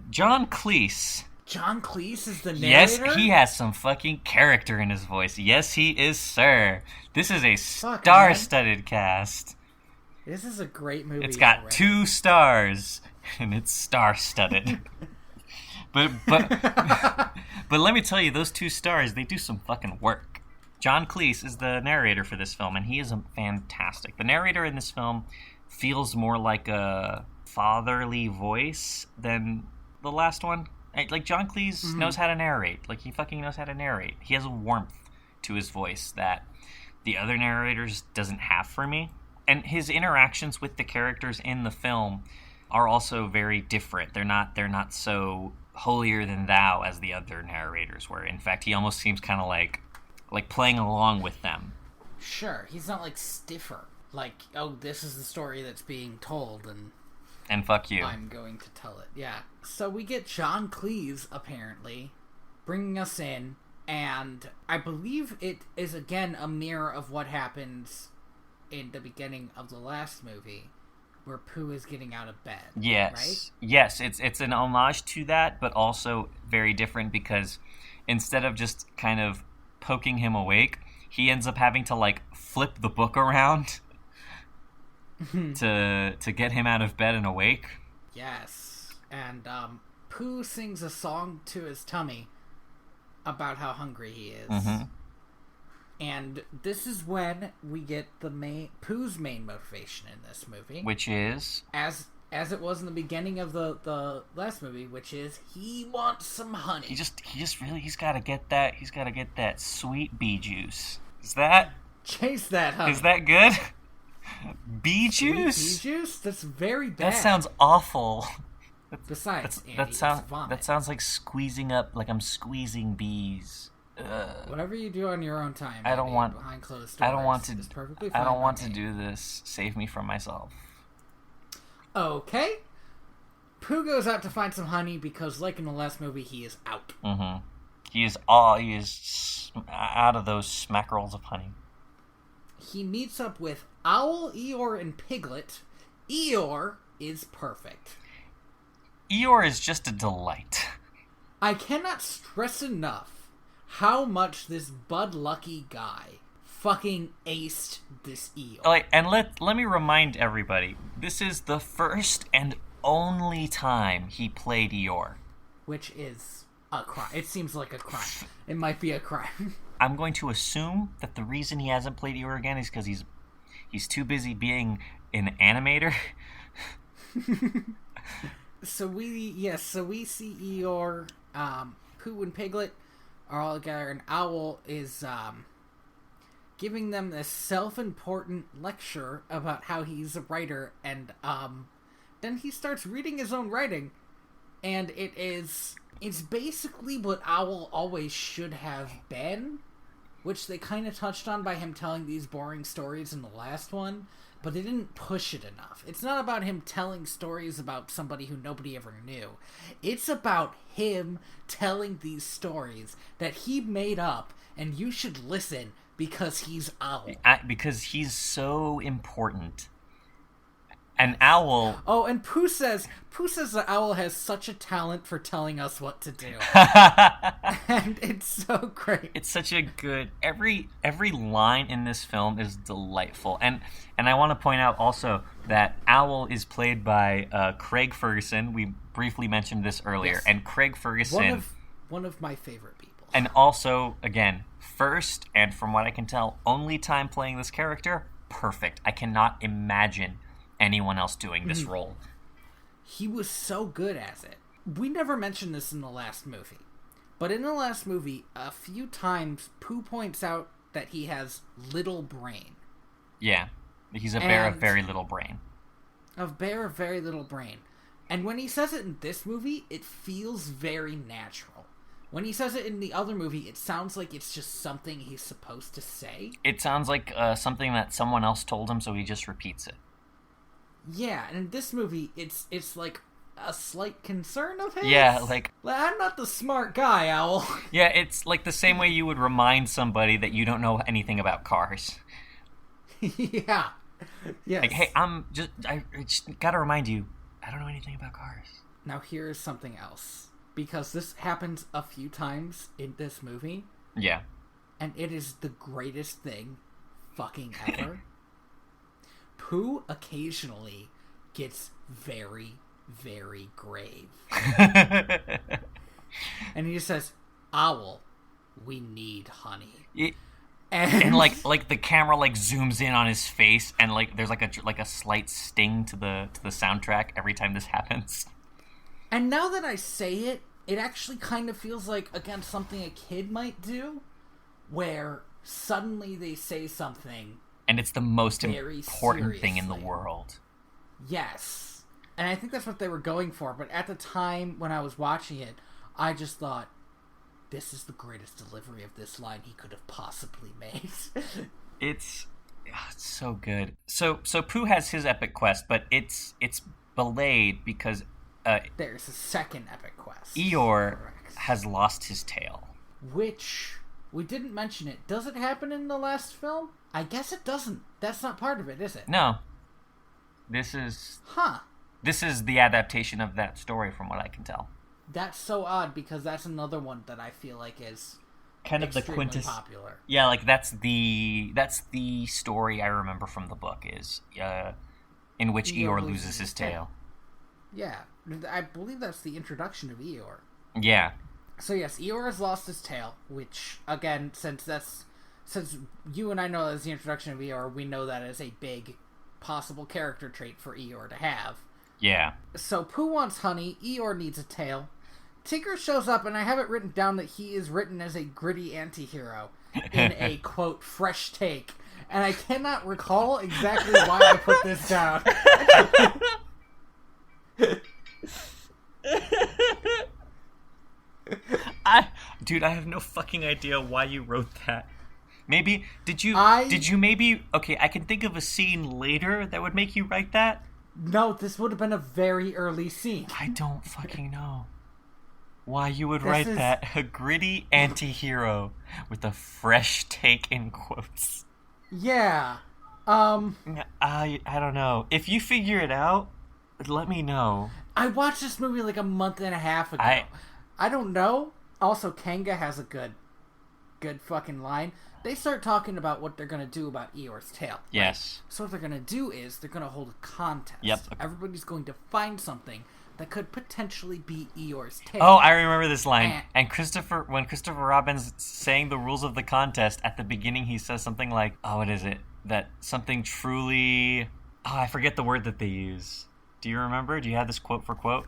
John Cleese... John Cleese is the narrator? Yes, he has some fucking character in his voice. Yes, he is, sir. This is a star-studded cast. This is a great movie. It's got 2 stars, and it's star-studded. But let me tell you, those 2 stars, they do some fucking work. John Cleese is the narrator for this film, and he is fantastic. The narrator in this film feels more like a fatherly voice than the last one. Like, John Cleese knows how to narrate. Like, he fucking knows how to narrate. He has a warmth to his voice that the other narrators doesn't have for me. And his interactions with the characters in the film are also very different. They're not so holier than thou as the other narrators were. In fact, he almost seems kind of like playing along with them. Sure, he's not like stiffer. Like, oh, this is the story that's being told, and fuck you. I'm going to tell it. Yeah. So we get John Cleese, apparently, bringing us in And I believe it is, again, a mirror of what happens in the beginning of the last movie, where Pooh is getting out of bed. Yes. Right? Yes, it's an homage to that, but also very different because instead of just kind of poking him awake, he ends up having to, like, flip the book around to get him out of bed and awake. Yes. And Pooh sings a song to his tummy about how hungry he is. Mm-hmm. And this is when we get Pooh's main motivation in this movie. Which is? As it was in the beginning of the last movie, which is he wants some honey. He's gotta get that sweet bee juice. Is that? Chase that honey. Is that good? Bee juice? Bee juice? That's very bad. That sounds awful. Besides, Andy, that vomit. sounds like squeezing up, like I'm squeezing bees. Whatever you do on your own time. I don't want. Behind closed doors I don't want to. is perfectly fine. I don't want to do this. Save me from myself. Okay. Pooh goes out to find some honey because, like in the last movie, he is out. Mm-hmm. He is out of those smackerels of honey. He meets up with Owl, Eeyore, and Piglet. Eeyore is perfect. Eeyore is just a delight. I cannot stress enough how much this Bud Lucky guy fucking aced this Eeyore. And let me remind everybody, this is the first and only time he played Eeyore. Which is a crime. It seems like a crime. It might be a crime. I'm going to assume that the reason he hasn't played Eeyore again is because he's too busy being an animator. So we see Eeyore, Pooh and Piglet are all together, and Owl is giving them this self-important lecture about how he's a writer, and then he starts reading his own writing, and it's basically what Owl always should have been, which they kind of touched on by him telling these boring stories in the last one, but they didn't push it enough. It's not about him telling stories about somebody who nobody ever knew. It's about him telling these stories that he made up, and you should listen because he's Owl. Because he's so important. An owl... Oh, and Pooh says the owl has such a talent for telling us what to do. And it's so great. It's such a good... Every line in this film is delightful. And I want to point out also that Owl is played by Craig Ferguson. We briefly mentioned this earlier. Yes. And Craig Ferguson... One of my favorite people. And also, again, first, and from what I can tell, only time playing this character, perfect. I cannot imagine anyone else doing this role. He was so good as it. We never mentioned this in the last movie, but in the last movie, a few times, Pooh points out that he has little brain. Yeah, he's a bear of very little brain. A bear of very little brain. And when he says it in this movie, it feels very natural. When he says it in the other movie, it sounds like it's just something he's supposed to say. It sounds like something that someone else told him, so he just repeats it. Yeah, and in this movie, it's like a slight concern of his. Yeah, like... I'm not the smart guy, Owl. Yeah, it's like the same way you would remind somebody that you don't know anything about cars. Yeah. Yes. Like, hey, I just gotta remind you, I don't know anything about cars. Now here's something else. Because this happens a few times in this movie. Yeah. And it is the greatest thing fucking ever. Pooh occasionally gets very, very grave. And he just says, Owl, we need honey. And like the camera like zooms in on his face, and like there's like a slight sting to the soundtrack every time this happens. And now that I say it, it actually kind of feels like, again, something a kid might do, where suddenly they say something, and it's the most very important seriously. thing in the world. Yes. And I think that's what they were going for, but at the time when I was watching it, I just thought, this is the greatest delivery of this line he could have possibly made. It's so good. So Pooh has his epic quest, but it's belayed because there's a second epic quest. Eeyore has lost his tail. which we didn't mention it. Does it happen in the last film? I guess it doesn't. That's not part of it, is it? No. This is the adaptation of that story, from what I can tell. That's so odd, because that's another one that I feel like is kind of the popular. Yeah, like that's the story I remember from the book is in which Eeyore loses his tail. Yeah, I believe that's the introduction of Eeyore. Yeah. So yes, Eeyore has lost his tail, which again, since you and I know that's the introduction of Eeyore, we know that is a big possible character trait for Eeyore to have. Yeah. So Pooh wants honey, Eeyore needs a tail. Tinker shows up, and I have it written down that he is written as a gritty anti-hero in a, quote, fresh take. And I cannot recall exactly why I put this down. I have no fucking idea why you wrote that. Maybe, okay, I can think of a scene later that would make you write that. No, this would have been a very early scene. I don't fucking know why you would write that. A gritty anti-hero with a fresh take in quotes. Yeah. I don't know. If you figure it out, let me know. I watched this movie like a month and a half ago. I don't know. Also, Kanga has a good fucking line. They start talking about what they're going to do about Eeyore's tail. Yes. Right? So what they're going to do is they're going to hold a contest. Yep. Everybody's going to find something that could potentially be Eeyore's tail. Oh, I remember this line. And when Christopher Robin's saying the rules of the contest, at the beginning he says something like, oh, what is it? That something truly... Oh, I forget the word that they use. Do you remember? Do you have this quote for quote?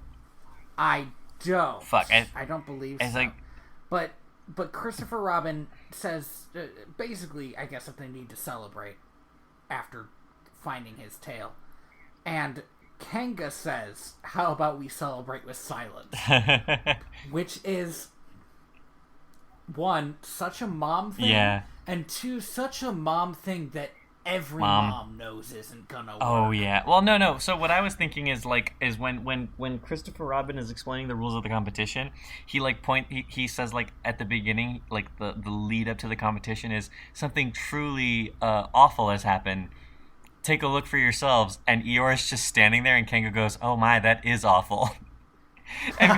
I don't. Fuck. I don't believe it's so. Like... But Christopher Robin says, basically, I guess that they need to celebrate after finding his tail. And Kanga says, how about we celebrate with silence? Which is, one, such a mom thing. Yeah. And two, such a mom thing that every mom knows isn't gonna work. Oh, yeah. Well, no. So what I was thinking is when Christopher Robin is explaining the rules of the competition, he says, like, at the beginning, like, the lead up to the competition is something truly awful has happened. Take a look for yourselves. And Eeyore's just standing there, and Kanga goes, oh my, that is awful. and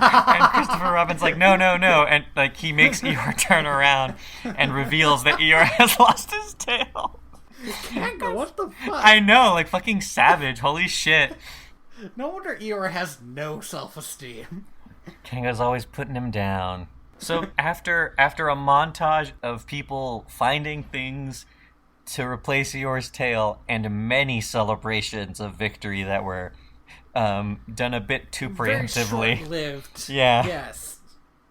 Christopher Robin's like, no. And, like, he makes Eeyore turn around and reveals that Eeyore has lost his tail. Kanga, what the fuck? I know, like, fucking savage. Holy shit. No wonder Eeyore has no self-esteem. Kanga's always putting him down. So after a montage of people finding things to replace Eeyore's tail and many celebrations of victory that were done a bit too preemptively. Very short-lived. Yeah. Yes.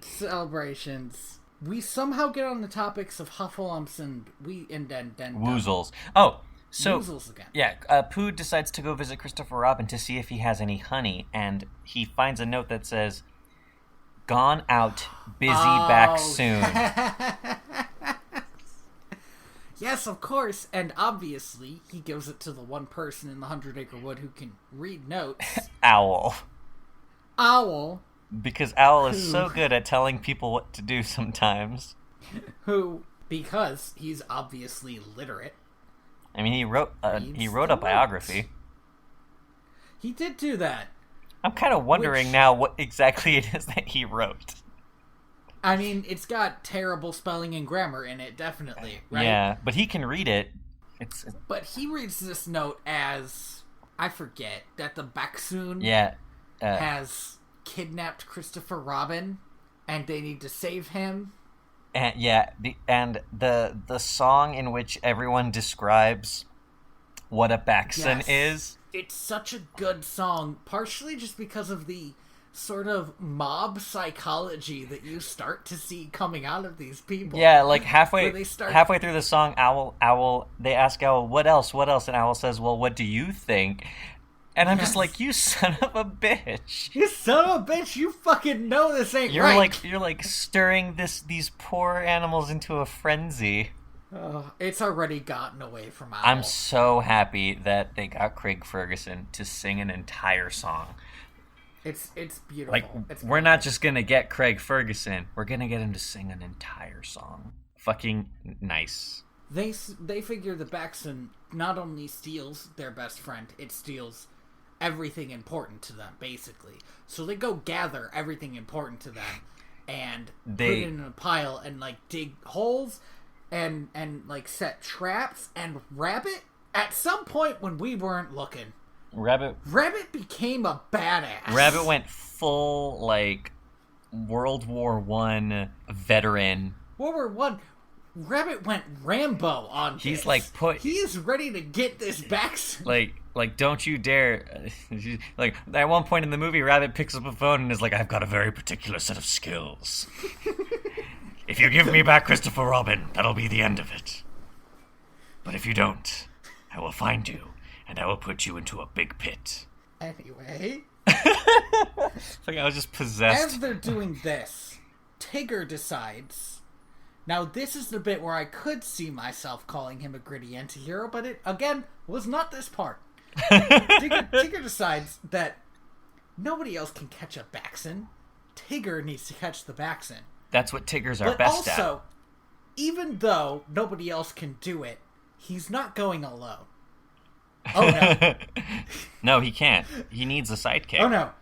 Celebrations. We somehow get on the topics of Hufflepuffs and Woozles. Oh, so Woozles again. Yeah, Pooh decides to go visit Christopher Robin to see if he has any honey, and he finds a note that says, "Gone out, busy, back soon." Yes, of course, and obviously he gives it to the one person in the 100 Acre Wood who can read notes. Owl. Because Owl is so good at telling people what to do sometimes. Because he's obviously literate. I mean, he wrote a biography. He did do that. I'm kind of wondering now what exactly it is that he wrote. I mean, it's got terrible spelling and grammar in it, definitely, right? Yeah, but he can read it. But he reads this note as, I forget, that the Baksoon has kidnapped Christopher Robin, and they need to save him. And the song in which everyone describes what a Baksoon is. It's such a good song, partially just because of the sort of mob psychology that you start to see coming out of these people. Yeah, like halfway through the song, they ask Owl, what else? And Owl says, well, what do you think? And I'm just like, you son of a bitch. You son of a bitch, you fucking know this ain't right. You're like stirring these poor animals into a frenzy. It's already gotten away from Owl. I'm so happy that they got Craig Ferguson to sing an entire song. It's beautiful. Like, It's we're not just gonna get Craig Ferguson. We're gonna get him to sing an entire song. Fucking nice. They figure the Baxton not only steals their best friend, it steals everything important to them, basically. So they go gather everything important to them and put it in a pile and, like, dig holes and like, set traps and Rabbit, at some point when we weren't looking, Rabbit became a badass. Rabbit went full, like, World War I veteran. World War I. Rabbit went Rambo on He's this. like, he is ready to get this back. Like, don't you dare. Like, at one point in the movie, Rabbit picks up a phone and is like, I've got a very particular set of skills. If you give me back Christopher Robin, that'll be the end of it. But if you don't, I will find you, and I will put you into a big pit. Anyway. It's like I was just possessed. As they're doing this, Tigger decides... Now, this is the bit where I could see myself calling him a gritty anti-hero, but it, again, was not this part. Tigger decides that nobody else can catch a Baxton. Tigger needs to catch the Baxton. That's what Tiggers are best at. But also, even though nobody else can do it, he's not going alone. Oh, no. No, he can't. He needs a sidekick. Oh, no.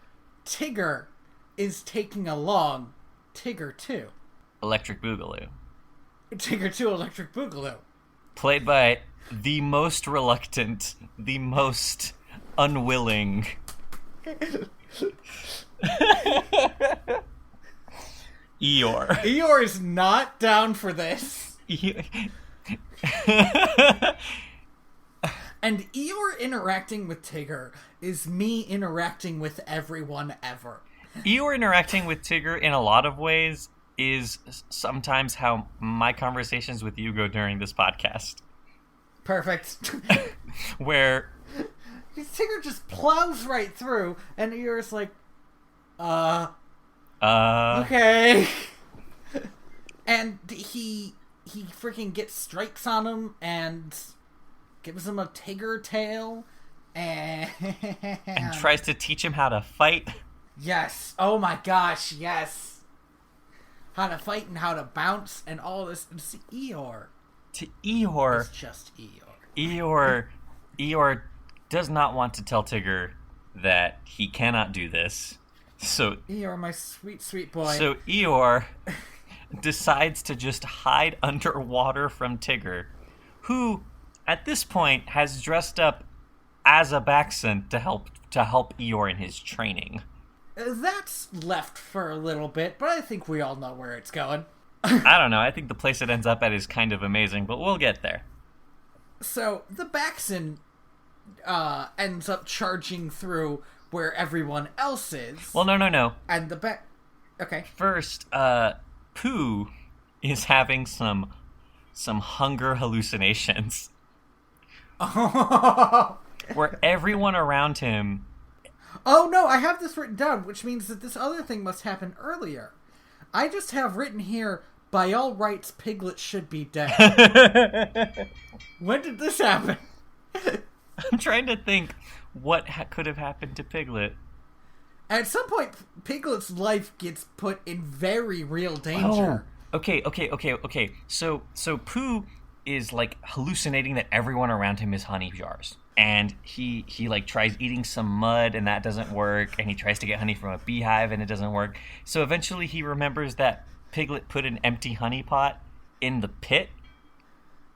Tigger is taking along Tigger 2. Electric Boogaloo. Tigger 2 Electric Boogaloo. Played by the most reluctant, the most unwilling. Eeyore. Eeyore is not down for this. And Eeyore interacting with Tigger is me interacting with everyone ever. Eeyore interacting with Tigger in a lot of ways is sometimes how my conversations with you go during this podcast. Perfect. Where Tigger just plows right through, and Eeyore's like, okay. And he freaking gets strikes on him and gives him a Tigger tail and tries to teach him how to fight. Yes. Oh my gosh, yes. How to fight and how to bounce and all this. It's Eeyore. To Eeyore. It's just Eeyore. Eeyore does not want to tell Tigger that he cannot do this. So Eeyore, my sweet, sweet boy. So Eeyore decides to just hide underwater from Tigger, who at this point has dressed up as a Baxton to help Eeyore in his training. That's left for a little bit, but I think we all know where it's going. I don't know. I think the place it ends up at is kind of amazing, but we'll get there. So, the Baxton ends up charging through where everyone else is. Well, no. And okay. First, Pooh is having some hunger hallucinations. Where everyone around him... Oh, no, I have this written down, which means that this other thing must happen earlier. I just have written here, by all rights, Piglet should be dead. When did this happen? I'm trying to think what could have happened to Piglet. At some point, Piglet's life gets put in very real danger. Oh, okay. So Pooh is, like, hallucinating that everyone around him is honey jars. And he like tries eating some mud and that doesn't work, and he tries to get honey from a beehive and it doesn't work. So eventually he remembers that Piglet put an empty honey pot in the pit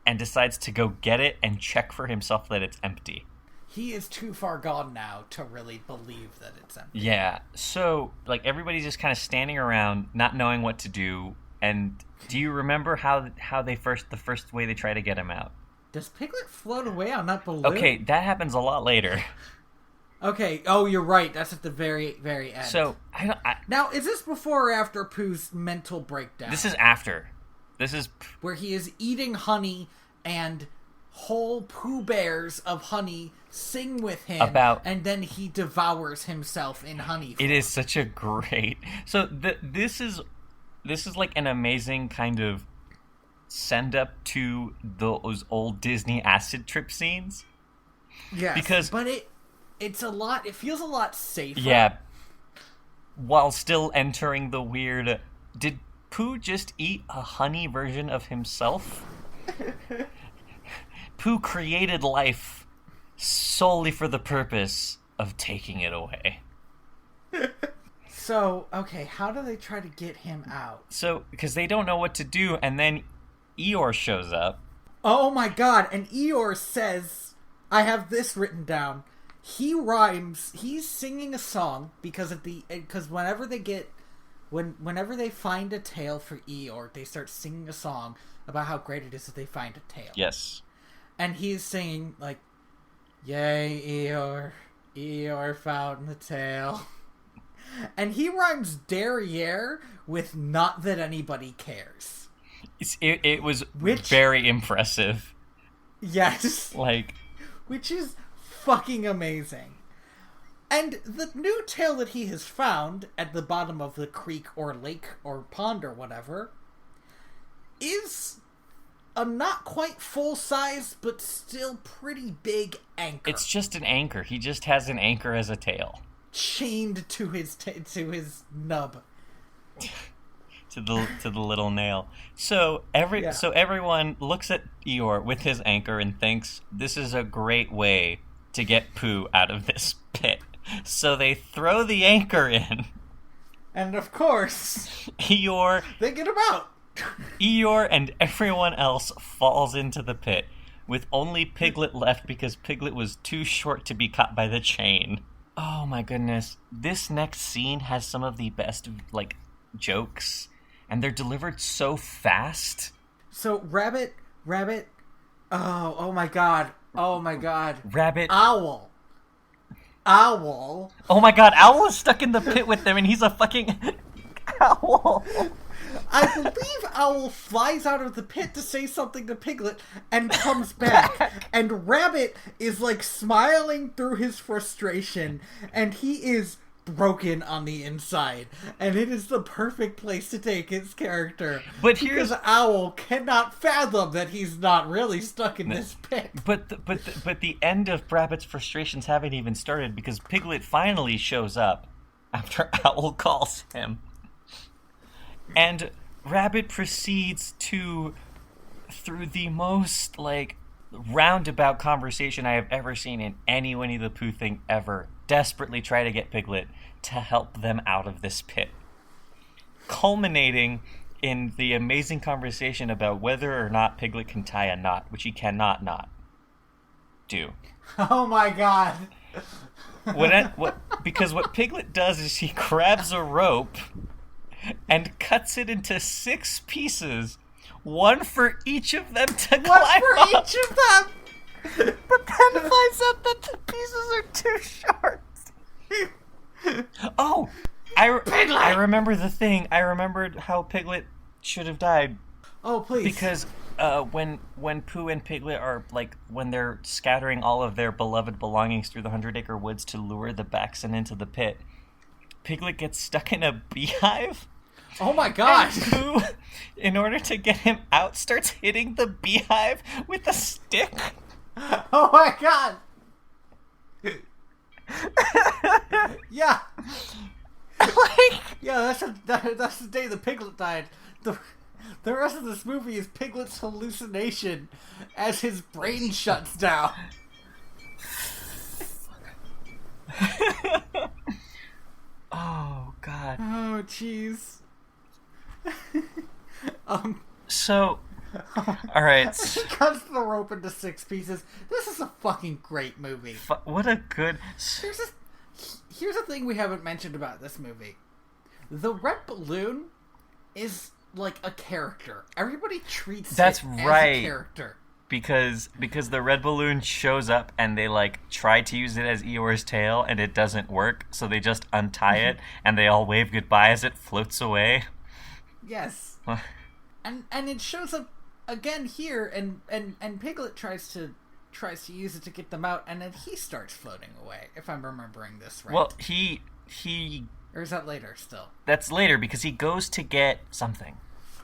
and decides to go get it and check for himself that it's empty. He is too far gone now to really believe that it's empty. Yeah. So like everybody's just kind of standing around not knowing what to do. And do you remember how the first way they try to get him out? Does Piglet float away on that balloon? Okay, that happens a lot later. Okay, oh, you're right. That's at the very, very end. So, now, is this before or after Pooh's mental breakdown? This is after. This is... Where he is eating honey and whole Pooh bears of honey sing with him, and then he devours himself in honey form. It is such a great... So, this is like an amazing kind of send up to those old Disney acid trip scenes. Yes, because but it feels a lot safer. Yeah, while still entering the weird... Did Pooh just eat a honey version of himself? Pooh created life solely for the purpose of taking it away. So, okay, how do they try to get him out? So, because they don't know what to do, and then Eeyore shows up. Oh my god, and Eeyore says, I have this written down. He rhymes, he's singing a song, because whenever they find a tail for Eeyore, they start singing a song about how great it is that they find a tail. Yes. And he's singing, like, yay, Eeyore found the tail. And he rhymes derriere with not that anybody cares. It was very impressive. Yes. Like... Which is fucking amazing. And the new tail that he has found at the bottom of the creek or lake or pond or whatever is a not quite full size but still pretty big anchor. It's just an anchor. He just has an anchor as a tail. Chained to his nub. to the little nail. So everyone looks at Eeyore with his anchor and thinks this is a great way to get Pooh out of this pit. So they throw the anchor in. And of course, Eeyore... They get him out. Eeyore and everyone else falls into the pit, with only Piglet left because Piglet was too short to be caught by the chain. Oh my goodness. This next scene has some of the best, jokes, and they're delivered so fast. So, Rabbit, oh my god. Rabbit. Owl. Oh my god, Owl is stuck in the pit with them, and he's a fucking owl. I believe Owl flies out of the pit to say something to Piglet and comes back. And Rabbit is smiling through his frustration, and he is broken on the inside. And it is the perfect place to take his character. Because Owl cannot fathom that he's not really stuck in this pit. But the end of Rabbit's frustrations haven't even started, because Piglet finally shows up after Owl calls him. And Rabbit proceeds to, through the most, roundabout conversation I have ever seen in any Winnie the Pooh thing ever, desperately try to get Piglet to help them out of this pit. Culminating in the amazing conversation about whether or not Piglet can tie a knot, which he cannot not do. Oh my god. Because what Piglet does is he grabs a rope and cuts it into 6 pieces, one for each of them to climb up. Each of them! But then finds out that the pieces are too short. Oh! I remember the thing. I remembered how Piglet should have died. Oh, please. Because when Pooh and Piglet are, when they're scattering all of their beloved belongings through the 100 Acre Woods to lure the Baxen into the pit, Piglet gets stuck in a beehive. Oh my god! And Pooh, in order to get him out, starts hitting the beehive with a stick. Oh my god! Yeah. Yeah, that's the day the Piglet died. The rest of this movie is Piglet's hallucination as his brain shuts down. Oh god. Oh jeez. So, all right. He cuts the rope into 6 pieces. This is a fucking great movie. What a good. Here's a thing we haven't mentioned about this movie. The red balloon is like a character. Everybody treats it as a character. Because the red balloon shows up and they try to use it as Eeyore's tail and it doesn't work, so they just untie it and they all wave goodbye as it floats away. Yes. and it shows up again here, and Piglet tries to use it to get them out, and then he starts floating away, if I'm remembering this right. Well, he or is that later still? That's later, because he goes to get something.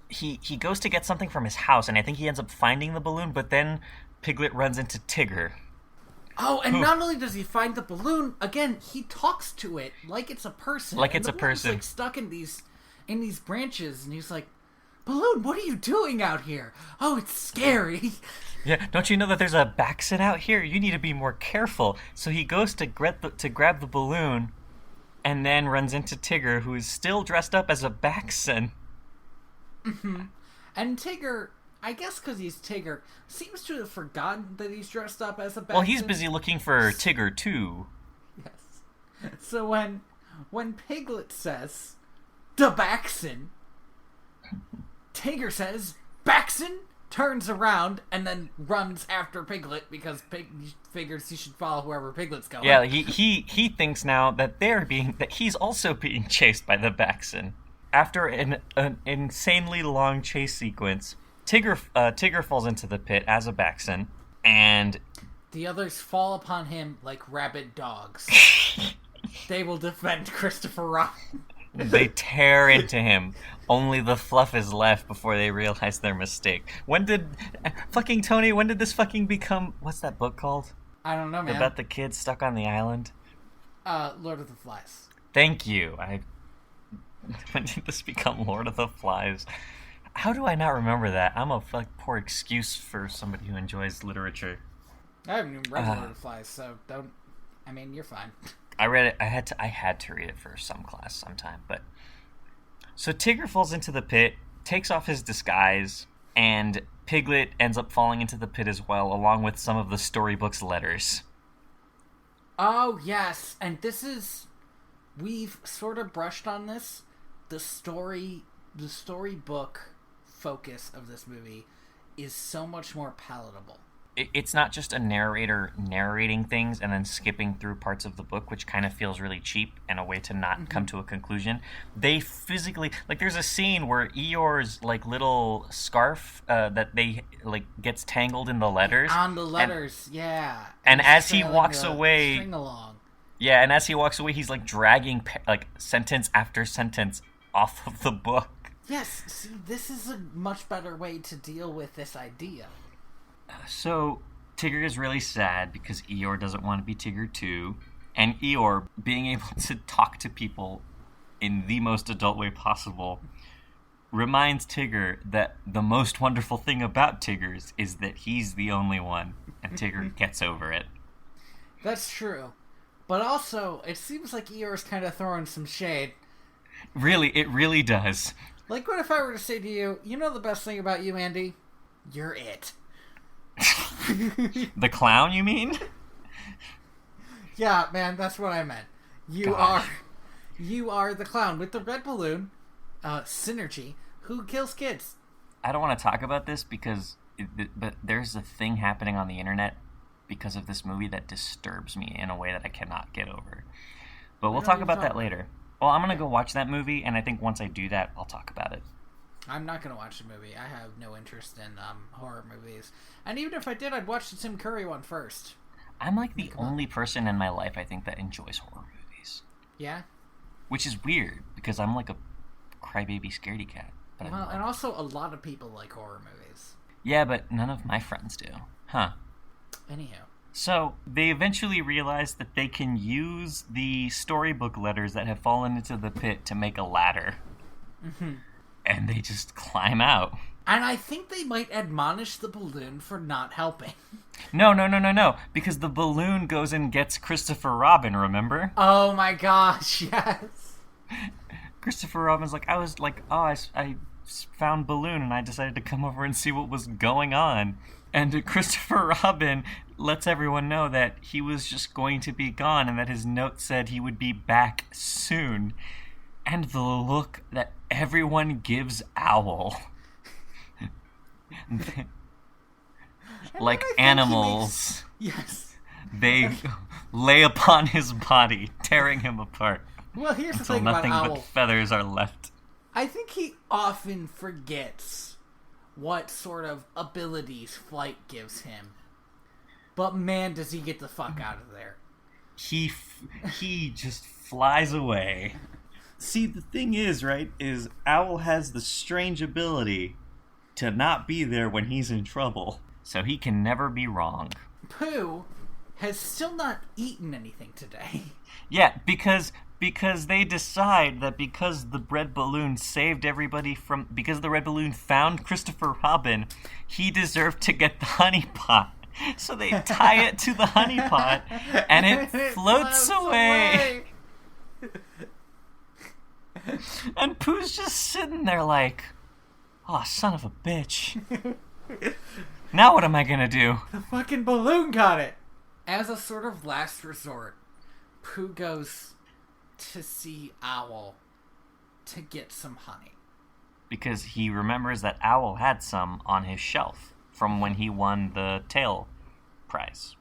He goes to get something from his house, and I think he ends up finding the balloon, but then Piglet runs into Tigger. Oh, and not only does he find the balloon, again, he talks to it like it's a person. Like it's a person. Like stuck in these branches, and he's like, "Balloon, what are you doing out here? Oh, it's scary." Yeah, don't you know that there's a Baxen out here? You need to be more careful. So he goes to grab the balloon, and then runs into Tigger, who is still dressed up as a Baxen. Mm-hmm. And Tigger, I guess because he's Tigger, seems to have forgotten that he's dressed up as a Baxen. Well, he's busy looking for Tigger, too. Yes. So when Piglet says, "The Baxen," Tigger says, "Baxen?" Turns around and then runs after Piglet because figures he should follow wherever Piglet's going. Yeah, he thinks now that he's also being chased by the Baxen. After an insanely long chase sequence, Tigger falls into the pit as a Baxen, and the others fall upon him like rabid dogs. They will defend Christopher Robin. They tear into him. Only the fluff is left before they realize their mistake. When did this fucking become... What's that book called? I don't know, man. About the kids stuck on the island? Lord of the Flies. Thank you. When did this become Lord of the Flies? How do I not remember that? I'm a poor excuse for somebody who enjoys literature. I haven't even read Lord of the Flies, so don't... I mean, you're fine. I read it. I had to read it for some class sometime. But so Tigger falls into the pit, takes off his disguise, and Piglet ends up falling into the pit as well, along with some of the storybook's letters. Oh yes, and we've sort of brushed on this. The storybook focus of this movie is so much more palatable. It's not just a narrator narrating things and then skipping through parts of the book, which kind of feels really cheap and a way to not come to a conclusion. They physically, like, there's a scene where Eeyore's little scarf that they gets tangled in the letters. On the letters, yeah. And as he walks away, string along. Yeah, and as he walks away, he's dragging sentence after sentence off of the book. Yes, see, this is a much better way to deal with this idea. So, Tigger is really sad because Eeyore doesn't want to be Tigger too. And Eeyore, being able to talk to people in the most adult way possible, reminds Tigger that the most wonderful thing about Tigger's is that he's the only one. And Tigger gets over it. That's true. But also, it seems like Eeyore's kind of throwing some shade. Really, it really does. Like, what if I were to say to you, you know the best thing about you, Andy? You're it. The clown, you mean? Yeah, man, that's what I meant. You are the clown with the red balloon, Synergy, who kills kids. I don't want to talk about this but there's a thing happening on the internet because of this movie that disturbs me in a way that I cannot get over. But we'll talk about that later. Well, I'm going to go watch that movie, and I think once I do that, I'll talk about it. I'm not going to watch the movie. I have no interest in horror movies. And even if I did, I'd watch the Tim Curry one first. I'm the only person in my life, I think, that enjoys horror movies. Yeah? Which is weird, because I'm like a crybaby scaredy cat. But well, and also a lot of people like horror movies. Yeah, but none of my friends do. Huh. Anyhow. So, they eventually realize that they can use the storybook letters that have fallen into the pit to make a ladder. Mm-hmm. And they just climb out. And I think they might admonish the balloon for not helping. No. Because the balloon goes and gets Christopher Robin, remember? Oh my gosh, yes. Christopher Robin's I found balloon and I decided to come over and see what was going on. And Christopher Robin lets everyone know that he was just going to be gone and that his note said he would be back soon. And the look that everyone gives Owl. Like animals. Yes. They lay upon his body, tearing him apart. Well, here's the thing until nothing about Owl. but feathers are left. I think he often forgets what sort of abilities flight gives him. But man, does he get the fuck out of there. He just flies away. See, the thing is, right, is Owl has the strange ability to not be there when he's in trouble. So he can never be wrong. Pooh has still not eaten anything today. Yeah, because they decide that because the red balloon saved everybody from... Because the red balloon found Christopher Robin, he deserved to get the honey pot. So they tie it to the honey pot, and it floats away. And Pooh's just sitting there like, oh, son of a bitch. Now what am I gonna do? The fucking balloon got it. As a sort of last resort, Pooh goes to see Owl to get some honey. Because he remembers that Owl had some on his shelf from when he won the tail prize.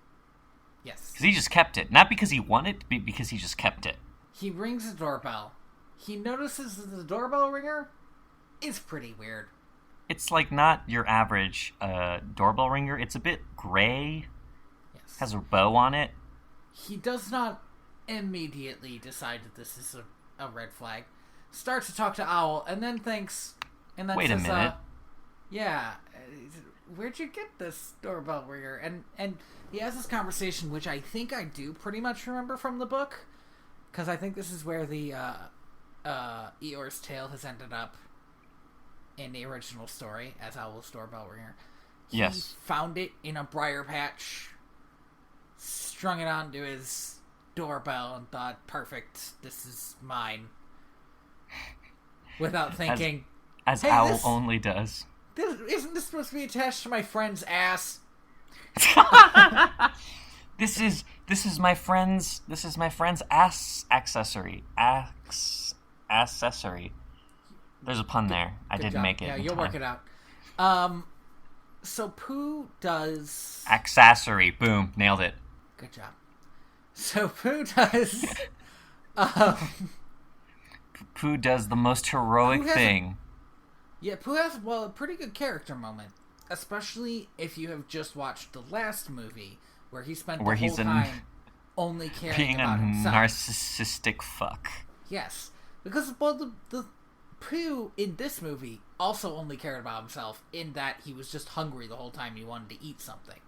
Yes. Because he just kept it. Not because he won it, but because he just kept it. He rings the doorbell. He notices that the doorbell ringer is pretty weird. It's like not your average doorbell ringer. It's a bit gray. Yes. Has a bow on it. He does not immediately decide that this is a red flag. Starts to talk to Owl, and then thinks... And then Wait says, a minute. Yeah, where'd you get this doorbell ringer? And he has this conversation, which I think I do pretty much remember from the book, because I think this is where the Eeyore's tail has ended up in the original story as Owl's doorbell ringer. He found it in a briar patch, strung it onto his doorbell, and thought, perfect, this is mine. Without thinking... As hey, Owl only does. Isn't this supposed to be attached to my friend's ass? This is my friend's ass accessory. Accessory. There's a pun there. I didn't make it. Yeah, in you'll time. work it out. So Pooh does Accessory. Boom. Nailed it. good job. So Pooh does Pooh does the most heroic thing. Pooh has a pretty good character moment, especially if you have just watched the last movie where he spent the whole time only caring being about a himself. narcissistic fuck. Yes, because the Pooh in this movie also only cared about himself in that he was just hungry the whole time he wanted to eat something.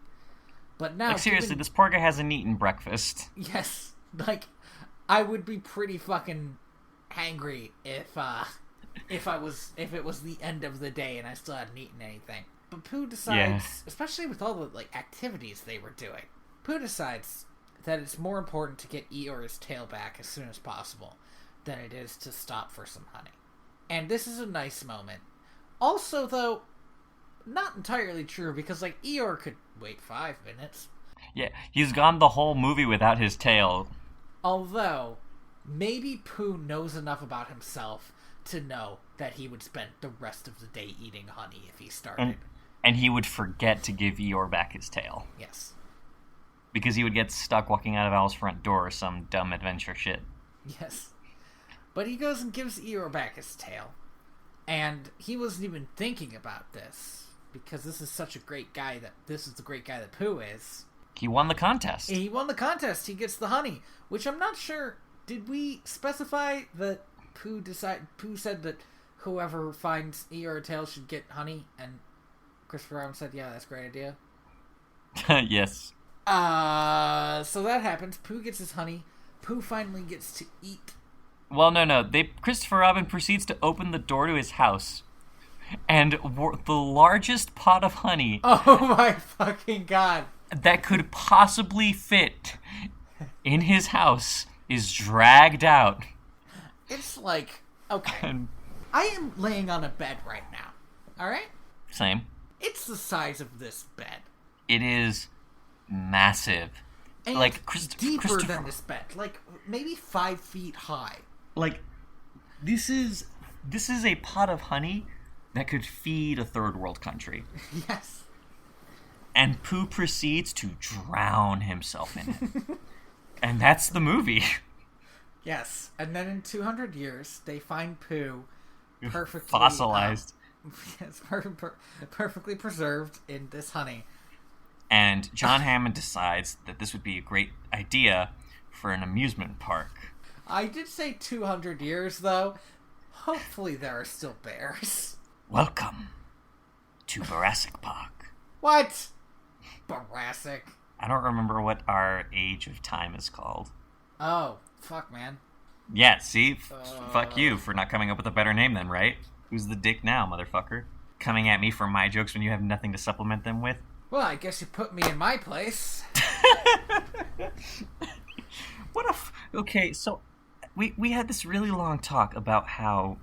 But now, like seriously, this poor guy hasn't eaten breakfast. Yes, like I would be pretty fucking hangry if it was the end of the day and I still hadn't eaten anything. But Pooh decides, especially with all the activities they were doing, Pooh decides that it's more important to get Eeyore's tail back as soon as possible than it is to stop for some honey. And this is a nice moment. Also, though, not entirely true, because Eeyore could wait 5 minutes. Yeah, he's gone the whole movie without his tail. Although, maybe Pooh knows enough about himself to know that he would spend the rest of the day eating honey if he started. And he would forget to give Eeyore back his tail. Yes. Because he would get stuck walking out of Owl's front door or some dumb adventure shit. Yes. But he goes and gives Eeyore back his tail. And he wasn't even thinking about this, because this is such a great guy this is the great guy that Pooh is. He won the contest. He won the contest. He gets the honey, which I'm not sure. Did we specify that Pooh said that whoever finds Eeyore tail should get honey, and Christopher Robin said, yeah, that's a great idea. Yes. So that happens. Pooh gets his honey. Pooh finally gets to eat. Well, no. Christopher Robin proceeds to open the door to his house, and the largest pot of honey... Oh my fucking god. ...that could possibly fit in his house is dragged out. It's okay. I am laying on a bed right now. Alright? Same. It's the size of this bed. It is massive. And deeper than this bed. Maybe 5 feet high. This is a pot of honey that could feed a third world country. Yes. And Pooh proceeds to drown himself in it. And that's the movie. Yes. And then in 200 years, they find Pooh perfectly... fossilized. Yes, perfectly preserved in this honey. And John Hammond decides that this would be a great idea for an amusement park. I did say 200 years, though. Hopefully there are still bears. Welcome to Jurassic Park. What? Jurassic. I don't remember what our age of time is called. Oh, fuck, man. Yeah, see? Fuck you for not coming up with a better name then, right? Who's the dick now, motherfucker? Coming at me for my jokes when you have nothing to supplement them with? Well, I guess you put me in my place. Okay, so we had this really long talk about how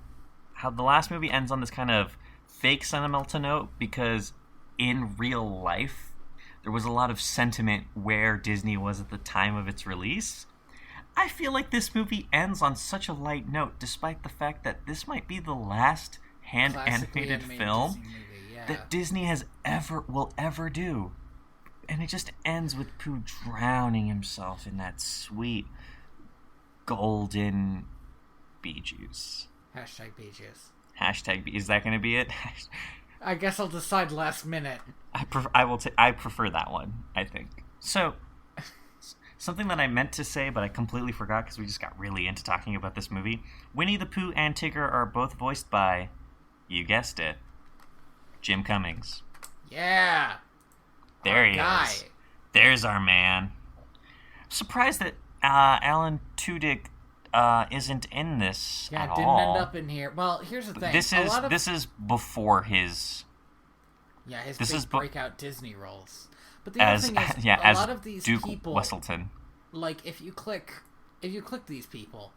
the last movie ends on this kind of fake sentimental note because in real life there was a lot of sentiment where Disney was at the time of its release. I feel like this movie ends on such a light note, despite the fact that this might be the last hand-animated film that Disney will ever do. And it just ends with Pooh drowning himself in that sweet golden bee juice. Hashtag bee juice. Is that going to be it? I guess I'll decide last minute. I prefer that one, I think. So, something that I meant to say, but I completely forgot because we just got really into talking about this movie. Winnie the Pooh and Tigger are both voiced by, you guessed it, Jim Cummings. Yeah. There he is. There's our man. I'm surprised that Alan Tudyk isn't in this at all. Yeah, didn't end up in here. Well, here's the thing. This is before his... Yeah, his big breakout Disney roles. But the other thing is, a lot of these Duke people... Wesselton. Like, if you click these people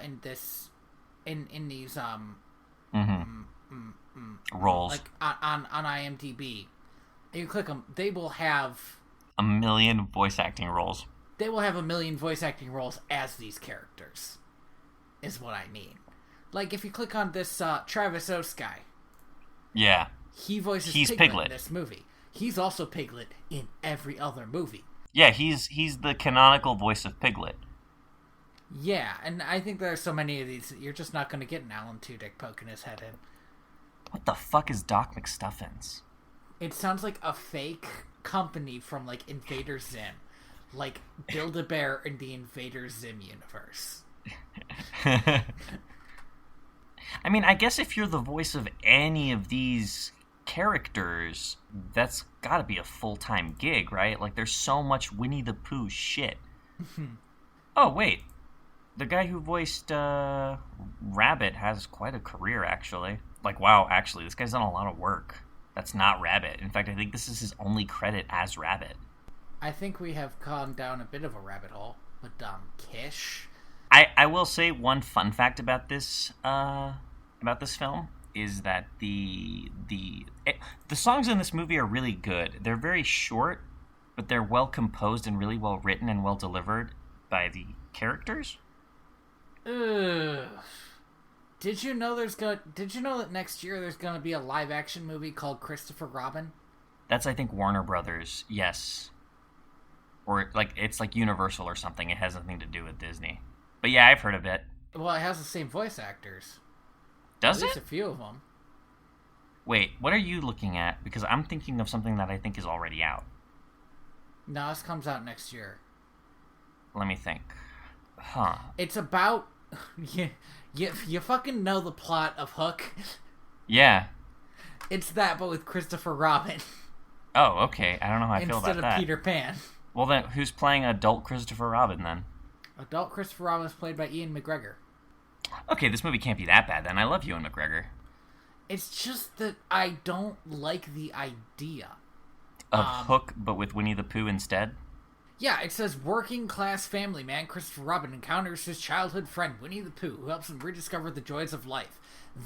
in these roles, like on IMDb, and you click them, they will have a million voice acting roles. They will have a million voice acting roles as these characters, is what I mean. Like, if you click on this Travis Oates guy, yeah, he's Piglet in this movie. He's also Piglet in every other movie. Yeah, he's the canonical voice of Piglet. Yeah, and I think there are so many of these that you're just not going to get an Alan Tudyk poking his head in. What the fuck is Doc McStuffins? It sounds like a fake company from, like, Invader Zim. Like, Build-A-Bear in the Invader Zim universe. I mean, I guess if you're the voice of any of these characters, that's gotta be a full-time gig, right? Like, there's so much Winnie the Pooh shit. Oh, wait. The guy who voiced Rabbit has quite a career, actually. Like, wow, actually, this guy's done a lot of work. That's not Rabbit. In fact, I think this is his only credit as Rabbit. I think we have gone down a bit of a rabbit hole with Kish. I will say one fun fact about this film is that the songs in this movie are really good. They're very short, but they're well composed and really well written and well delivered by the characters. Ugh. Did you know that next year there's gonna be a live action movie called Christopher Robin? That's, I think, Warner Brothers. Yes. Or like it's like Universal or something. It has nothing to do with Disney. But yeah, I've heard of it. Well, it has the same voice actors. Does it? At least a few of them. Wait, what are you looking at? Because I'm thinking of something that I think is already out. No, this comes out next year. Let me think. Huh. It's about... You fucking know the plot of Hook? Yeah. It's that, but with Christopher Robin. Oh, okay. I don't know how I feel about that. Instead of Peter Pan. Well, then, who's playing adult Christopher Robin, then? Adult Christopher Robin is played by Ian McGregor. Okay, this movie can't be that bad, then. I love Ewan McGregor. It's just that I don't like the idea. Of Hook, but with Winnie the Pooh instead? Yeah, it says working class family man Christopher Robin encounters his childhood friend Winnie the Pooh, who helps him rediscover the joys of life.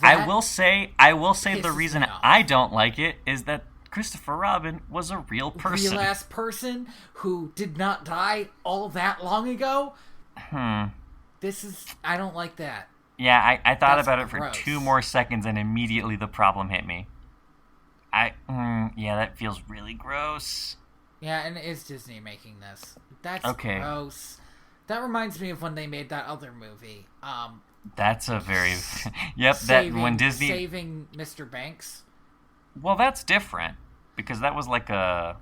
I will say the reason I don't like it is that Christopher Robin was a real person. Real ass person who did not die all that long ago? I don't like that. Yeah, I thought about it for 2 more seconds and immediately the problem hit me. That feels really gross. Yeah, and it is Disney making this. That's gross. That reminds me of when they made that other movie. That's a very... when Disney... Saving Mr. Banks. Well, that's different, because that was like a...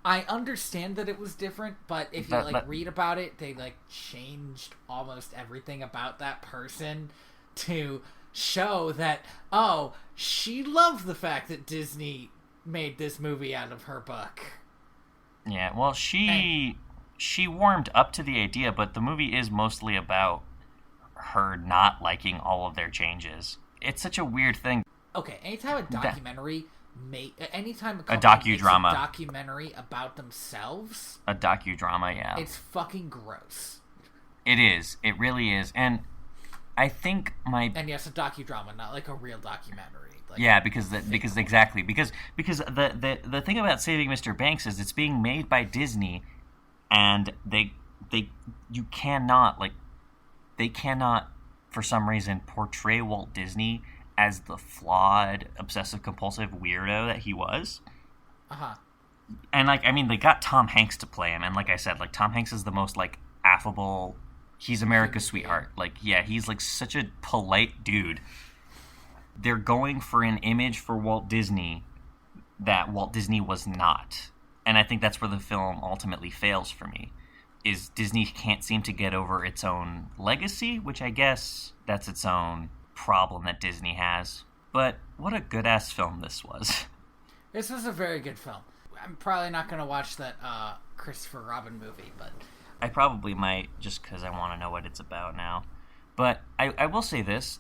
I understand that it was different, but if you read about it, they changed almost everything about that person to show that, she loved the fact that Disney made this movie out of her book. Yeah, well, she warmed up to the idea, but the movie is mostly about her not liking all of their changes. It's such a weird thing. Okay, anytime a documentary anytime a company docudrama. makes a documentary about themselves, A docudrama, yeah. it's fucking gross. It is. It really is. And I think And yes, a docudrama, not like a real documentary. Like, yeah, because the thing about Saving Mr. Banks is it's being made by Disney, and they cannot for some reason portray Walt Disney as the flawed, obsessive compulsive weirdo that he was. Uh-huh. And they got Tom Hanks to play him, and like I said, like Tom Hanks is the most like affable, he's America's sweetheart. Like, yeah, he's like such a polite dude. They're going for an image for Walt Disney that Walt Disney was not. And I think that's where the film ultimately fails for me. Is Disney can't seem to get over its own legacy, which I guess that's its own problem that Disney has. But what a good-ass film this was. This was a very good film. I'm probably not going to watch that Christopher Robin movie, but... I probably might, just because I want to know what it's about now. But I will say this.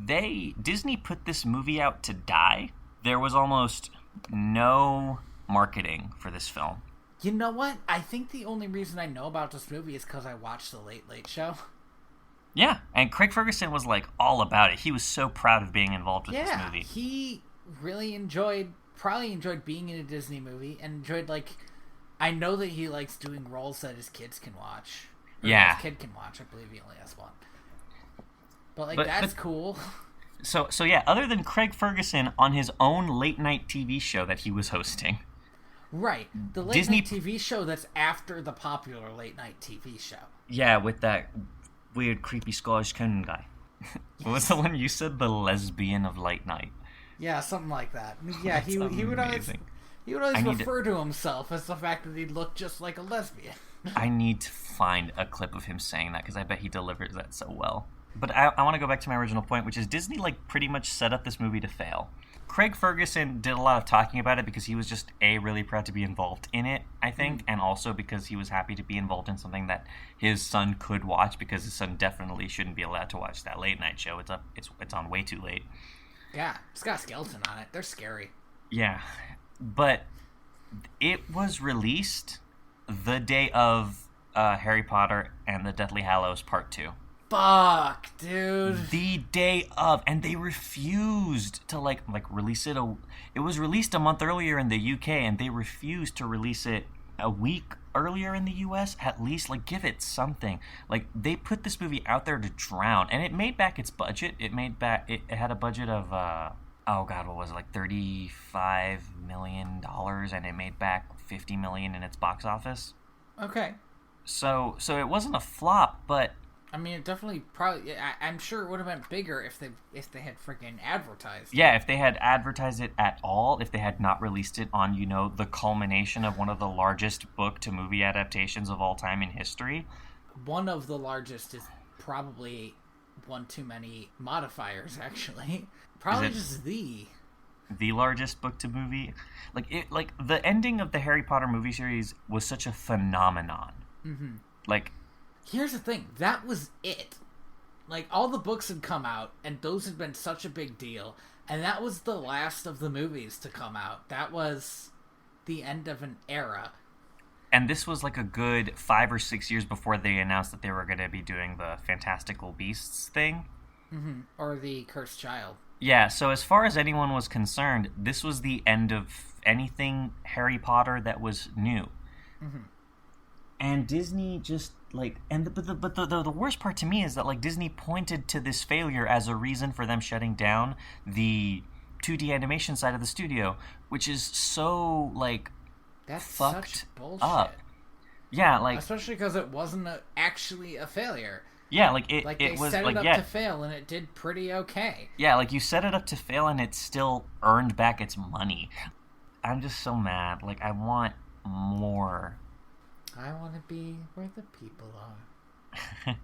Disney put this movie out to die. There was almost no marketing for this film. You know what? I think the only reason I know about this movie is because I watched The Late Late Show. Yeah, and Craig Ferguson was like all about it. He was so proud of being involved with this movie. He really probably enjoyed being in a Disney movie, and enjoyed, like, I know that he likes doing roles that his kids can watch. Yeah. His kid can watch. I believe he only has one. But that's cool. So yeah, other than Craig Ferguson on his own late night TV show that he was hosting. Right. The late night TV show that's after the popular late night TV show. Yeah, with that weird, creepy Scottish Conan guy. What was the one you said? The lesbian of late night. Yeah, something like that. Yeah, he would always refer to himself as the fact that he looked just like a lesbian. I need to find a clip of him saying that, because I bet he delivers that so well. But I want to go back to my original point, which is Disney pretty much set up this movie to fail. Craig Ferguson did a lot of talking about it because he was just really proud to be involved in it, I think, and also because he was happy to be involved in something that his son could watch, because his son definitely shouldn't be allowed to watch that late night show. It's on way too late. Yeah, it's got a skeleton on it. They're scary. Yeah, but it was released the day of Harry Potter and the Deathly Hallows Part 2. Fuck, dude. The day of, and they refused to like release it. It was released a month earlier in the UK, and they refused to release it a week earlier in the US. At least, like, give it something. Like, they put this movie out there to drown, and it made back its budget. It had a budget of what was it, like $35 million, and it made back $50 million in its box office. Okay. So it wasn't a flop, but I mean, it definitely probably. I'm sure it would have been bigger if they had freaking advertised. Yeah, if they had advertised it at all, if they had not released it on, the culmination of one of the largest book to movie adaptations of all time in history. One of the largest is probably one too many modifiers, actually. Probably just the largest book to movie. Like the ending of the Harry Potter movie series was such a phenomenon. Mm-hmm. Like, here's the thing, that was it. Like, all the books had come out, and those had been such a big deal, and that was the last of the movies to come out. That was the end of an era. And this was like a good 5 or 6 years before they announced that they were going to be doing the Fantastical Beasts thing. Mm-hmm. Or the Cursed Child. Yeah, so as far as anyone was concerned, this was the end of anything Harry Potter that was new. Mm-hmm. And Disney just, like... But the worst part to me is that, like, Disney pointed to this failure as a reason for them shutting down the 2D animation side of the studio, which is so, like, that's fucked such bullshit. up. Yeah, like... Especially because it wasn't actually a failure. Yeah, like, they it was, set like, it up to fail, and it did pretty okay. Yeah, like, you set it up to fail, and it still earned back its money. I'm just so mad. Like, I want more. I want to be where the people are.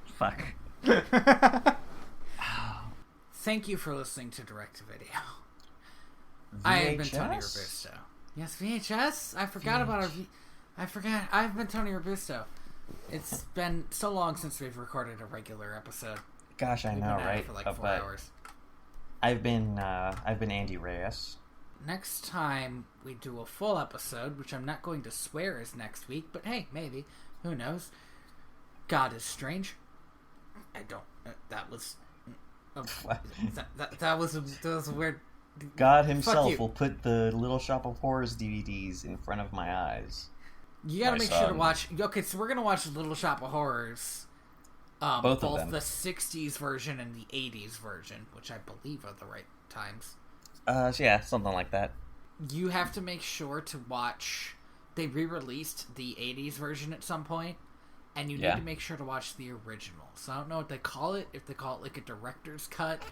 Fuck. Thank you for listening to Direct to Video. I have been Tony Robusto. Yes, VHS. I forgot about our. I forgot. I've been Tony Robusto. It's been so long since we've recorded a regular episode. Gosh, I know, right? For like 4 hours. I've been Andy Reyes. Next time we do a full episode, which I'm not going to swear is next week, but hey, maybe. Who knows? God is strange. I don't. That was. That was a weird. God himself will put the Little Shop of Horrors DVDs in front of my eyes. You gotta make sure to watch. Okay, so we're gonna watch Little Shop of Horrors. Both of them. The 60s version and the 80s version, which I believe are the right times. Yeah, something like that. You have to make sure to watch. They re-released the 80s version at some point, and you need to make sure to watch the original. So I don't know what they call it, if they call it like a director's cut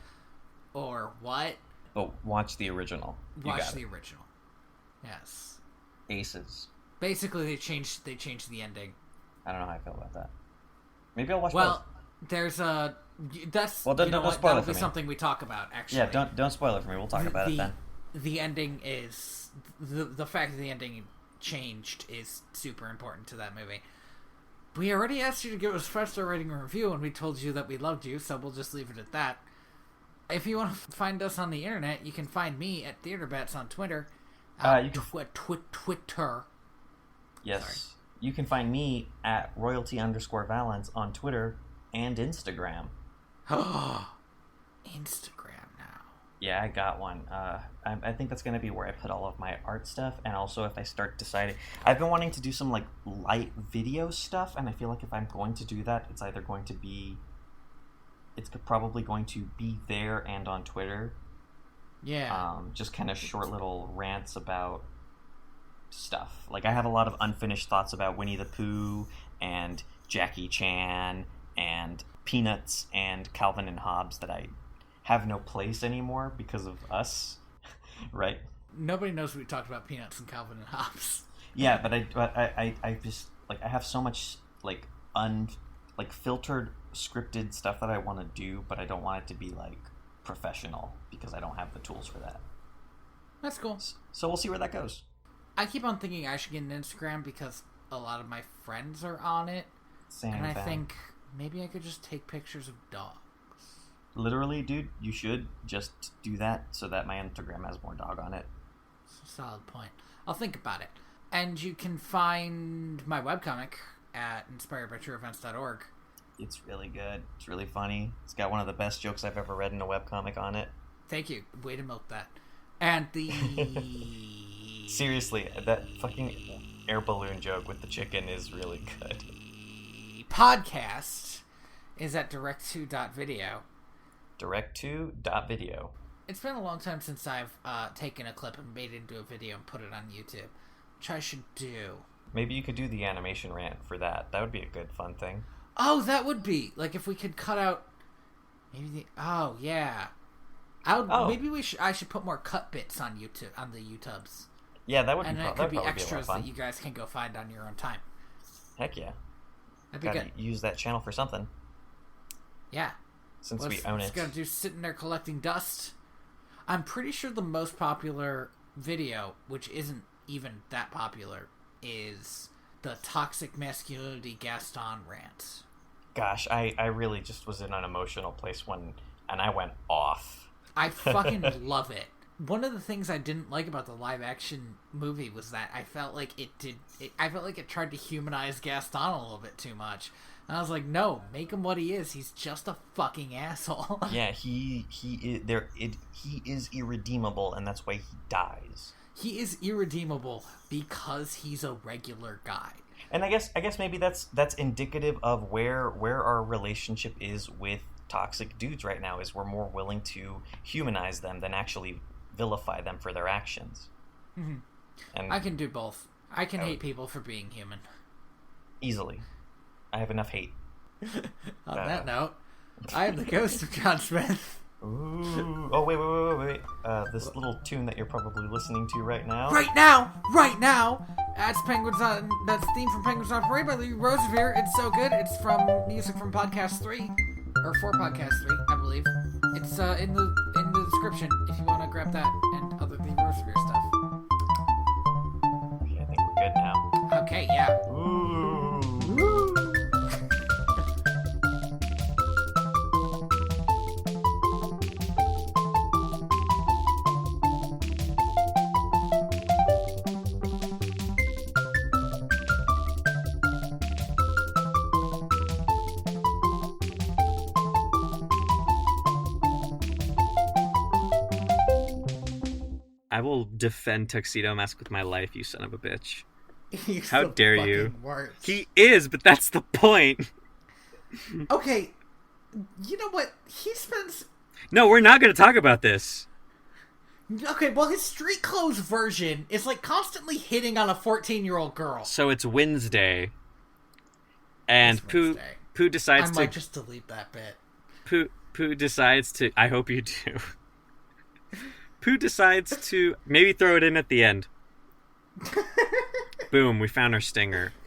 or what. But watch the original. Watch the original. Yes. Aces. Basically, they changed the ending. I don't know how I feel about that. Maybe I'll watch both. There's don't spoil that'll it for me. Something we talk about, actually. Yeah, don't spoil it for me. We'll talk about it then. The ending is... The fact that the ending changed is super important to that movie. We already asked you to give us a 5-star rating and review, and we told you that we loved you, so we'll just leave it at that. If you want to find us on the internet, you can find me at TheaterBats on Twitter. Twitter. Yes. Sorry. You can find me at royalty_valence on Twitter and Instagram. Instagram now. Yeah, I got one. I think that's going to be where I put all of my art stuff, and also if I start deciding... I've been wanting to do some like light video stuff, and I feel like if I'm going to do that, it's either going to be... It's probably going to be there and on Twitter. Yeah. Just kind of short little rants about stuff. Like, I have a lot of unfinished thoughts about Winnie the Pooh and Jackie Chan and Peanuts and Calvin and Hobbes that I have no place anymore because of us, right? Nobody knows we talked about Peanuts and Calvin and Hobbes. Yeah, but I just like I have so much like filtered scripted stuff that I want to do, but I don't want it to be like professional because I don't have the tools for that. That's cool. So we'll see where that goes. I keep on thinking I should get an Instagram because a lot of my friends are on it. Same and I thing. think maybe I could just take pictures of dogs. Literally, dude, you should just do that so that my Instagram has more dog on it. That's a solid point. I'll think about it. And you can find my webcomic at inspiredbytrueevents.org. It's really good. It's really funny. It's got one of the best jokes I've ever read in a webcomic on it. Thank you. Way to milk that. And the... Seriously, that fucking air balloon joke with the chicken is really good. Podcast is at direct2.video. Direct2.video. It's been a long time since I've taken a clip and made it into a video and put it on YouTube, which I should do. Maybe you could do the animation rant for that. That would be a good fun thing. Oh, that would be. Like, if we could cut out... Maybe the... Oh, yeah. Maybe I should put more cut bits on YouTube, on the YouTubes. Yeah, that would be fun. And it could be extras that you guys can go find on your own time. Heck yeah. That'd be Gotta good. Use that channel for something. Yeah. Since we own it. It's gonna do sitting there collecting dust. I'm pretty sure the most popular video, which isn't even that popular, is the toxic masculinity Gaston rant. Gosh, I really just was in an emotional place and I went off. I fucking love it. One of the things I didn't like about the live action movie was that I felt like it tried to humanize Gaston a little bit too much. And I was like, no, make him what he is. He's just a fucking asshole. Yeah, he is irredeemable, and that's why he dies. He is irredeemable because he's a regular guy. And I guess maybe that's indicative of where our relationship is with toxic dudes right now. Is we're more willing to humanize them than actually vilify them for their actions. Mm-hmm. And I can do both. I can hate people for being human. Easily. I have enough hate. On that note, I am the ghost of John Smith. Ooh. Oh, wait. This little tune that you're probably listening to right now. Right now! That's theme from Penguins on Parade by Lee Rosevere. It's so good. It's from music from Podcast 3. Or for Podcast 3, I believe. It's in the description if you want to grab that and other Lee Rosevere stuff. I will defend Tuxedo Mask with my life, you son of a bitch. He's How the dare fucking you? worst. He is, but that's the point. Okay, you know what? He spends... No, we're not going to talk about this. Okay, well, his street clothes version is, like, constantly hitting on a 14-year-old girl. So it's Wednesday. And It's Wednesday. Pooh decides I to... might just delete that bit. Pooh decides to... I hope you do. Pooh decides to maybe throw it in at the end. Boom, we found our stinger.